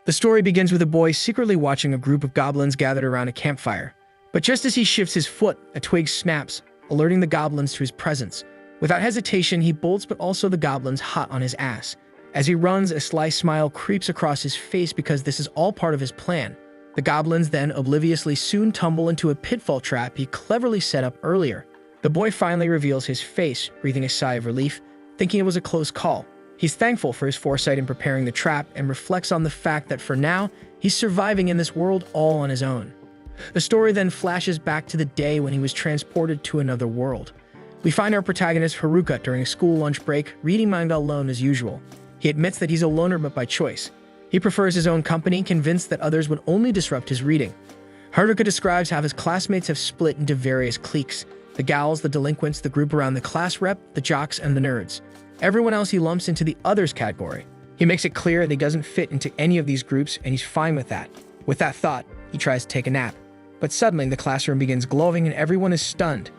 The story begins with a boy secretly watching a group of goblins gathered around a campfire. But just as he shifts his foot, a twig snaps, alerting the goblins to his presence. Without hesitation, he bolts, but also the goblins hot on his ass. As he runs, a sly smile creeps across his face because this is all part of his plan. The goblins then obliviously soon tumble into a pitfall trap he cleverly set up earlier. The boy finally reveals his face, breathing a sigh of relief, thinking it was a close call. He's thankful for his foresight in preparing the trap and reflects on the fact that for now, he's surviving in this world all on his own. The story then flashes back to the day when he was transported to another world. We find our protagonist Haruka during a school lunch break, reading manga alone as usual. He admits that he's a loner but by choice. He prefers his own company, convinced that others would only disrupt his reading. Haruka describes how his classmates have split into various cliques. The gals, the delinquents, the group around the class rep, the jocks, and the nerds. Everyone else he lumps into the others category. He makes it clear that he doesn't fit into any of these groups, and he's fine with that. With that thought, he tries to take a nap. But suddenly, the classroom begins glowing and everyone is stunned.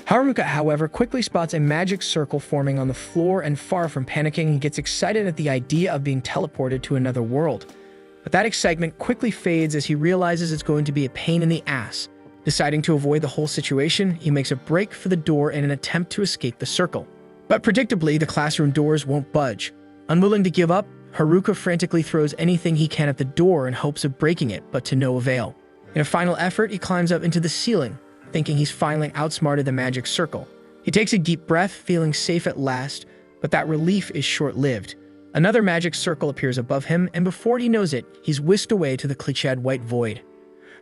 Haruka, however, quickly spots a magic circle forming on the floor, and far from panicking, he gets excited at the idea of being teleported to another world. But that excitement quickly fades as he realizes it's going to be a pain in the ass. Deciding to avoid the whole situation, he makes a break for the door in an attempt to escape the circle. But predictably, the classroom doors won't budge. Unwilling to give up, Haruka frantically throws anything he can at the door in hopes of breaking it, but to no avail. In a final effort, he climbs up into the ceiling, thinking he's finally outsmarted the magic circle. He takes a deep breath, feeling safe at last, but that relief is short-lived. Another magic circle appears above him, and before he knows it, he's whisked away to the cliched white void.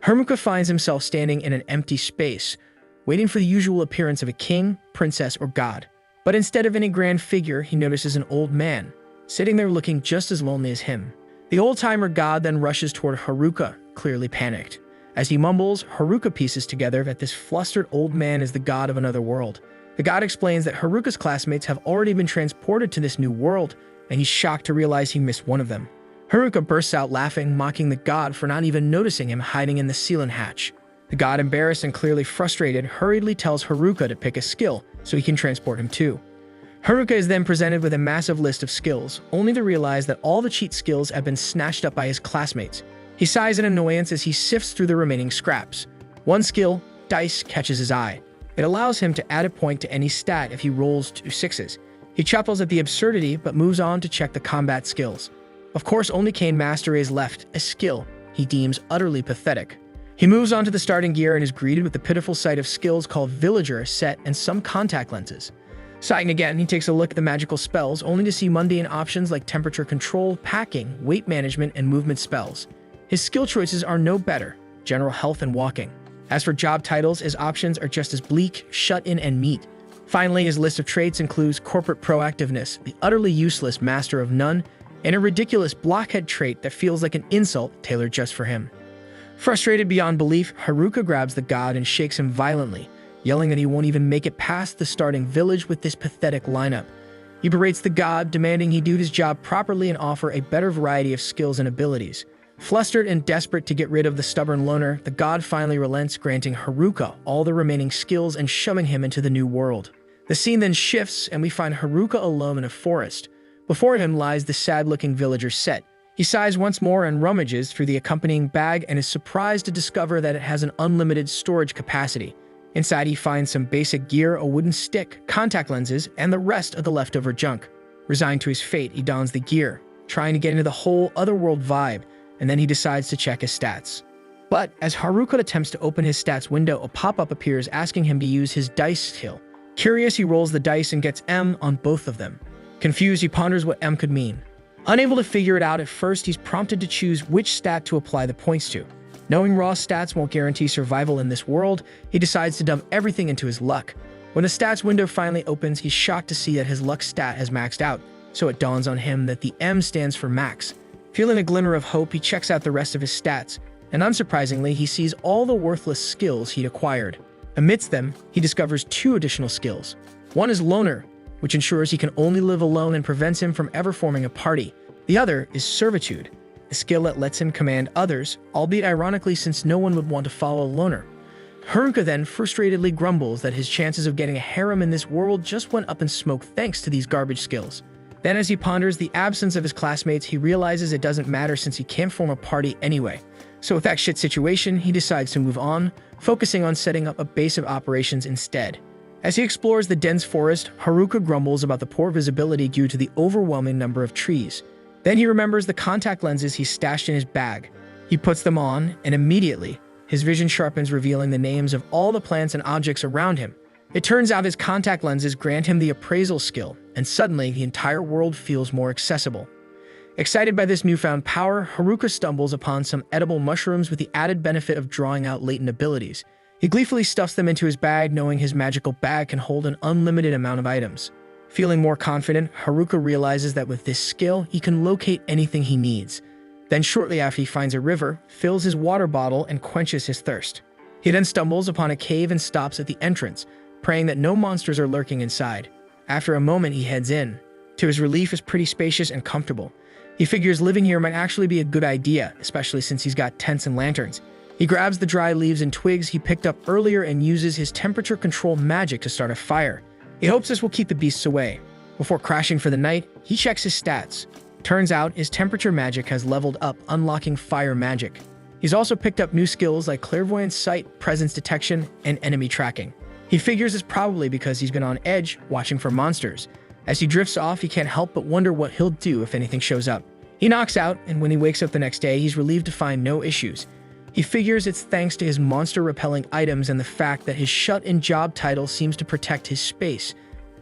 Haruka finds himself standing in an empty space, waiting for the usual appearance of a king, princess, or god. But instead of any grand figure, he notices an old man, sitting there looking just as lonely as him. The old-timer god then rushes toward Haruka, clearly panicked. As he mumbles, Haruka pieces together that this flustered old man is the god of another world. The god explains that Haruka's classmates have already been transported to this new world, and he's shocked to realize he missed one of them. Haruka bursts out laughing, mocking the god for not even noticing him hiding in the ceiling hatch. The god, embarrassed and clearly frustrated, hurriedly tells Haruka to pick a skill so he can transport him too. Haruka is then presented with a massive list of skills, only to realize that all the cheat skills have been snatched up by his classmates. He sighs in annoyance as he sifts through the remaining scraps. One skill, Dice, catches his eye. It allows him to add a point to any stat if he rolls 2 6s. He chuckles at the absurdity, but moves on to check the combat skills. Of course, only Cane Mastery is left, a skill he deems utterly pathetic. He moves on to the starting gear and is greeted with the pitiful sight of skills called Villager, Set, and some contact lenses. Sighing again, he takes a look at the magical spells, only to see mundane options like temperature control, packing, weight management, and movement spells. His skill choices are no better, general health and walking. As for job titles, his options are just as bleak, shut-in, and meat. Finally, his list of traits includes corporate proactiveness, the utterly useless master of none, and a ridiculous blockhead trait that feels like an insult tailored just for him. Frustrated beyond belief, Haruka grabs the god and shakes him violently, yelling that he won't even make it past the starting village with this pathetic lineup. He berates the god, demanding he do his job properly and offer a better variety of skills and abilities. Flustered and desperate to get rid of the stubborn loner, the god finally relents, granting Haruka all the remaining skills and shoving him into the new world. The scene then shifts, and we find Haruka alone in a forest. Before him lies the sad-looking villager Set. He sighs once more and rummages through the accompanying bag and is surprised to discover that it has an unlimited storage capacity. Inside, he finds some basic gear, a wooden stick, contact lenses, and the rest of the leftover junk. Resigned to his fate, he dons the gear, trying to get into the whole otherworld vibe, and then he decides to check his stats. But as Haruka attempts to open his stats window, a pop-up appears asking him to use his dice skill. Curious, he rolls the dice and gets M on both of them. Confused, he ponders what M could mean. Unable to figure it out at first, he's prompted to choose which stat to apply the points to. Knowing raw stats won't guarantee survival in this world, he decides to dump everything into his luck. When the stats window finally opens, he's shocked to see that his luck stat has maxed out, so it dawns on him that the M stands for max. Feeling a glimmer of hope, he checks out the rest of his stats, and unsurprisingly, he sees all the worthless skills he'd acquired. Amidst them, he discovers 2 additional skills. One is Loner, which ensures he can only live alone and prevents him from ever forming a party. The other is Servitude, a skill that lets him command others, albeit ironically since no one would want to follow a loner. Haruka then frustratedly grumbles that his chances of getting a harem in this world just went up in smoke thanks to these garbage skills. Then as he ponders the absence of his classmates, he realizes it doesn't matter since he can't form a party anyway. So with that shit situation, he decides to move on, focusing on setting up a base of operations instead. As he explores the dense forest, Haruka grumbles about the poor visibility due to the overwhelming number of trees. Then he remembers the contact lenses he stashed in his bag. He puts them on, and immediately, his vision sharpens, revealing the names of all the plants and objects around him. It turns out his contact lenses grant him the appraisal skill, and suddenly the entire world feels more accessible. Excited by this newfound power, Haruka stumbles upon some edible mushrooms with the added benefit of drawing out latent abilities. He gleefully stuffs them into his bag, knowing his magical bag can hold an unlimited amount of items. Feeling more confident, Haruka realizes that with this skill, he can locate anything he needs. Then shortly after, he finds a river, fills his water bottle, and quenches his thirst. He then stumbles upon a cave and stops at the entrance, praying that no monsters are lurking inside. After a moment, he heads in. To his relief, it's pretty spacious and comfortable. He figures living here might actually be a good idea, especially since he's got tents and lanterns. He grabs the dry leaves and twigs he picked up earlier and uses his temperature control magic to start a fire. He hopes this will keep the beasts away. Before crashing for the night, he checks his stats. Turns out his temperature magic has leveled up, unlocking fire magic. He's also picked up new skills like clairvoyant sight, presence detection, and enemy tracking. He figures it's probably because he's been on edge, watching for monsters. As he drifts off, he can't help but wonder what he'll do if anything shows up. He knocks out, and when he wakes up the next day, he's relieved to find no issues. He figures it's thanks to his monster-repelling items and the fact that his shut-in job title seems to protect his space.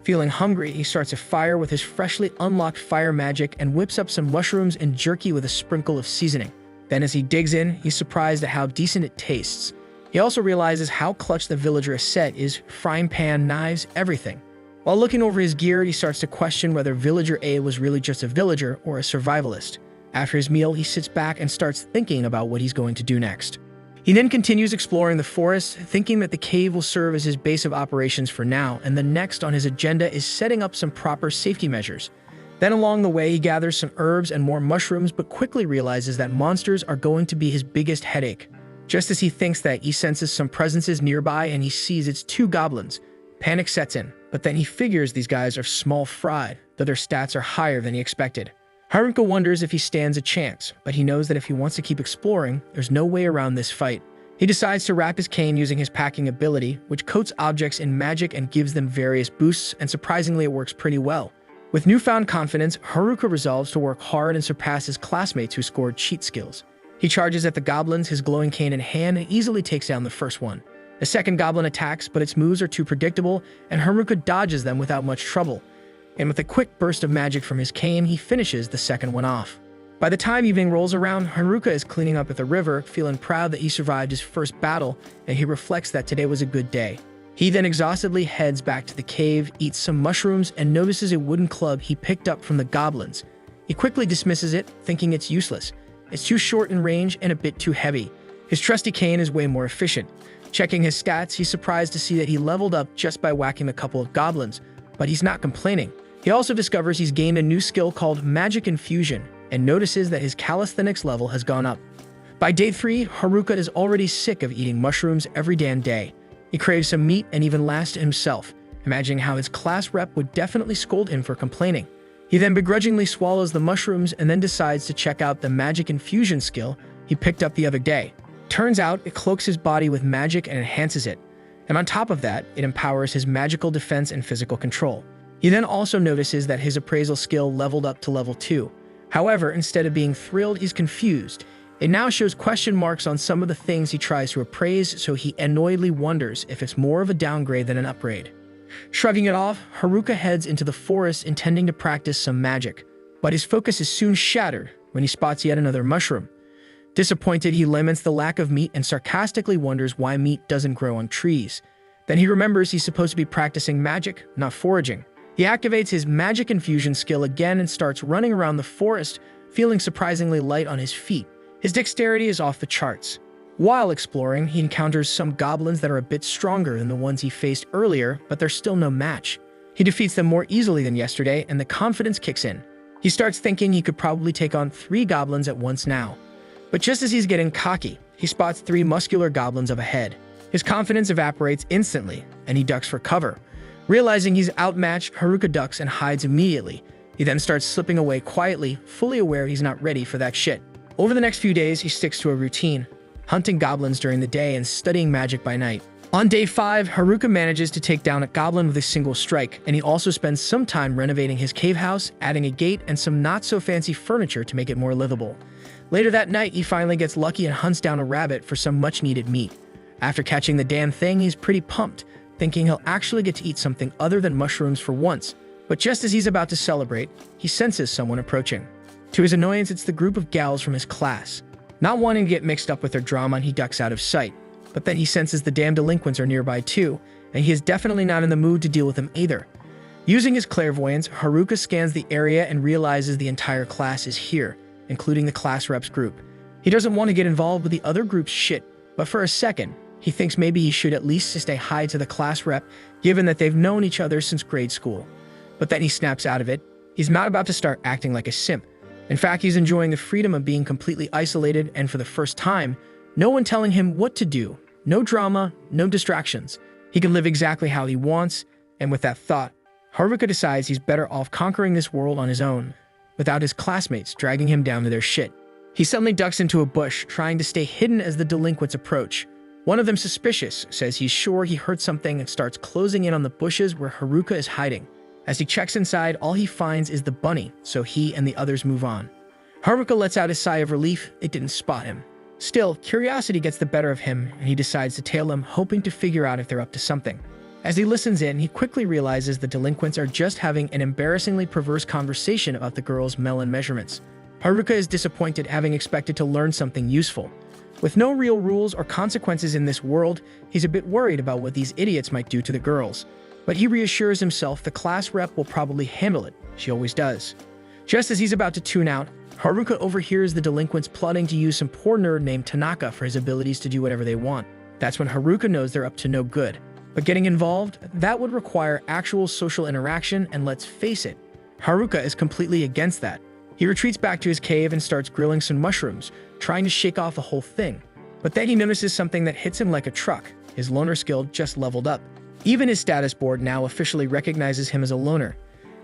Feeling hungry, he starts a fire with his freshly unlocked fire magic and whips up some mushrooms and jerky with a sprinkle of seasoning. Then as he digs in, he's surprised at how decent it tastes. He also realizes how clutch the villager set is: frying pan, knives, everything. While looking over his gear, he starts to question whether Villager A was really just a villager or a survivalist. After his meal, he sits back and starts thinking about what he's going to do next. He then continues exploring the forest, thinking that the cave will serve as his base of operations for now, and the next on his agenda is setting up some proper safety measures. Then along the way, he gathers some herbs and more mushrooms, but quickly realizes that monsters are going to be his biggest headache. Just as he thinks that, he senses some presences nearby and he sees it's two goblins. Panic sets in, but then he figures these guys are small fry, though their stats are higher than he expected. Haruka wonders if he stands a chance, but he knows that if he wants to keep exploring, there's no way around this fight. He decides to wrap his cane using his packing ability, which coats objects in magic and gives them various boosts, and surprisingly it works pretty well. With newfound confidence, Haruka resolves to work hard and surpass his classmates who scored cheat skills. He charges at the goblins, his glowing cane in hand, and easily takes down the first one. The second goblin attacks, but its moves are too predictable, and Haruka dodges them without much trouble. And with a quick burst of magic from his cane, he finishes the second one off. By the time evening rolls around, Haruka is cleaning up at the river, feeling proud that he survived his first battle, and he reflects that today was a good day. He then exhaustedly heads back to the cave, eats some mushrooms, and notices a wooden club he picked up from the goblins. He quickly dismisses it, thinking it's useless. It's too short in range and a bit too heavy. His trusty cane is way more efficient. Checking his stats, he's surprised to see that he leveled up just by whacking a couple of goblins, but he's not complaining. He also discovers he's gained a new skill called Magic Infusion, and notices that his calisthenics level has gone up. By day 3, Haruka is already sick of eating mushrooms every damn day. He craves some meat and even laughs to himself, imagining how his class rep would definitely scold him for complaining. He then begrudgingly swallows the mushrooms and then decides to check out the Magic Infusion skill he picked up the other day. Turns out it cloaks his body with magic and enhances it. And on top of that, it empowers his magical defense and physical control. He then also notices that his appraisal skill leveled up to level 2. However, instead of being thrilled, he's confused. It now shows question marks on some of the things he tries to appraise, so he annoyedly wonders if it's more of a downgrade than an upgrade. Shrugging it off, Haruka heads into the forest intending to practice some magic, but his focus is soon shattered when he spots yet another mushroom. Disappointed, he laments the lack of meat and sarcastically wonders why meat doesn't grow on trees. Then he remembers he's supposed to be practicing magic, not foraging. He activates his Magic Infusion skill again and starts running around the forest, feeling surprisingly light on his feet. His dexterity is off the charts. While exploring, he encounters some goblins that are a bit stronger than the ones he faced earlier, but they're still no match. He defeats them more easily than yesterday, and the confidence kicks in. He starts thinking he could probably take on 3 goblins at once now. But just as he's getting cocky, he spots 3 muscular goblins up ahead. His confidence evaporates instantly, and he ducks for cover. Realizing he's outmatched, Haruka ducks and hides immediately. He then starts slipping away quietly, fully aware he's not ready for that shit. Over the next few days, he sticks to a routine, hunting goblins during the day and studying magic by night. On day 5, Haruka manages to take down a goblin with a single strike, and he also spends some time renovating his cave house, adding a gate and some not-so-fancy furniture to make it more livable. Later that night, he finally gets lucky and hunts down a rabbit for some much-needed meat. After catching the damn thing, he's pretty pumped, thinking he'll actually get to eat something other than mushrooms for once. But just as he's about to celebrate, he senses someone approaching. To his annoyance, it's the group of gals from his class. Not wanting to get mixed up with their drama, he ducks out of sight. But then he senses the damn delinquents are nearby too, and he is definitely not in the mood to deal with them either. Using his clairvoyance, Haruka scans the area and realizes the entire class is here, including the class rep's group. He doesn't want to get involved with the other group's shit, but for a second, he thinks maybe he should at least stay hi to the class rep, given that they've known each other since grade school. But then he snaps out of it. He's not about to start acting like a simp. In fact, he's enjoying the freedom of being completely isolated, and for the first time, no one telling him what to do. No drama, no distractions. He can live exactly how he wants, and with that thought, Haruka decides he's better off conquering this world on his own, without his classmates dragging him down to their shit. He suddenly ducks into a bush, trying to stay hidden as the delinquents approach. One of them, suspicious, says he's sure he heard something and starts closing in on the bushes where Haruka is hiding. As he checks inside, all he finds is the bunny, so he and the others move on. Haruka lets out a sigh of relief. It didn't spot him. Still, curiosity gets the better of him, and he decides to tail them, hoping to figure out if they're up to something. As he listens in, he quickly realizes the delinquents are just having an embarrassingly perverse conversation about the girl's melon measurements. Haruka is disappointed, having expected to learn something useful. With no real rules or consequences in this world, he's a bit worried about what these idiots might do to the girls. But he reassures himself the class rep will probably handle it. She always does. Just as he's about to tune out, Haruka overhears the delinquents plotting to use some poor nerd named Tanaka for his abilities to do whatever they want. That's when Haruka knows they're up to no good. But getting involved, that would require actual social interaction, and let's face it, Haruka is completely against that. He retreats back to his cave and starts grilling some mushrooms, trying to shake off the whole thing. But then he notices something that hits him like a truck. His loner skill just leveled up. Even his status board now officially recognizes him as a loner.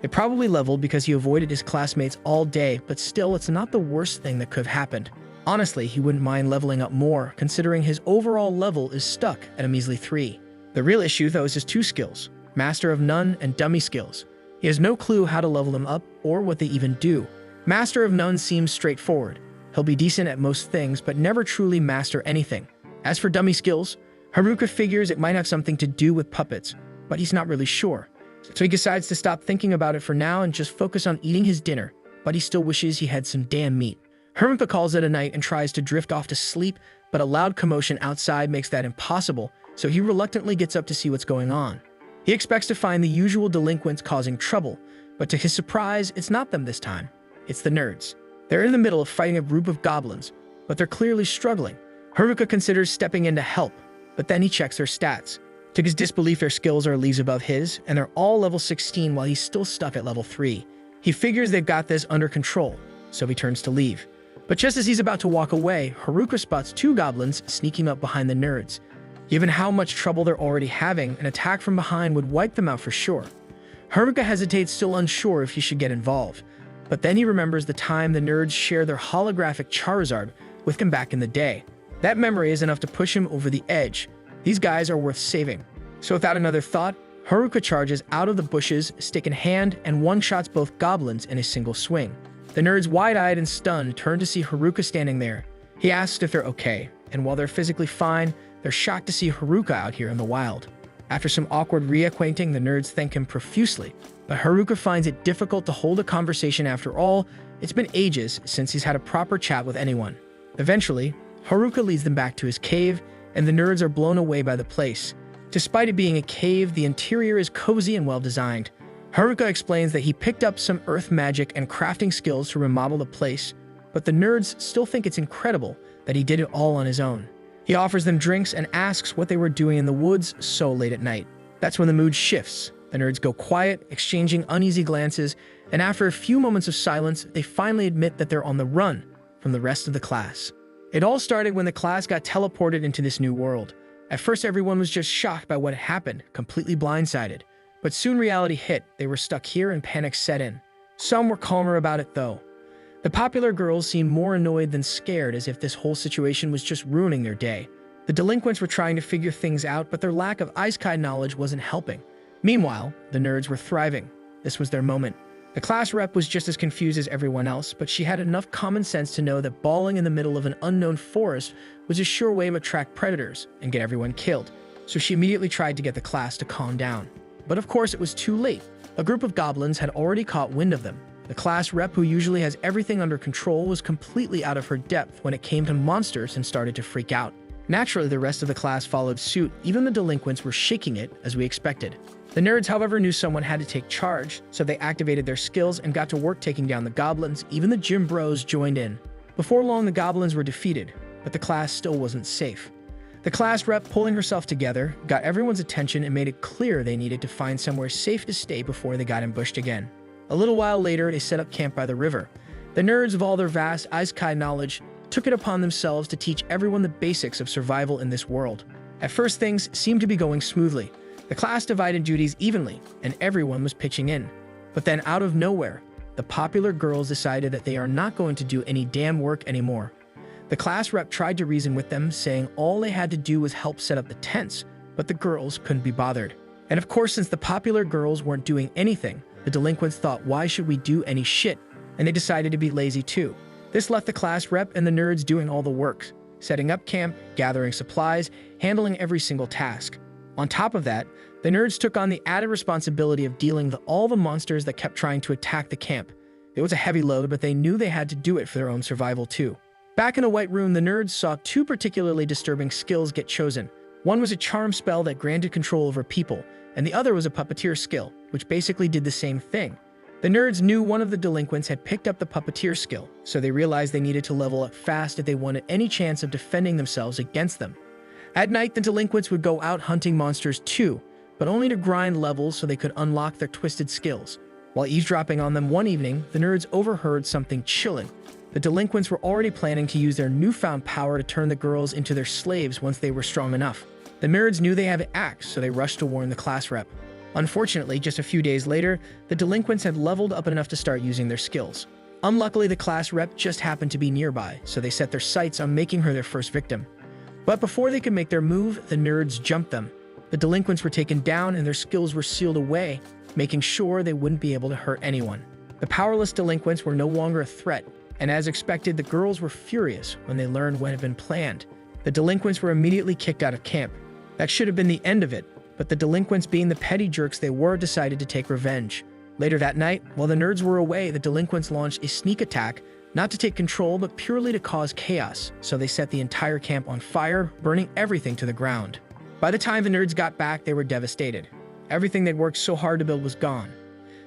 It probably leveled because he avoided his classmates all day, but still, it's not the worst thing that could have happened. Honestly, he wouldn't mind leveling up more, considering his overall level is stuck at a measly 3. The real issue, though, is his 2 skills, Master of None and Dummy skills. He has no clue how to level them up or what they even do. Master of None seems straightforward. He'll be decent at most things, but never truly master anything. As for Dummy skills, Haruka figures it might have something to do with puppets, but he's not really sure. So he decides to stop thinking about it for now and just focus on eating his dinner, but he still wishes he had some damn meat. Haruka calls it a night and tries to drift off to sleep, but a loud commotion outside makes that impossible, so he reluctantly gets up to see what's going on. He expects to find the usual delinquents causing trouble, but to his surprise, it's not them this time. It's the nerds. They're in the middle of fighting a group of goblins, but they're clearly struggling. Haruka considers stepping in to help, but then he checks their stats. To his disbelief, their skills are leagues above his, and they're all level 16 while he's still stuck at level 3. He figures they've got this under control, so he turns to leave. But just as he's about to walk away, Haruka spots 2 goblins sneaking up behind the nerds. Given how much trouble they're already having, an attack from behind would wipe them out for sure. Haruka hesitates, still unsure if he should get involved. But then he remembers the time the nerds share their holographic Charizard with him back in the day. That memory is enough to push him over the edge. These guys are worth saving. So without another thought, Haruka charges out of the bushes, stick in hand, and one-shots both goblins in a single swing. The nerds, wide-eyed and stunned, turn to see Haruka standing there. He asks if they're okay, and while they're physically fine, they're shocked to see Haruka out here in the wild. After some awkward reacquainting, the nerds thank him profusely, but Haruka finds it difficult to hold a conversation after all. It's been ages since he's had a proper chat with anyone. Eventually, Haruka leads them back to his cave, and the nerds are blown away by the place. Despite it being a cave, the interior is cozy and well-designed. Haruka explains that he picked up some earth magic and crafting skills to remodel the place, but the nerds still think it's incredible that he did it all on his own. He offers them drinks and asks what they were doing in the woods so late at night. That's when the mood shifts. The nerds go quiet, exchanging uneasy glances, and after a few moments of silence, they finally admit that they're on the run from the rest of the class. It all started when the class got teleported into this new world. At first, everyone was just shocked by what had happened, completely blindsided. But soon reality hit. They were stuck here and panic set in. Some were calmer about it, though. The popular girls seemed more annoyed than scared, as if this whole situation was just ruining their day. The delinquents were trying to figure things out, but their lack of Isekai knowledge wasn't helping. Meanwhile, the nerds were thriving. This was their moment. The class rep was just as confused as everyone else, but she had enough common sense to know that balling in the middle of an unknown forest was a sure way to attract predators and get everyone killed. So she immediately tried to get the class to calm down. But of course, it was too late. A group of goblins had already caught wind of them. The class rep, who usually has everything under control, was completely out of her depth when it came to monsters and started to freak out. Naturally, the rest of the class followed suit. Even the delinquents were shaking it, as we expected. The nerds, however, knew someone had to take charge, so they activated their skills and got to work taking down the goblins. Even the gym bros joined in. Before long, the goblins were defeated, but the class still wasn't safe. The class rep, pulling herself together, got everyone's attention and made it clear they needed to find somewhere safe to stay before they got ambushed again. A little while later, they set up camp by the river. The nerds, of all their vast Isekai knowledge, took it upon themselves to teach everyone the basics of survival in this world. At first, things seemed to be going smoothly. The class divided duties evenly, and everyone was pitching in. But then, out of nowhere, the popular girls decided that they are not going to do any damn work anymore. The class rep tried to reason with them, saying all they had to do was help set up the tents, but the girls couldn't be bothered. And of course, since the popular girls weren't doing anything, the delinquents thought, why should we do any shit? And they decided to be lazy too. This left the class rep and the nerds doing all the work, setting up camp, gathering supplies, handling every single task. On top of that, the nerds took on the added responsibility of dealing with all the monsters that kept trying to attack the camp. It was a heavy load, but they knew they had to do it for their own survival too. Back in a white room, the nerds saw two particularly disturbing skills get chosen. One was a charm spell that granted control over people, and the other was a puppeteer skill, which basically did the same thing. The nerds knew one of the delinquents had picked up the puppeteer skill, so they realized they needed to level up fast if they wanted any chance of defending themselves against them. At night, the delinquents would go out hunting monsters too, but only to grind levels so they could unlock their twisted skills. While eavesdropping on them one evening, the nerds overheard something chilling. The delinquents were already planning to use their newfound power to turn the girls into their slaves once they were strong enough. The nerds knew they had to act, so they rushed to warn the class rep. Unfortunately, just a few days later, the delinquents had leveled up enough to start using their skills. Unluckily, the class rep just happened to be nearby, so they set their sights on making her their first victim. But before they could make their move, the nerds jumped them. The delinquents were taken down and their skills were sealed away, making sure they wouldn't be able to hurt anyone. The powerless delinquents were no longer a threat, and as expected, the girls were furious when they learned what had been planned. The delinquents were immediately kicked out of camp. That should have been the end of it, but the delinquents, being the petty jerks they were, decided to take revenge. Later that night, while the nerds were away, the delinquents launched a sneak attack, not to take control, but purely to cause chaos, so they set the entire camp on fire, burning everything to the ground. By the time the nerds got back, they were devastated. Everything they'd worked so hard to build was gone.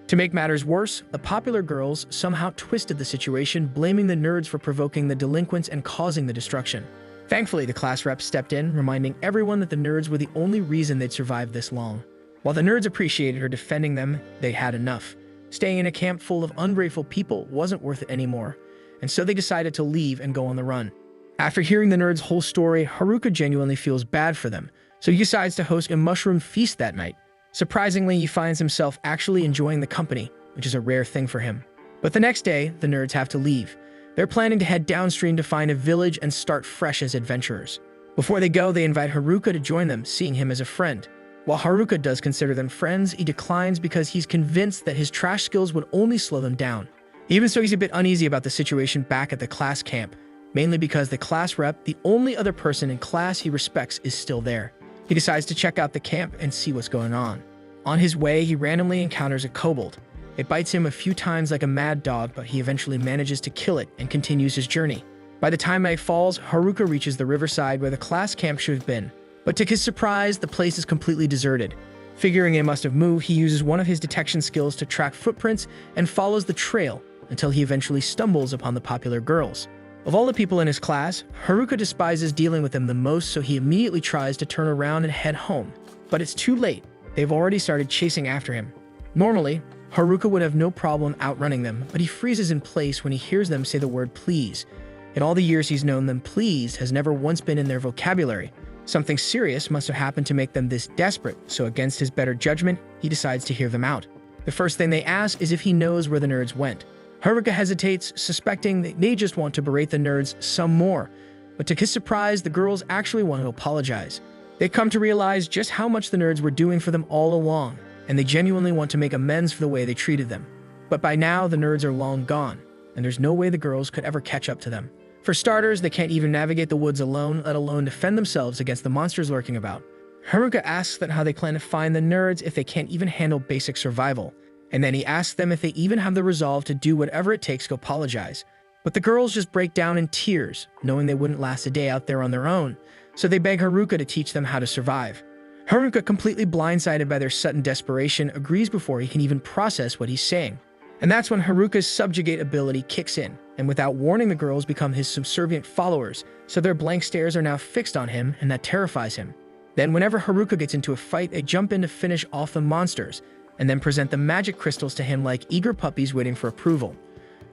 To make matters worse, the popular girls somehow twisted the situation, blaming the nerds for provoking the delinquents and causing the destruction. Thankfully, the class rep stepped in, reminding everyone that the nerds were the only reason they'd survived this long. While the nerds appreciated her defending them, they had enough. Staying in a camp full of ungrateful people wasn't worth it anymore, and so they decided to leave and go on the run. After hearing the nerds' whole story, Haruka genuinely feels bad for them, so he decides to host a mushroom feast that night. Surprisingly, he finds himself actually enjoying the company, which is a rare thing for him. But the next day, the nerds have to leave. They're planning to head downstream to find a village and start fresh as adventurers. Before they go, they invite Haruka to join them, seeing him as a friend. While Haruka does consider them friends, he declines because he's convinced that his trash skills would only slow them down. Even so, he's a bit uneasy about the situation back at the class camp, mainly because the class rep, the only other person in class he respects, is still there. He decides to check out the camp and see what's going on. On his way, he randomly encounters a kobold. It bites him a few times like a mad dog, but he eventually manages to kill it and continues his journey. By the time night falls, Haruka reaches the riverside where the class camp should have been. But to his surprise, the place is completely deserted. Figuring it must have moved, he uses one of his detection skills to track footprints and follows the trail until he eventually stumbles upon the popular girls. Of all the people in his class, Haruka despises dealing with them the most, so he immediately tries to turn around and head home. But it's too late. They've already started chasing after him. Normally, Haruka would have no problem outrunning them, but he freezes in place when he hears them say the word please. In all the years he's known them, please has never once been in their vocabulary. Something serious must have happened to make them this desperate, so against his better judgment, he decides to hear them out. The first thing they ask is if he knows where the nerds went. Haruka hesitates, suspecting that they just want to berate the nerds some more. But to his surprise, the girls actually want to apologize. They come to realize just how much the nerds were doing for them all along, and they genuinely want to make amends for the way they treated them. But by now, the nerds are long gone, and there's no way the girls could ever catch up to them. For starters, they can't even navigate the woods alone, let alone defend themselves against the monsters lurking about. Haruka asks them how they plan to find the nerds if they can't even handle basic survival, and then he asks them if they even have the resolve to do whatever it takes to apologize. But the girls just break down in tears, knowing they wouldn't last a day out there on their own, so they beg Haruka to teach them how to survive. Haruka, completely blindsided by their sudden desperation, agrees before he can even process what he's saying. And that's when Haruka's subjugate ability kicks in, and without warning, the girls become his subservient followers, so their blank stares are now fixed on him, and that terrifies him. Then whenever Haruka gets into a fight, they jump in to finish off the monsters, and then present the magic crystals to him like eager puppies waiting for approval.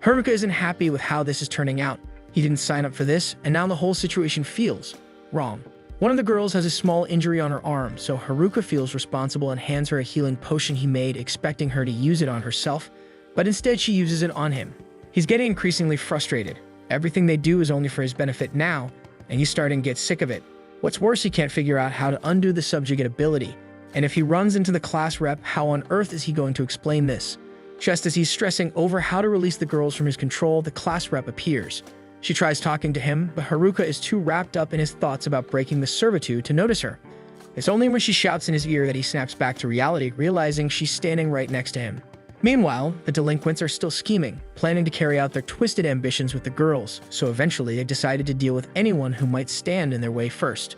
Haruka isn't happy with how this is turning out. He didn't sign up for this, and now the whole situation feels wrong. One of the girls has a small injury on her arm, so Haruka feels responsible and hands her a healing potion he made, expecting her to use it on herself, but instead she uses it on him. He's getting increasingly frustrated. Everything they do is only for his benefit now, and he's starting to get sick of it. What's worse, he can't figure out how to undo the subjugate ability, and if he runs into the class rep, how on earth is he going to explain this? Just as he's stressing over how to release the girls from his control, the class rep appears. She tries talking to him, but Haruka is too wrapped up in his thoughts about breaking the servitude to notice her. It's only when she shouts in his ear that he snaps back to reality, realizing she's standing right next to him. Meanwhile, the delinquents are still scheming, planning to carry out their twisted ambitions with the girls, so eventually they decided to deal with anyone who might stand in their way first.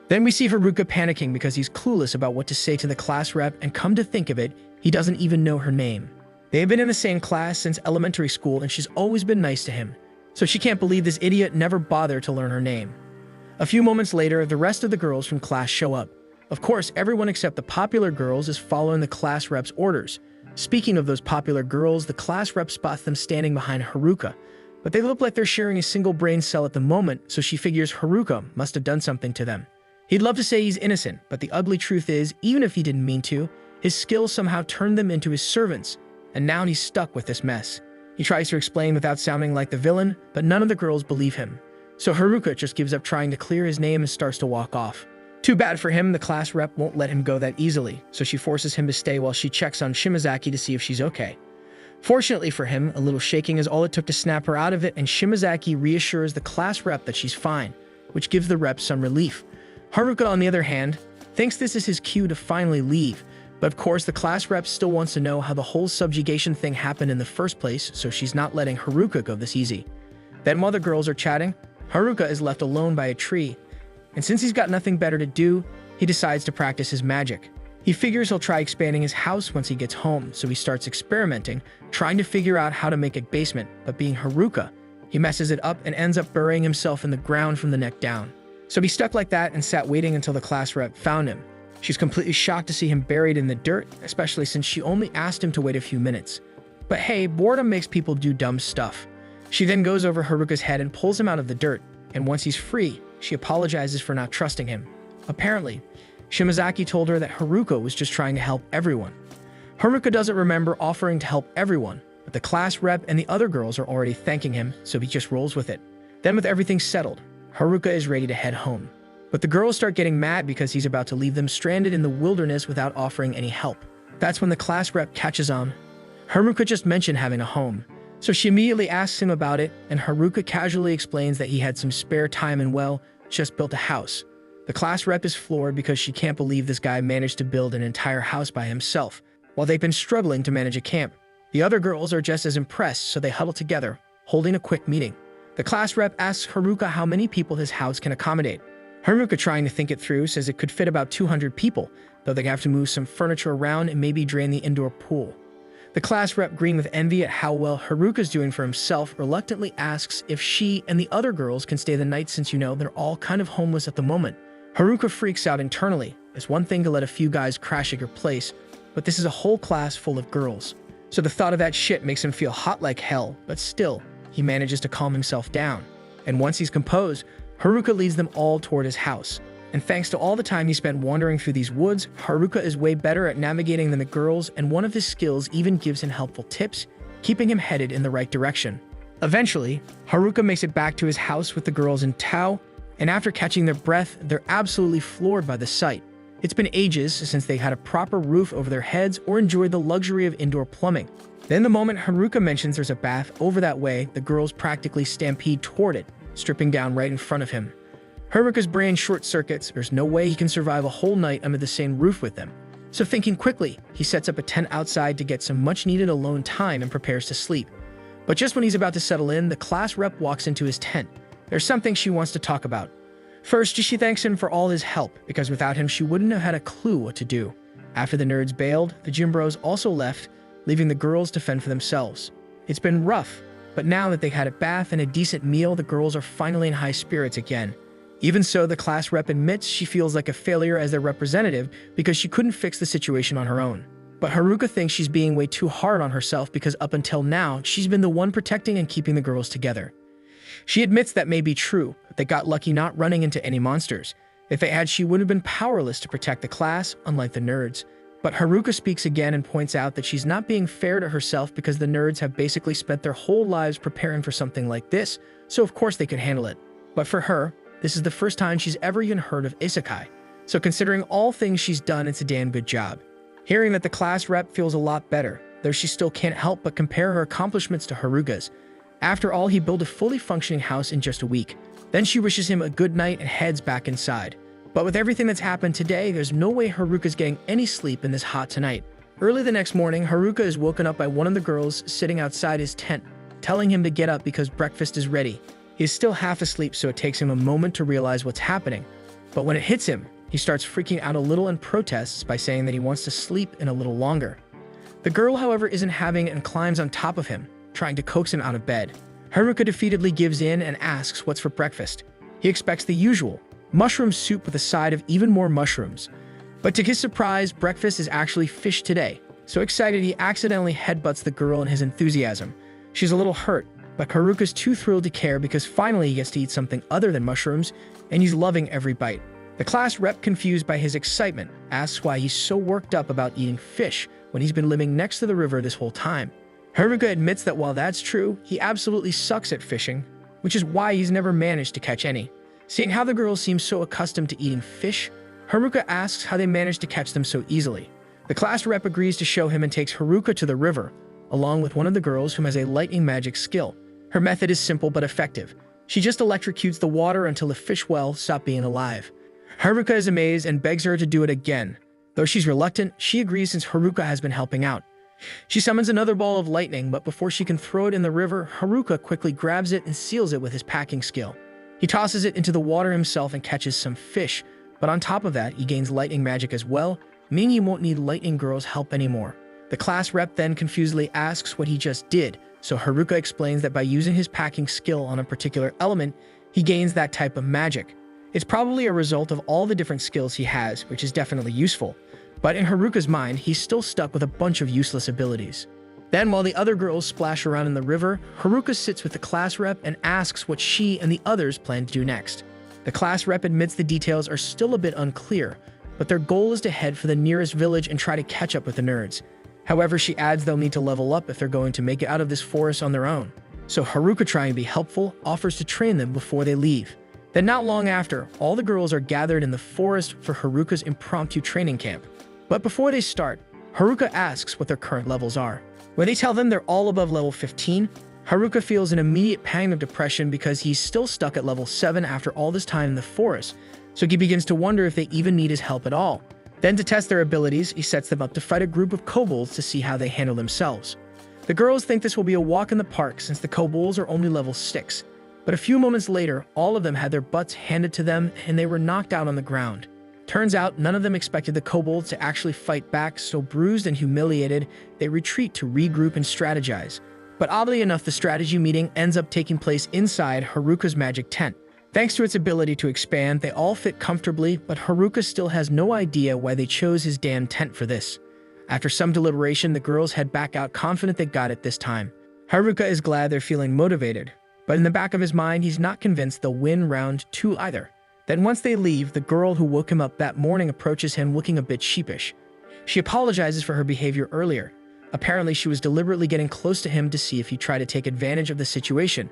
Then we see Haruka panicking because he's clueless about what to say to the class rep, and come to think of it, he doesn't even know her name. They have been in the same class since elementary school, and she's always been nice to him, so she can't believe this idiot never bothered to learn her name. A few moments later, the rest of the girls from class show up. Of course, everyone except the popular girls is following the class rep's orders. Speaking of those popular girls, the class rep spots them standing behind Haruka, but they look like they're sharing a single brain cell at the moment, so she figures Haruka must have done something to them. He'd love to say he's innocent, but the ugly truth is, even if he didn't mean to, his skills somehow turned them into his servants, and now he's stuck with this mess. He tries to explain without sounding like the villain, but none of the girls believe him. So Haruka just gives up trying to clear his name and starts to walk off. Too bad for him, the class rep won't let him go that easily, so she forces him to stay while she checks on Shimazaki to see if she's okay. Fortunately for him, a little shaking is all it took to snap her out of it, and Shimazaki reassures the class rep that she's fine, which gives the rep some relief. Haruka, on the other hand, thinks this is his cue to finally leave, but of course the class rep still wants to know how the whole subjugation thing happened in the first place, so she's not letting Haruka go this easy. Then while the girls are chatting, Haruka is left alone by a tree, and since he's got nothing better to do, he decides to practice his magic. He figures he'll try expanding his house once he gets home, so he starts experimenting, trying to figure out how to make a basement, but being Haruka, he messes it up and ends up burying himself in the ground from the neck down. So he stuck like that and sat waiting until the class rep found him. She's completely shocked to see him buried in the dirt, especially since she only asked him to wait a few minutes. But hey, boredom makes people do dumb stuff. She then goes over Haruka's head and pulls him out of the dirt, and once he's free, she apologizes for not trusting him. Apparently, Shimazaki told her that Haruka was just trying to help everyone. Haruka doesn't remember offering to help everyone, but the class rep and the other girls are already thanking him, so he just rolls with it. Then with everything settled, Haruka is ready to head home. But the girls start getting mad because he's about to leave them stranded in the wilderness without offering any help. That's when the class rep catches on. Haruka just mentioned having a home, so she immediately asks him about it, and Haruka casually explains that he had some spare time and just built a house. The class rep is floored because she can't believe this guy managed to build an entire house by himself, while they've been struggling to manage a camp. The other girls are just as impressed, so they huddle together, holding a quick meeting. The class rep asks Haruka how many people his house can accommodate. Haruka, trying to think it through, says it could fit about 200 people, though they have to move some furniture around and maybe drain the indoor pool. The class rep, green with envy at how well Haruka's doing for himself, reluctantly asks if she and the other girls can stay the night since they're all kind of homeless at the moment. Haruka freaks out internally. It's one thing to let a few guys crash at your place, but this is a whole class full of girls. So the thought of that shit makes him feel hot like hell, but still, he manages to calm himself down. And once he's composed, Haruka leads them all toward his house. And thanks to all the time he spent wandering through these woods, Haruka is way better at navigating than the girls, and one of his skills even gives him helpful tips, keeping him headed in the right direction. Eventually, Haruka makes it back to his house with the girls in tow, and after catching their breath, they're absolutely floored by the sight. It's been ages since they had a proper roof over their heads or enjoyed the luxury of indoor plumbing. Then the moment Haruka mentions there's a bath over that way, the girls practically stampede toward it, stripping down right in front of him. Haruka's brain short-circuits. There's no way he can survive a whole night under the same roof with them. So thinking quickly, he sets up a tent outside to get some much-needed alone time and prepares to sleep. But just when he's about to settle in, the class rep walks into his tent. There's something she wants to talk about. First, she thanks him for all his help, because without him she wouldn't have had a clue what to do. After the nerds bailed, the gym bros also left, leaving the girls to fend for themselves. It's been rough, but now that they've had a bath and a decent meal, the girls are finally in high spirits again. Even so, the class rep admits she feels like a failure as their representative because she couldn't fix the situation on her own. But Haruka thinks she's being way too hard on herself because up until now, she's been the one protecting and keeping the girls together. She admits that may be true, but they got lucky not running into any monsters. If they had, she would have been powerless to protect the class, unlike the nerds. But Haruka speaks again and points out that she's not being fair to herself because the nerds have basically spent their whole lives preparing for something like this, so of course they could handle it. But for her, this is the first time she's ever even heard of isekai. So considering all things she's done, it's a damn good job. Hearing that the class rep feels a lot better, though she still can't help but compare her accomplishments to Haruka's. After all, he built a fully functioning house in just a week. Then she wishes him a good night and heads back inside. But with everything that's happened today, there's no way Haruka's getting any sleep in this hot tonight. Early the next morning, Haruka is woken up by one of the girls sitting outside his tent, telling him to get up because breakfast is ready. He is still half asleep, so it takes him a moment to realize what's happening. But when it hits him, he starts freaking out a little and protests by saying that he wants to sleep in a little longer. The girl, however, isn't having it and climbs on top of him, trying to coax him out of bed. Haruka defeatedly gives in and asks what's for breakfast. He expects the usual, mushroom soup with a side of even more mushrooms. But to his surprise, breakfast is actually fish today. So excited, he accidentally headbutts the girl in his enthusiasm. She's a little hurt, but Haruka's too thrilled to care because finally he gets to eat something other than mushrooms, and he's loving every bite. The class rep, confused by his excitement, asks why he's so worked up about eating fish when he's been living next to the river this whole time. Haruka admits that while that's true, he absolutely sucks at fishing, which is why he's never managed to catch any. Seeing how the girls seem so accustomed to eating fish, Haruka asks how they managed to catch them so easily. The class rep agrees to show him and takes Haruka to the river, along with one of the girls who has a lightning magic skill. Her method is simple but effective. She just electrocutes the water until the fish well stop being alive. Haruka is amazed and begs her to do it again. Though she's reluctant, she agrees since Haruka has been helping out. She summons another ball of lightning, but before she can throw it in the river, Haruka quickly grabs it and seals it with his packing skill. He tosses it into the water himself and catches some fish, but on top of that, he gains lightning magic as well, meaning he won't need Lightning Girl's help anymore. The class rep then confusedly asks what he just did, so Haruka explains that by using his packing skill on a particular element, he gains that type of magic. It's probably a result of all the different skills he has, which is definitely useful. But in Haruka's mind, he's still stuck with a bunch of useless abilities. Then, while the other girls splash around in the river, Haruka sits with the class rep and asks what she and the others plan to do next. The class rep admits the details are still a bit unclear, but their goal is to head for the nearest village and try to catch up with the nerds. However, she adds they'll need to level up if they're going to make it out of this forest on their own. So Haruka, trying to be helpful, offers to train them before they leave. Then not long after, all the girls are gathered in the forest for Haruka's impromptu training camp. But before they start, Haruka asks what their current levels are. When they tell them they're all above level 15, Haruka feels an immediate pang of depression because he's still stuck at level 7 after all this time in the forest, so he begins to wonder if they even need his help at all. Then to test their abilities, he sets them up to fight a group of kobolds to see how they handle themselves. The girls think this will be a walk in the park since the kobolds are only level 6, but a few moments later, all of them had their butts handed to them and they were knocked out on the ground. Turns out none of them expected the kobolds to actually fight back, so bruised and humiliated, they retreat to regroup and strategize. But oddly enough, the strategy meeting ends up taking place inside Haruka's magic tent. Thanks to its ability to expand, they all fit comfortably, but Haruka still has no idea why they chose his damn tent for this. After some deliberation, the girls head back out confident they got it this time. Haruka is glad they're feeling motivated, but in the back of his mind, he's not convinced they'll win round 2 either. Then once they leave, the girl who woke him up that morning approaches him looking a bit sheepish. She apologizes for her behavior earlier. Apparently, she was deliberately getting close to him to see if he'd try to take advantage of the situation.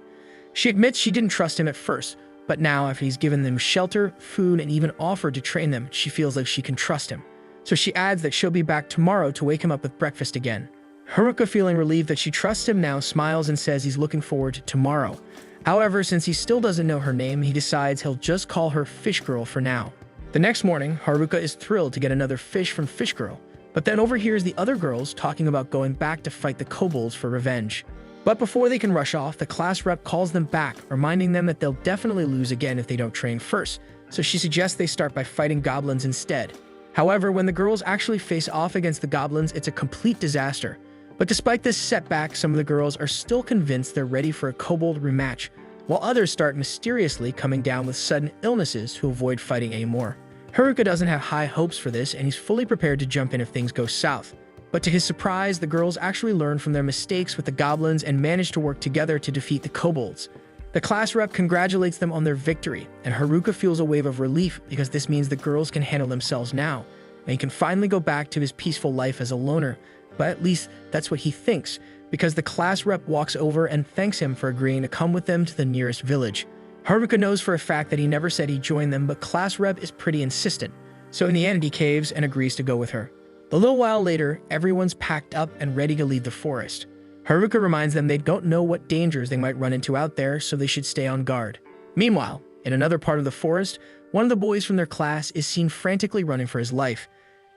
She admits she didn't trust him at first, but now, after he's given them shelter, food, and even offered to train them, she feels like she can trust him. So she adds that she'll be back tomorrow to wake him up with breakfast again. Haruka, feeling relieved that she trusts him now, smiles and says he's looking forward to tomorrow. However, since he still doesn't know her name, he decides he'll just call her Fish Girl for now. The next morning, Haruka is thrilled to get another fish from Fish Girl, but then overhears the other girls talking about going back to fight the kobolds for revenge. But before they can rush off, the class rep calls them back, reminding them that they'll definitely lose again if they don't train first, so she suggests they start by fighting goblins instead. However, when the girls actually face off against the goblins, it's a complete disaster. But despite this setback, some of the girls are still convinced they're ready for a kobold rematch, while others start mysteriously coming down with sudden illnesses to avoid fighting anymore. Haruka doesn't have high hopes for this, and he's fully prepared to jump in if things go south. But to his surprise, the girls actually learn from their mistakes with the goblins and manage to work together to defeat the kobolds. The class rep congratulates them on their victory, and Haruka feels a wave of relief because this means the girls can handle themselves now, and he can finally go back to his peaceful life as a loner. But at least that's what he thinks, because the class rep walks over and thanks him for agreeing to come with them to the nearest village. Haruka knows for a fact that he never said he'd join them, but class rep is pretty insistent, so in the end he caves and agrees to go with her. A little while later, everyone's packed up and ready to leave the forest. Haruka reminds them they don't know what dangers they might run into out there, so they should stay on guard. Meanwhile, in another part of the forest, one of the boys from their class is seen frantically running for his life.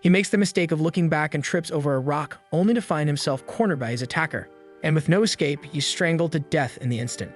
He makes the mistake of looking back and trips over a rock, only to find himself cornered by his attacker. And with no escape, he's strangled to death in the instant.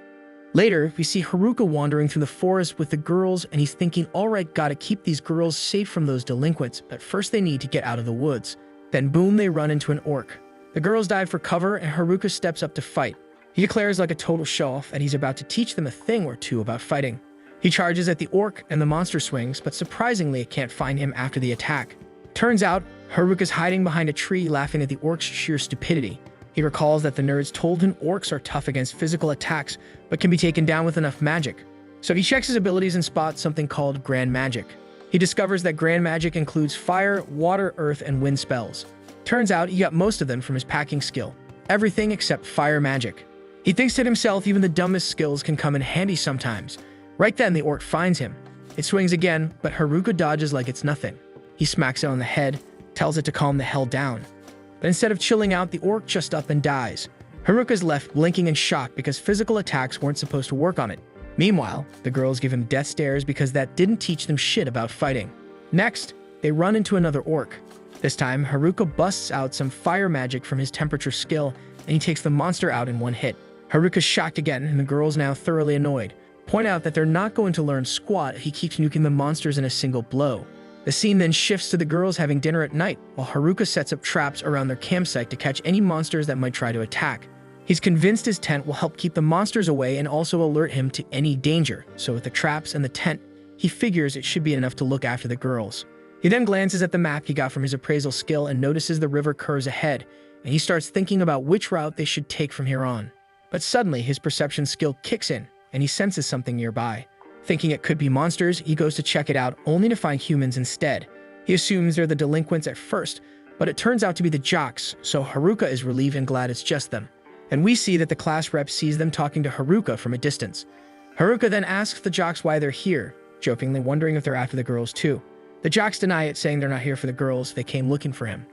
Later, we see Haruka wandering through the forest with the girls, and he's thinking, alright, gotta keep these girls safe from those delinquents, but first they need to get out of the woods. Then boom, they run into an orc. The girls dive for cover, and Haruka steps up to fight. He declares like a total show-off that he's about to teach them a thing or two about fighting. He charges at the orc, and the monster swings, but surprisingly it can't find him after the attack. Turns out, Haruka's hiding behind a tree laughing at the orc's sheer stupidity. He recalls that the nerds told him orcs are tough against physical attacks, but can be taken down with enough magic. So he checks his abilities and spots something called Grand Magic. He discovers that Grand Magic includes fire, water, earth, and wind spells. Turns out he got most of them from his packing skill. Everything except fire magic. He thinks to himself even the dumbest skills can come in handy sometimes. Right then the orc finds him. It swings again, but Haruka dodges like it's nothing. He smacks it on the head, tells it to calm the hell down. But instead of chilling out, the orc just up and dies. Haruka's left blinking in shock because physical attacks weren't supposed to work on it. Meanwhile, the girls give him death stares because that didn't teach them shit about fighting. Next, they run into another orc. This time, Haruka busts out some fire magic from his temperature skill, and he takes the monster out in one hit. Haruka's shocked again, and the girls, now thoroughly annoyed, point out that they're not going to learn squat if he keeps nuking the monsters in a single blow. The scene then shifts to the girls having dinner at night, while Haruka sets up traps around their campsite to catch any monsters that might try to attack. He's convinced his tent will help keep the monsters away and also alert him to any danger, so with the traps and the tent, he figures it should be enough to look after the girls. He then glances at the map he got from his appraisal skill and notices the river curves ahead, and he starts thinking about which route they should take from here on. But suddenly, his perception skill kicks in, and he senses something nearby. Thinking it could be monsters, he goes to check it out, only to find humans instead. He assumes they're the delinquents at first, but it turns out to be the jocks, so Haruka is relieved and glad it's just them. And we see that the class rep sees them talking to Haruka from a distance. Haruka then asks the jocks why they're here, jokingly wondering if they're after the girls too. The jocks deny it, saying they're not here for the girls, they came looking for him.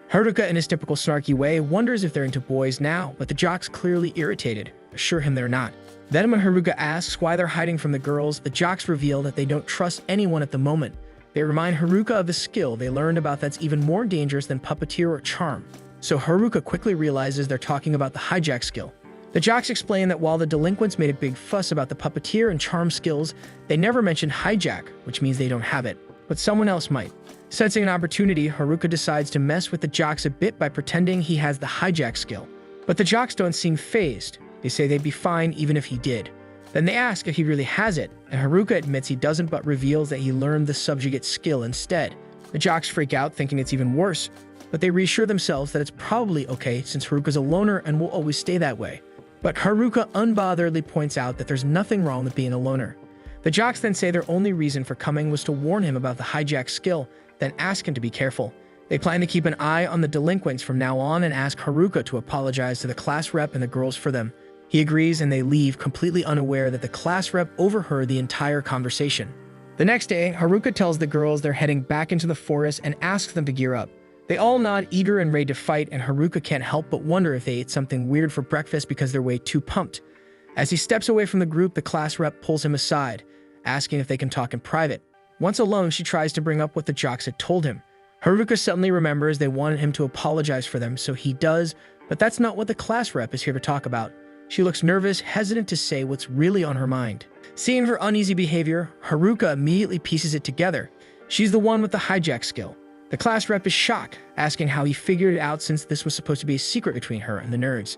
Haruka, in his typical snarky way, wonders if they're into boys now, but the jocks, clearly irritated, assure him they're not. Then when Haruka asks why they're hiding from the girls, the jocks reveal that they don't trust anyone at the moment. They remind Haruka of the skill they learned about that's even more dangerous than puppeteer or charm. So Haruka quickly realizes they're talking about the hijack skill. The jocks explain that while the delinquents made a big fuss about the puppeteer and charm skills, they never mentioned hijack, which means they don't have it. But someone else might. Sensing an opportunity, Haruka decides to mess with the jocks a bit by pretending he has the hijack skill. But the jocks don't seem fazed. They say they'd be fine even if he did. Then they ask if he really has it, and Haruka admits he doesn't but reveals that he learned the subjugate skill instead. The jocks freak out, thinking it's even worse, but they reassure themselves that it's probably okay since Haruka's a loner and will always stay that way. But Haruka unbotheredly points out that there's nothing wrong with being a loner. The jocks then say their only reason for coming was to warn him about the hijack skill, then ask him to be careful. They plan to keep an eye on the delinquents from now on and ask Haruka to apologize to the class rep and the girls for them. He agrees and they leave, completely unaware that the class rep overheard the entire conversation. The next day, Haruka tells the girls they're heading back into the forest and asks them to gear up. They all nod, eager and ready to fight, and Haruka can't help but wonder if they ate something weird for breakfast because they're way too pumped. As he steps away from the group, the class rep pulls him aside, asking if they can talk in private. Once alone, she tries to bring up what the jocks had told him. Haruka suddenly remembers they wanted him to apologize for them, so he does, but that's not what the class rep is here to talk about. She looks nervous, hesitant to say what's really on her mind. Seeing her uneasy behavior, Haruka immediately pieces it together. She's the one with the hijack skill. The class rep is shocked, asking how he figured it out since this was supposed to be a secret between her and the nerds.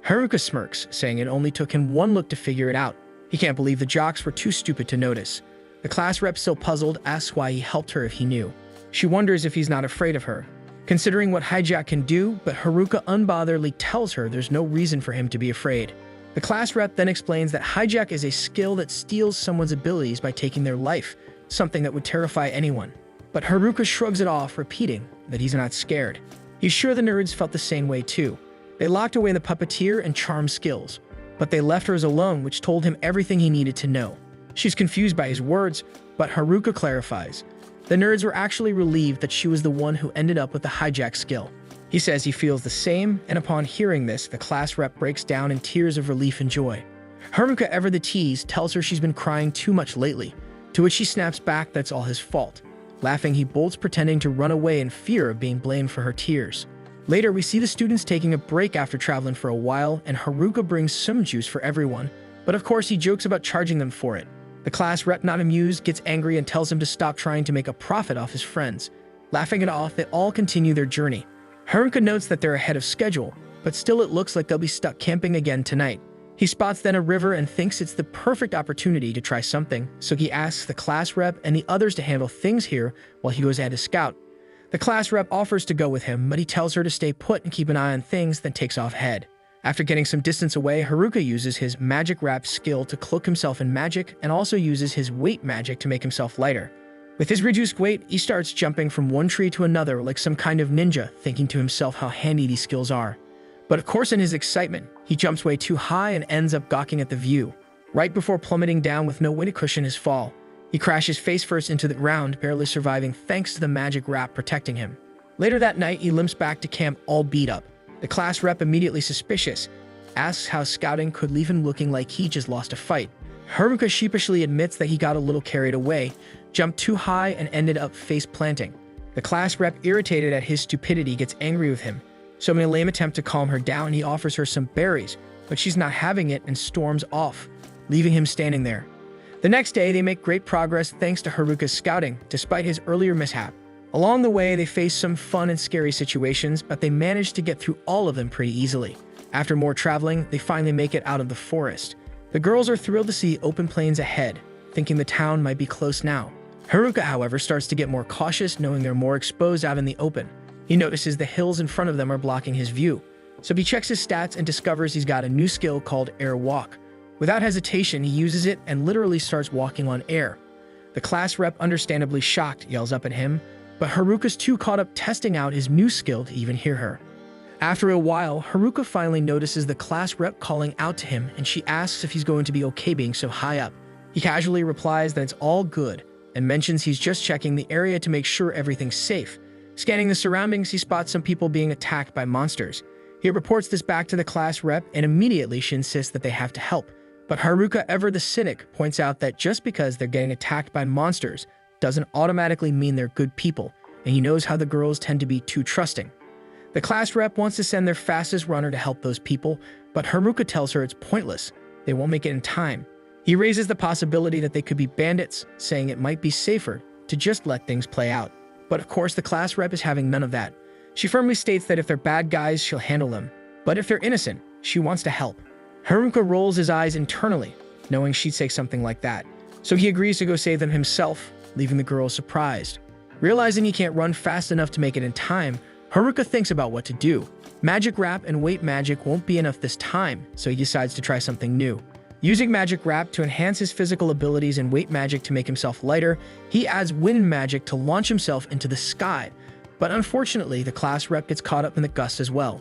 Haruka smirks, saying it only took him one look to figure it out. He can't believe the jocks were too stupid to notice. The class rep, still puzzled, asks why he helped her if he knew. She wonders if he's not afraid of her, considering what hijack can do, but Haruka unbotheredly tells her there's no reason for him to be afraid. The class rep then explains that hijack is a skill that steals someone's abilities by taking their life, something that would terrify anyone. But Haruka shrugs it off, repeating that he's not scared. He's sure the nerds felt the same way too. They locked away the puppeteer and charm skills, but they left hers alone, which told him everything he needed to know. She's confused by his words, but Haruka clarifies. The nerds were actually relieved that she was the one who ended up with the hijack skill. He says he feels the same, and upon hearing this, the class rep breaks down in tears of relief and joy. Haruka, ever the tease, tells her she's been crying too much lately, to which she snaps back that's all his fault. Laughing, he bolts, pretending to run away in fear of being blamed for her tears. Later, we see the students taking a break after traveling for a while, and Haruka brings some juice for everyone, but of course he jokes about charging them for it. The class rep, not amused, gets angry and tells him to stop trying to make a profit off his friends. Laughing it off, they all continue their journey. Haruka notes that they're ahead of schedule, but still it looks like they'll be stuck camping again tonight. He spots then a river and thinks it's the perfect opportunity to try something, so he asks the class rep and the others to handle things here while he goes ahead to scout. The class rep offers to go with him, but he tells her to stay put and keep an eye on things, then takes off ahead. After getting some distance away, Haruka uses his magic wrap skill to cloak himself in magic and also uses his weight magic to make himself lighter. With his reduced weight, he starts jumping from one tree to another like some kind of ninja, thinking to himself how handy these skills are. But of course, in his excitement, he jumps way too high and ends up gawking at the view. Right before plummeting down with no way to cushion his fall, he crashes face first into the ground, barely surviving thanks to the magic wrap protecting him. Later that night, he limps back to camp all beat up. The class rep, immediately suspicious, asks how scouting could leave him looking like he just lost a fight. Haruka sheepishly admits that he got a little carried away, jumped too high, and ended up face-planting. The class rep, irritated at his stupidity, gets angry with him. So in a lame attempt to calm her down, he offers her some berries, but she's not having it and storms off, leaving him standing there. The next day, they make great progress thanks to Haruka's scouting, despite his earlier mishap. Along the way, they face some fun and scary situations, but they manage to get through all of them pretty easily. After more traveling, they finally make it out of the forest. The girls are thrilled to see open plains ahead, thinking the town might be close now. Haruka, however, starts to get more cautious, knowing they're more exposed out in the open. He notices the hills in front of them are blocking his view, so he checks his stats and discovers he's got a new skill called Air Walk. Without hesitation, he uses it and literally starts walking on air. The class rep, understandably shocked, yells up at him, but Haruka's too caught up testing out his new skill to even hear her. After a while, Haruka finally notices the class rep calling out to him, and she asks if he's going to be okay being so high up. He casually replies that it's all good, and mentions he's just checking the area to make sure everything's safe. Scanning the surroundings, he spots some people being attacked by monsters. He reports this back to the class rep, and immediately she insists that they have to help. But Haruka, ever the cynic, points out that just because they're getting attacked by monsters doesn't automatically mean they're good people, and he knows how the girls tend to be too trusting. The class rep wants to send their fastest runner to help those people, but Haruka tells her it's pointless. They won't make it in time. He raises the possibility that they could be bandits, saying it might be safer to just let things play out. But of course, the class rep is having none of that. She firmly states that if they're bad guys, she'll handle them. But if they're innocent, she wants to help. Haruka rolls his eyes internally, knowing she'd say something like that. So he agrees to go save them himself, leaving the girls surprised. Realizing he can't run fast enough to make it in time, Haruka thinks about what to do. Magic wrap and weight magic won't be enough this time, so he decides to try something new. Using magic wrap to enhance his physical abilities and weight magic to make himself lighter, he adds wind magic to launch himself into the sky. But unfortunately, the class rep gets caught up in the gust as well.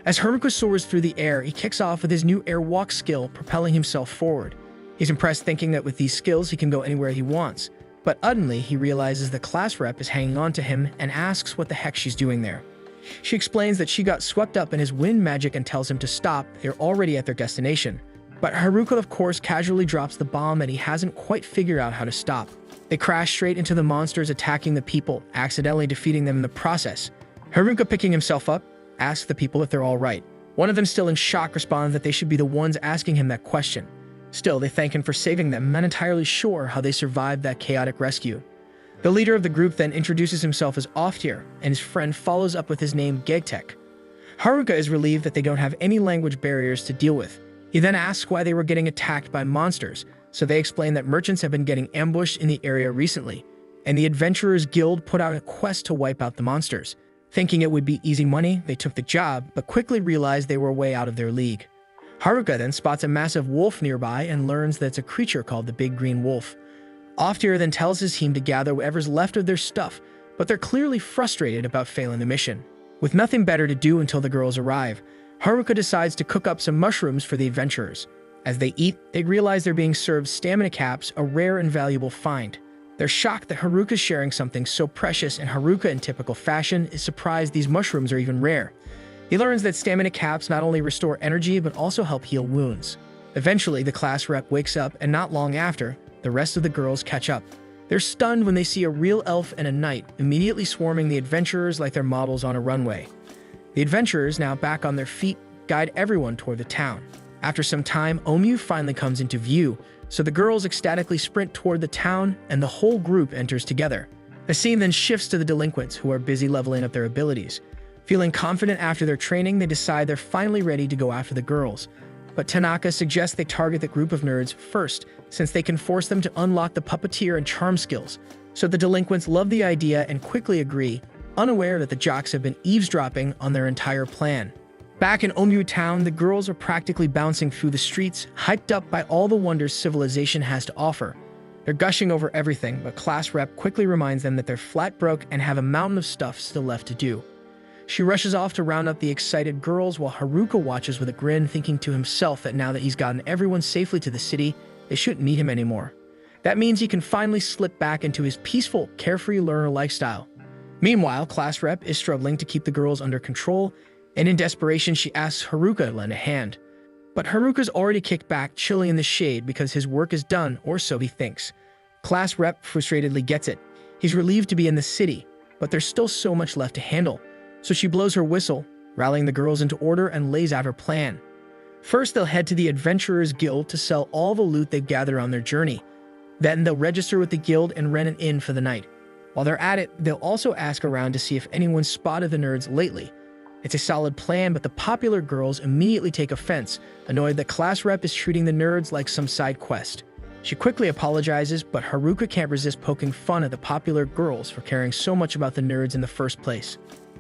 As Haruka soars through the air, he kicks off with his new airwalk skill, propelling himself forward. He's impressed, thinking that with these skills he can go anywhere he wants. But suddenly, he realizes the class rep is hanging on to him and asks what the heck she's doing there. She explains that she got swept up in his wind magic and tells him to stop. They're already at their destination. But Haruka, of course, casually drops the bomb that he hasn't quite figured out how to stop. They crash straight into the monsters, attacking the people, accidentally defeating them in the process. Haruka, picking himself up, asks the people if they're all right. One of them, still in shock, responds that they should be the ones asking him that question. Still, they thank him for saving them, not entirely sure how they survived that chaotic rescue. The leader of the group then introduces himself as Oftir, and his friend follows up with his name Gegtek. Haruka is relieved that they don't have any language barriers to deal with. He then asks why they were getting attacked by monsters, so they explain that merchants have been getting ambushed in the area recently, and the Adventurers Guild put out a quest to wipe out the monsters. Thinking it would be easy money, they took the job, but quickly realized they were way out of their league. Haruka then spots a massive wolf nearby and learns that it's a creature called the Big Green Wolf. Oftir then tells his team to gather whatever's left of their stuff, but they're clearly frustrated about failing the mission. With nothing better to do until the girls arrive, Haruka decides to cook up some mushrooms for the adventurers. As they eat, they realize they're being served stamina caps, a rare and valuable find. They're shocked that Haruka's sharing something so precious, and Haruka, in typical fashion, is surprised these mushrooms are even rare. He learns that stamina caps not only restore energy, but also help heal wounds. Eventually, the class rep wakes up, and not long after, the rest of the girls catch up. They're stunned when they see a real elf and a knight immediately swarming the adventurers like they're models on a runway. The adventurers, now back on their feet, guide everyone toward the town. After some time, Omu finally comes into view, so the girls ecstatically sprint toward the town, and the whole group enters together. The scene then shifts to the delinquents, who are busy leveling up their abilities. Feeling confident after their training, they decide they're finally ready to go after the girls. But Tanaka suggests they target the group of nerds first, since they can force them to unlock the puppeteer and charm skills. So the delinquents love the idea and quickly agree, unaware that the jocks have been eavesdropping on their entire plan. Back in Omu town, the girls are practically bouncing through the streets, hyped up by all the wonders civilization has to offer. They're gushing over everything, but class rep quickly reminds them that they're flat broke and have a mountain of stuff still left to do. She rushes off to round up the excited girls, while Haruka watches with a grin, thinking to himself that now that he's gotten everyone safely to the city, they shouldn't need him anymore. That means he can finally slip back into his peaceful, carefree learner lifestyle. Meanwhile, class rep is struggling to keep the girls under control, and in desperation, she asks Haruka to lend a hand. But Haruka's already kicked back, chilling in the shade because his work is done, or so he thinks. Class rep frustratedly gets it. He's relieved to be in the city, but there's still so much left to handle. So she blows her whistle, rallying the girls into order, and lays out her plan. First, they'll head to the Adventurers Guild to sell all the loot they've gathered on their journey. Then they'll register with the guild and rent an inn for the night. While they're at it, they'll also ask around to see if anyone's spotted the nerds lately. It's a solid plan, but the popular girls immediately take offense, annoyed that class rep is treating the nerds like some side quest. She quickly apologizes, but Haruka can't resist poking fun at the popular girls for caring so much about the nerds in the first place.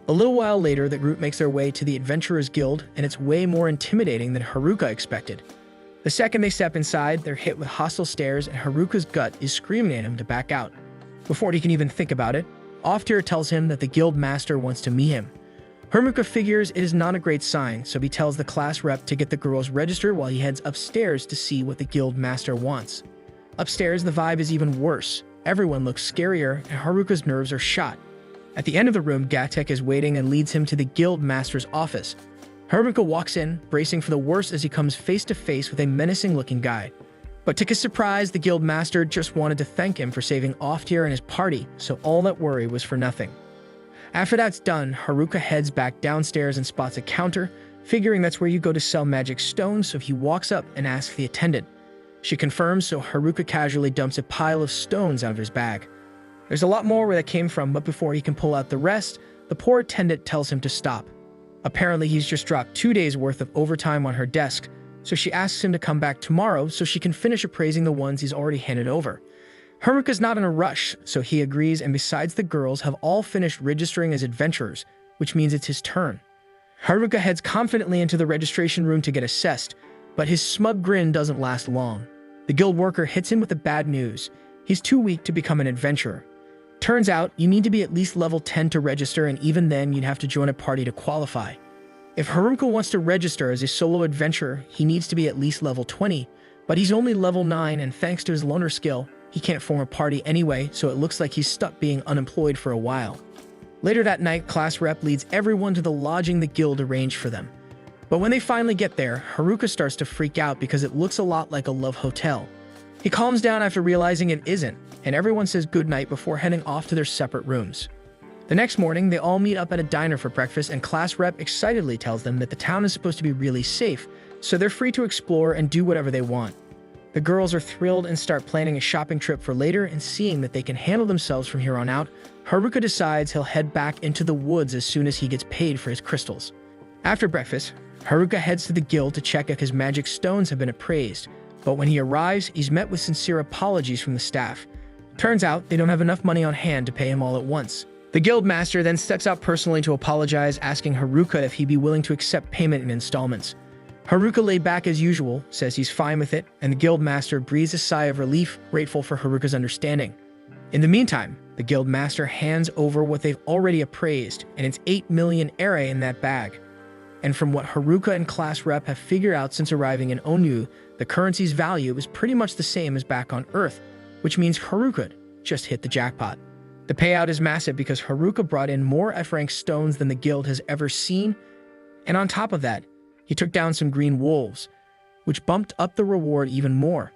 A little while later, the group makes their way to the Adventurers Guild, and it's way more intimidating than Haruka expected. The second they step inside, they're hit with hostile stares, and Haruka's gut is screaming at him to back out. Before he can even think about it, Oftir tells him that the guild master wants to meet him. Haruka figures it is not a great sign, so he tells the class rep to get the girls registered while he heads upstairs to see what the guild master wants. Upstairs, the vibe is even worse. Everyone looks scarier, and Haruka's nerves are shot. At the end of the room, Gatek is waiting and leads him to the guild master's office. Haruka walks in, bracing for the worst as he comes face to face with a menacing-looking guy. But to his surprise, the guild master just wanted to thank him for saving Oftir and his party, so all that worry was for nothing. After that's done, Haruka heads back downstairs and spots a counter, figuring that's where you go to sell magic stones, so he walks up and asks the attendant. She confirms, so Haruka casually dumps a pile of stones out of his bag. There's a lot more where that came from, but before he can pull out the rest, the poor attendant tells him to stop. Apparently, he's just dropped 2 days' worth of overtime on her desk, so she asks him to come back tomorrow so she can finish appraising the ones he's already handed over. Haruka's not in a rush, so he agrees, and besides, the girls have all finished registering as adventurers, which means it's his turn. Haruka heads confidently into the registration room to get assessed, But his smug grin doesn't last long. The guild worker hits him with the bad news. He's too weak to become an adventurer. Turns out, you need to be at least level 10 to register, and even then, you'd have to join a party to qualify. If Haruka wants to register as a solo adventurer, he needs to be at least level 20, but he's only level 9, and thanks to his loner skill, he can't form a party anyway, so it looks like he's stuck being unemployed for a while. Later that night, class rep leads everyone to the lodging the guild arranged for them. But when they finally get there, Haruka starts to freak out because it looks a lot like a love hotel. He calms down after realizing it isn't, and everyone says goodnight before heading off to their separate rooms. The next morning, they all meet up at a diner for breakfast, and class rep excitedly tells them that the town is supposed to be really safe, so they're free to explore and do whatever they want. The girls are thrilled and start planning a shopping trip for later, and seeing that they can handle themselves from here on out, Haruka decides he'll head back into the woods as soon as he gets paid for his crystals. After breakfast, Haruka heads to the guild to check if his magic stones have been appraised, but when he arrives, he's met with sincere apologies from the staff. Turns out they don't have enough money on hand to pay him all at once. The guild master then steps out personally to apologize, asking Haruka if he'd be willing to accept payment in installments. Haruka, laid back as usual, says he's fine with it, and the guild master breathes a sigh of relief, grateful for Haruka's understanding. In the meantime, the guild master hands over what they've already appraised, and it's 8 million ere in that bag. And from what Haruka and class rep have figured out since arriving in Onyu, the currency's value is pretty much the same as back on Earth, which means Haruka just hit the jackpot. The payout is massive because Haruka brought in more F-rank stones than the guild has ever seen, and on top of that, he took down some green wolves, which bumped up the reward even more.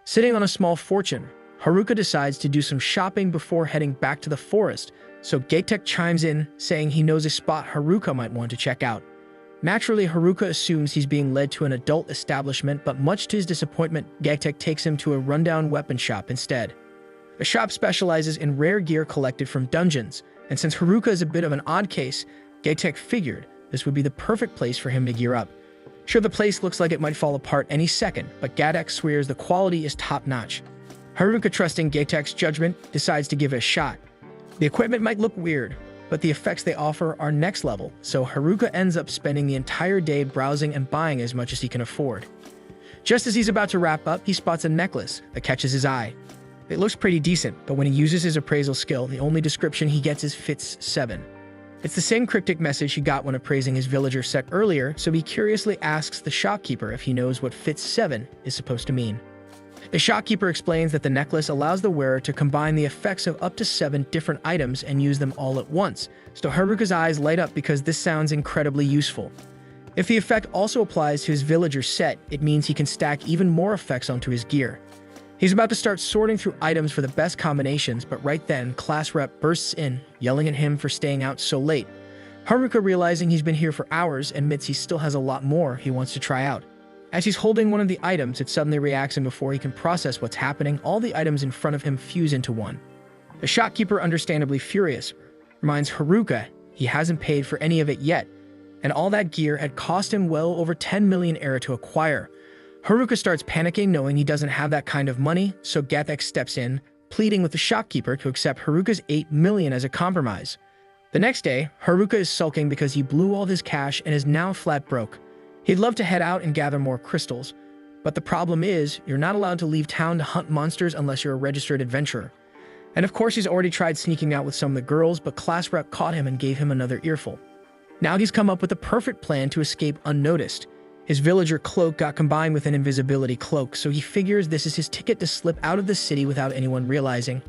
Sitting on a small fortune, Haruka decides to do some shopping before heading back to the forest, so Gatek chimes in, saying he knows a spot Haruka might want to check out. Naturally, Haruka assumes he's being led to an adult establishment, but much to his disappointment, Gatek takes him to a rundown weapon shop instead. The shop specializes in rare gear collected from dungeons, and since Haruka is a bit of an odd case, Gatek figured this would be the perfect place for him to gear up. Sure, the place looks like it might fall apart any second, but Gatek swears the quality is top-notch. Haruka, trusting Gatek's judgment, decides to give it a shot. The equipment might look weird, but the effects they offer are next level, so Haruka ends up spending the entire day browsing and buying as much as he can afford. Just as he's about to wrap up, he spots a necklace that catches his eye. It looks pretty decent, but when he uses his appraisal skill, the only description he gets is Fits 7. It's the same cryptic message he got when appraising his villager set earlier, so he curiously asks the shopkeeper if he knows what Fits 7 is supposed to mean. The shopkeeper explains that the necklace allows the wearer to combine the effects of up to 7 different items and use them all at once, so Haruka's eyes light up because this sounds incredibly useful. If the effect also applies to his villager set, it means he can stack even more effects onto his gear. He's about to start sorting through items for the best combinations, but right then, class rep bursts in, yelling at him for staying out so late. Haruka, realizing he's been here for hours, admits he still has a lot more he wants to try out. As he's holding one of the items, it suddenly reacts, and before he can process what's happening, all the items in front of him fuse into one. The shopkeeper, understandably furious, reminds Haruka he hasn't paid for any of it yet, and all that gear had cost him well over 10 million ere to acquire. Haruka starts panicking, knowing he doesn't have that kind of money, so Gatek steps in, pleading with the shopkeeper to accept Haruka's 8 million as a compromise. The next day, Haruka is sulking because he blew all his cash and is now flat broke. He'd love to head out and gather more crystals, but the problem is, you're not allowed to leave town to hunt monsters unless you're a registered adventurer. And of course, he's already tried sneaking out with some of the girls, but class rep caught him and gave him another earful. Now he's come up with a perfect plan to escape unnoticed. His villager cloak got combined with an invisibility cloak, so he figures this is his ticket to slip out of the city without anyone realizing.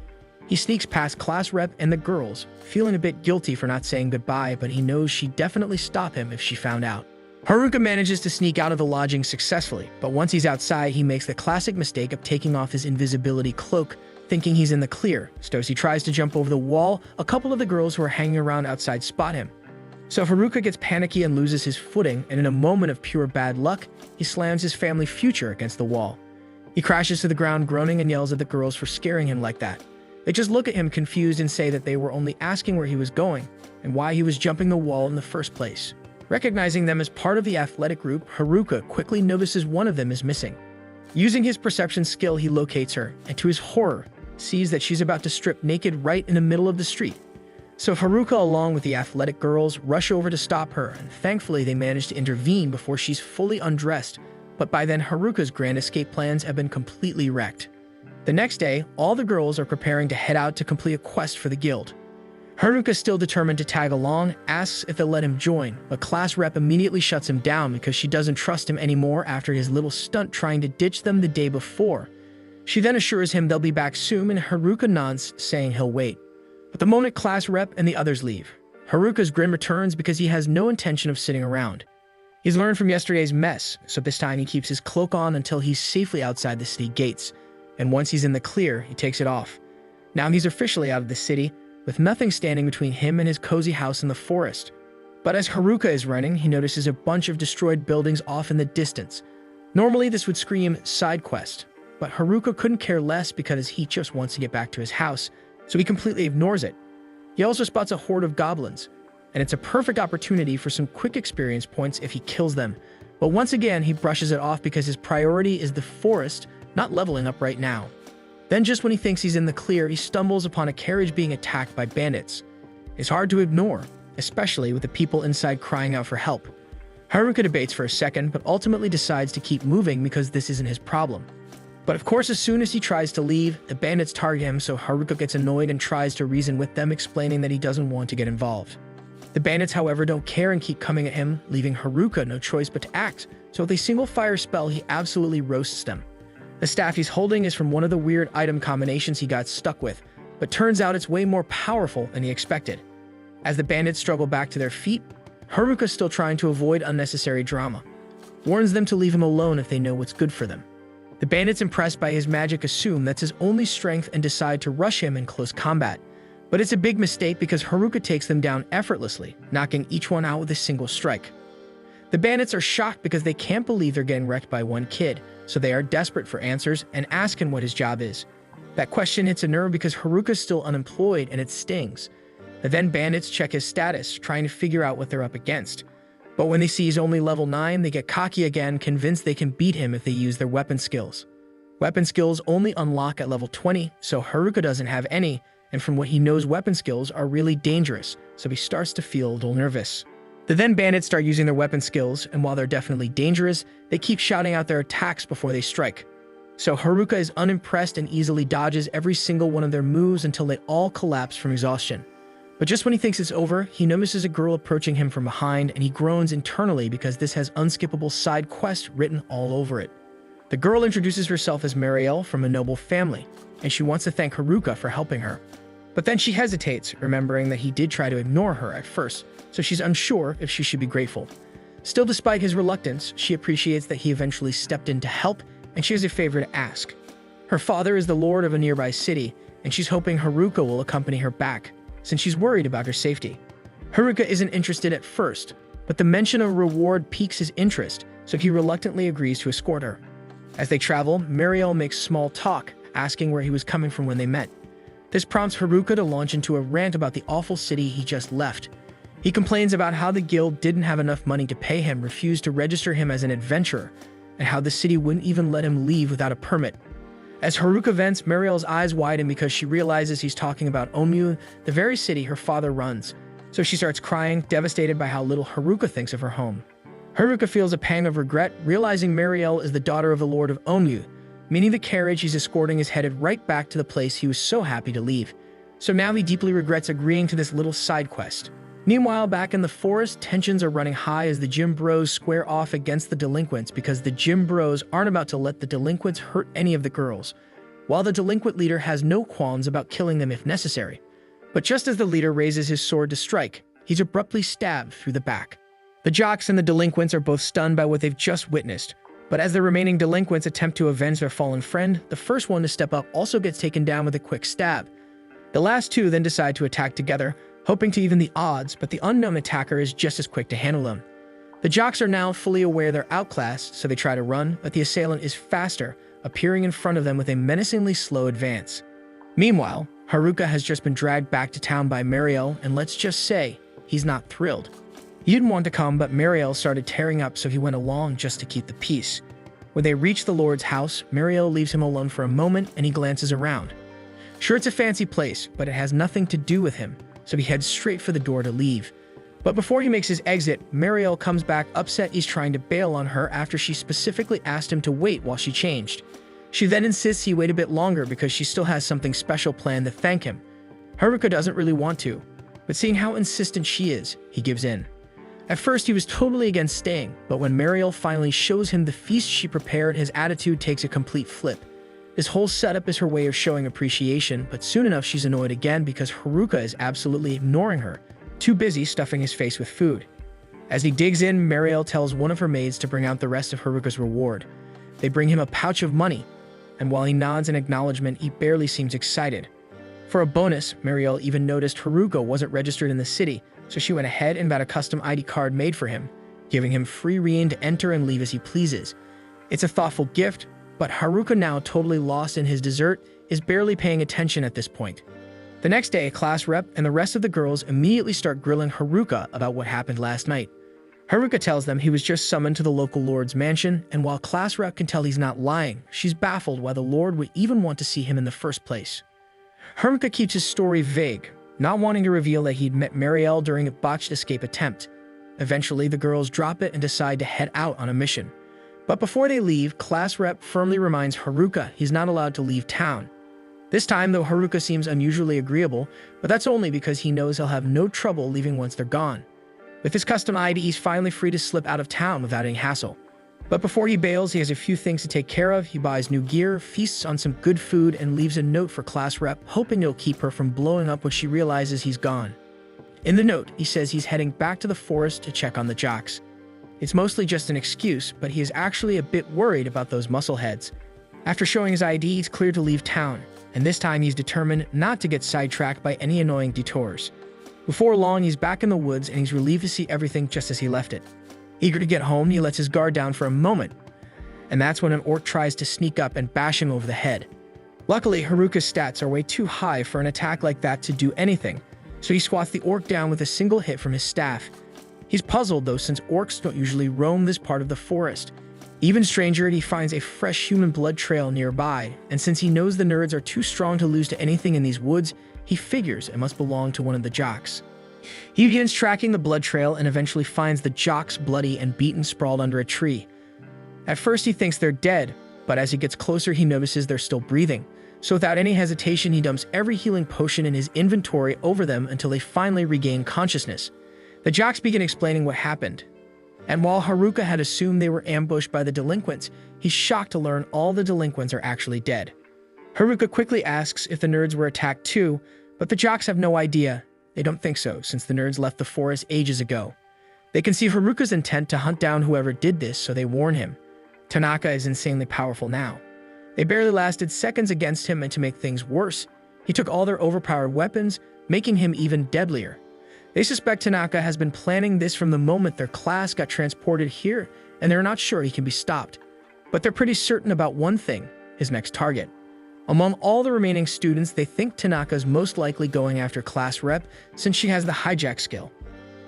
He sneaks past class rep and the girls, feeling a bit guilty for not saying goodbye, but he knows she'd definitely stop him if she found out. Haruka manages to sneak out of the lodging successfully, but once he's outside, he makes the classic mistake of taking off his invisibility cloak, thinking he's in the clear. So as he tries to jump over the wall, a couple of the girls who are hanging around outside spot him. So Haruka gets panicky and loses his footing, and in a moment of pure bad luck, he slams his family future against the wall. He crashes to the ground, groaning, and yells at the girls for scaring him like that. They just look at him confused and say that they were only asking where he was going and why he was jumping the wall in the first place. Recognizing them as part of the athletic group, Haruka quickly notices one of them is missing. Using his perception skill, he locates her, and to his horror, sees that she's about to strip naked right in the middle of the street. So Haruka, along with the athletic girls, rush over to stop her, and thankfully they manage to intervene before she's fully undressed, but by then Haruka's grand escape plans have been completely wrecked. The next day, all the girls are preparing to head out to complete a quest for the guild. Haruka, still determined to tag along, asks if they'll let him join, but class rep immediately shuts him down because she doesn't trust him anymore after his little stunt trying to ditch them the day before. She then assures him they'll be back soon, and Haruka nods, saying he'll wait. But the moment class rep and the others leave, Haruka's grin returns because he has no intention of sitting around. He's learned from yesterday's mess, so this time he keeps his cloak on until he's safely outside the city gates, and once he's in the clear, he takes it off. Now he's officially out of the city, with nothing standing between him and his cozy house in the forest. But as Haruka is running, he notices a bunch of destroyed buildings off in the distance. Normally this would scream side quest, but Haruka couldn't care less because he just wants to get back to his house, so he completely ignores it. He also spots a horde of goblins, and it's a perfect opportunity for some quick experience points if he kills them. But once again, he brushes it off because his priority is the forest, not leveling up right now. Then just when he thinks he's in the clear, he stumbles upon a carriage being attacked by bandits. It's hard to ignore, especially with the people inside crying out for help. Haruka debates for a second, but ultimately decides to keep moving because this isn't his problem. But of course, as soon as he tries to leave, the bandits target him, so Haruka gets annoyed and tries to reason with them, explaining that he doesn't want to get involved. The bandits, however, don't care and keep coming at him, leaving Haruka no choice but to act, so with a single fire spell, he absolutely roasts them. The staff he's holding is from one of the weird item combinations he got stuck with, but turns out it's way more powerful than he expected. As the bandits struggle back to their feet, Haruka, still trying to avoid unnecessary drama, warns them to leave him alone if they know what's good for them. The bandits, impressed by his magic, assume that's his only strength and decide to rush him in close combat. But it's a big mistake because Haruka takes them down effortlessly, knocking each one out with a single strike. The bandits are shocked because they can't believe they're getting wrecked by one kid, so they are desperate for answers and ask him what his job is. That question hits a nerve because Haruka's still unemployed and it stings. The then bandits check his status, trying to figure out what they're up against. But when they see he's only level 9, they get cocky again, convinced they can beat him if they use their weapon skills. Weapon skills only unlock at level 20, so Haruka doesn't have any, and from what he knows, weapon skills are really dangerous, so he starts to feel a little nervous. The then bandits start using their weapon skills, and while they're definitely dangerous, they keep shouting out their attacks before they strike. So Haruka is unimpressed and easily dodges every single one of their moves until they all collapse from exhaustion. But just when he thinks it's over, he notices a girl approaching him from behind, and he groans internally because this has unskippable side quest written all over it. The girl introduces herself as Marielle from a noble family, and she wants to thank Haruka for helping her. But then she hesitates, remembering that he did try to ignore her at first, so she's unsure if she should be grateful. Still, despite his reluctance, she appreciates that he eventually stepped in to help, and she has a favor to ask. Her father is the lord of a nearby city, and she's hoping Haruka will accompany her back, since she's worried about her safety. Haruka isn't interested at first, but the mention of reward piques his interest, so he reluctantly agrees to escort her. As they travel, Marielle makes small talk, asking where he was coming from when they met. This prompts Haruka to launch into a rant about the awful city he just left. He complains about how the guild didn't have enough money to pay him, refused to register him as an adventurer, and how the city wouldn't even let him leave without a permit. As Haruka vents, Marielle's eyes widen because she realizes he's talking about Onmyu, the very city her father runs. So she starts crying, devastated by how little Haruka thinks of her home. Haruka feels a pang of regret, realizing Marielle is the daughter of the Lord of Onmyu, meaning the carriage he's escorting is headed right back to the place he was so happy to leave. So now he deeply regrets agreeing to this little side quest. Meanwhile, back in the forest, tensions are running high as the gym bros square off against the delinquents because the gym bros aren't about to let the delinquents hurt any of the girls, while the delinquent leader has no qualms about killing them if necessary. But just as the leader raises his sword to strike, he's abruptly stabbed through the back. The jocks and the delinquents are both stunned by what they've just witnessed, but as the remaining delinquents attempt to avenge their fallen friend, the first one to step up also gets taken down with a quick stab. The last two then decide to attack together, hoping to even the odds, but the unknown attacker is just as quick to handle them. The jocks are now fully aware they're outclassed, so they try to run, but the assailant is faster, appearing in front of them with a menacingly slow advance. Meanwhile, Haruka has just been dragged back to town by Marielle, and let's just say, he's not thrilled. He didn't want to come, but Marielle started tearing up, so he went along just to keep the peace. When they reach the Lord's house, Marielle leaves him alone for a moment, and he glances around. Sure, it's a fancy place, but it has nothing to do with him, so he heads straight for the door to leave. But before he makes his exit, Mariel comes back upset he's trying to bail on her after she specifically asked him to wait while she changed. She then insists he wait a bit longer because she still has something special planned to thank him. Haruka doesn't really want to, but seeing how insistent she is, he gives in. At first, he was totally against staying, but when Mariel finally shows him the feast she prepared, his attitude takes a complete flip. This whole setup is her way of showing appreciation, but soon enough she's annoyed again because Haruka is absolutely ignoring her, too busy stuffing his face with food. As he digs in, Mariel tells one of her maids to bring out the rest of Haruka's reward. They bring him a pouch of money, and while he nods in acknowledgement, he barely seems excited. For a bonus, Mariel even noticed Haruka wasn't registered in the city, so she went ahead and bought a custom ID card made for him, giving him free reign to enter and leave as he pleases. It's a thoughtful gift, but Haruka, now totally lost in his dessert, is barely paying attention at this point. The next day, class rep and the rest of the girls immediately start grilling Haruka about what happened last night. Haruka tells them he was just summoned to the local lord's mansion, and while class rep can tell he's not lying, she's baffled why the lord would even want to see him in the first place. Haruka keeps his story vague, not wanting to reveal that he'd met Mariel during a botched escape attempt. Eventually, the girls drop it and decide to head out on a mission. But before they leave, class rep firmly reminds Haruka he's not allowed to leave town. This time, though, Haruka seems unusually agreeable, but that's only because he knows he'll have no trouble leaving once they're gone. With his custom ID, he's finally free to slip out of town without any hassle. But before he bails, he has a few things to take care of. He buys new gear, feasts on some good food, and leaves a note for class rep, hoping it'll keep her from blowing up when she realizes he's gone. In the note, he says he's heading back to the forest to check on the jocks. It's mostly just an excuse, but he is actually a bit worried about those muscleheads. After showing his ID, he's cleared to leave town, and this time he's determined not to get sidetracked by any annoying detours. Before long, he's back in the woods, and he's relieved to see everything just as he left it. Eager to get home, he lets his guard down for a moment, and that's when an orc tries to sneak up and bash him over the head. Luckily, Haruka's stats are way too high for an attack like that to do anything, so he squats the orc down with a single hit from his staff. He's puzzled, though, since orcs don't usually roam this part of the forest. Even stranger, he finds a fresh human blood trail nearby, and since he knows the nerds are too strong to lose to anything in these woods, he figures it must belong to one of the jocks. He begins tracking the blood trail and eventually finds the jocks bloody and beaten sprawled under a tree. At first he thinks they're dead, but as he gets closer he notices they're still breathing. So without any hesitation he dumps every healing potion in his inventory over them until they finally regain consciousness. The jocks begin explaining what happened. And while Haruka had assumed they were ambushed by the delinquents, he's shocked to learn all the delinquents are actually dead. Haruka quickly asks if the nerds were attacked too, but the jocks have no idea. They don't think so, since the nerds left the forest ages ago. They can see Haruka's intent to hunt down whoever did this, so they warn him. Tanaka is insanely powerful now. They barely lasted seconds against him, and to make things worse, he took all their overpowered weapons, making him even deadlier. They suspect Tanaka has been planning this from the moment their class got transported here, and they're not sure he can be stopped. But they're pretty certain about one thing, his next target. Among all the remaining students, they think Tanaka's most likely going after class rep since she has the hijack skill.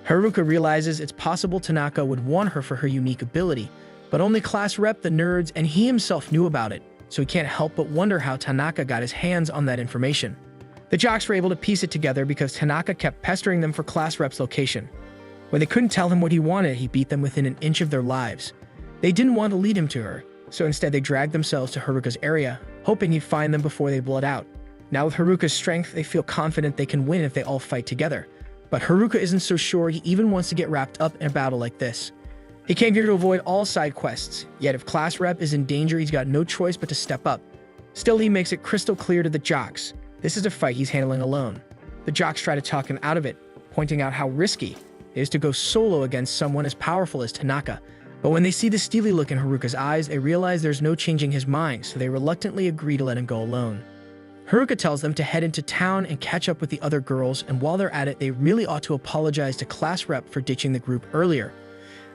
Haruka realizes it's possible Tanaka would want her for her unique ability, but only class rep, the nerds, and he himself knew about it, so he can't help but wonder how Tanaka got his hands on that information. The jocks were able to piece it together because Tanaka kept pestering them for class rep's location. When they couldn't tell him what he wanted, he beat them within an inch of their lives. They didn't want to lead him to her, so instead they dragged themselves to Haruka's area, hoping he'd find them before they bled out. Now with Haruka's strength, they feel confident they can win if they all fight together. But Haruka isn't so sure he even wants to get wrapped up in a battle like this. He came here to avoid all side quests, yet if class rep is in danger, he's got no choice but to step up. Still, he makes it crystal clear to the jocks. This is a fight he's handling alone. The jocks try to talk him out of it, pointing out how risky it is to go solo against someone as powerful as Tanaka. But when they see the steely look in Haruka's eyes, they realize there's no changing his mind, so they reluctantly agree to let him go alone. Haruka tells them to head into town and catch up with the other girls, and while they're at it, they really ought to apologize to class rep for ditching the group earlier.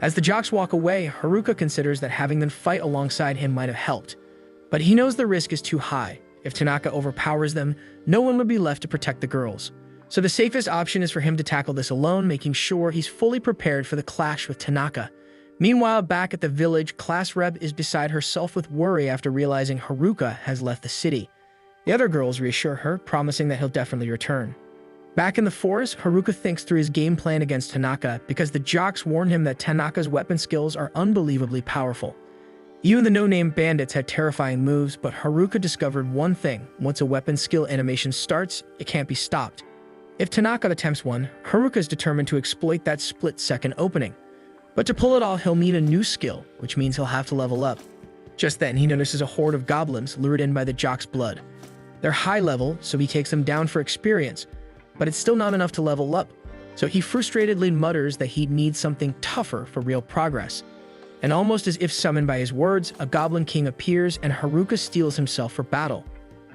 As the jocks walk away, Haruka considers that having them fight alongside him might have helped. But he knows the risk is too high. If Tanaka overpowers them, no one would be left to protect the girls. So the safest option is for him to tackle this alone, making sure he's fully prepared for the clash with Tanaka. Meanwhile, back at the village, class rep is beside herself with worry after realizing Haruka has left the city. The other girls reassure her, promising that he'll definitely return. Back in the forest, Haruka thinks through his game plan against Tanaka because the jocks warned him that Tanaka's weapon skills are unbelievably powerful. Even the no-name bandits had terrifying moves, but Haruka discovered one thing: once a weapon skill animation starts, it can't be stopped. If Tanaka attempts one, Haruka is determined to exploit that split-second opening. But to pull it off, he'll need a new skill, which means he'll have to level up. Just then, he notices a horde of goblins lured in by the jock's blood. They're high level, so he takes them down for experience, but it's still not enough to level up, so he frustratedly mutters that he'd need something tougher for real progress. And almost as if summoned by his words, a Goblin King appears and Haruka steels himself for battle.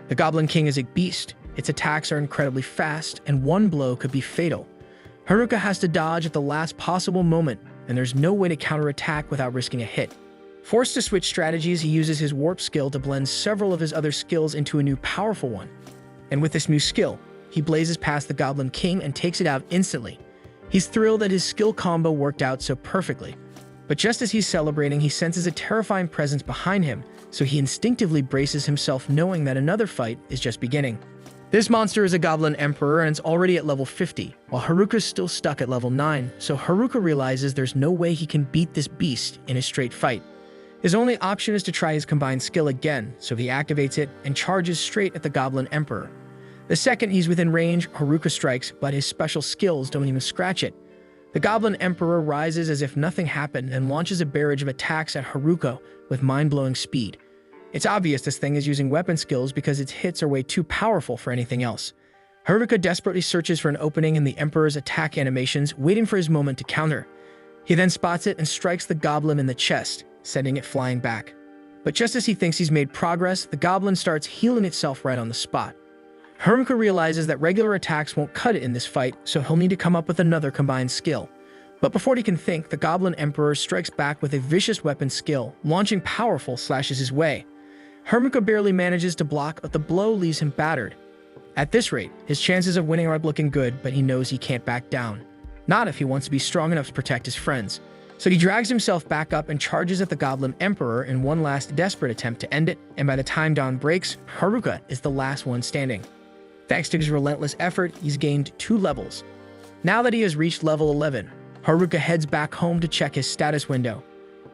The Goblin King is a beast. Its attacks are incredibly fast, and one blow could be fatal. Haruka has to dodge at the last possible moment, and there's no way to counterattack without risking a hit. Forced to switch strategies, he uses his warp skill to blend several of his other skills into a new powerful one. And with this new skill, he blazes past the Goblin King and takes it out instantly. He's thrilled that his skill combo worked out so perfectly. But just as he's celebrating, he senses a terrifying presence behind him, so he instinctively braces himself, knowing that another fight is just beginning. This monster is a Goblin Emperor and it's already at level 50, while Haruka's still stuck at level 9, so Haruka realizes there's no way he can beat this beast in a straight fight. His only option is to try his combined skill again, so he activates it and charges straight at the Goblin Emperor. The second he's within range, Haruka strikes, but his special skills don't even scratch it. The Goblin Emperor rises as if nothing happened and launches a barrage of attacks at Haruka with mind-blowing speed. It's obvious this thing is using weapon skills because its hits are way too powerful for anything else. Haruka desperately searches for an opening in the Emperor's attack animations, waiting for his moment to counter. He then spots it and strikes the Goblin in the chest, sending it flying back. But just as he thinks he's made progress, the Goblin starts healing itself right on the spot. Haruka realizes that regular attacks won't cut it in this fight, so he'll need to come up with another combined skill. But before he can think, the Goblin Emperor strikes back with a vicious weapon skill, launching powerful slashes his way. Haruka barely manages to block, but the blow leaves him battered. At this rate, his chances of winning aren't looking good, but he knows he can't back down. Not if he wants to be strong enough to protect his friends. So he drags himself back up and charges at the Goblin Emperor in one last desperate attempt to end it, and by the time dawn breaks, Haruka is the last one standing. Thanks to his relentless effort, he's gained 2 levels. Now that he has reached level 11, Haruka heads back home to check his status window.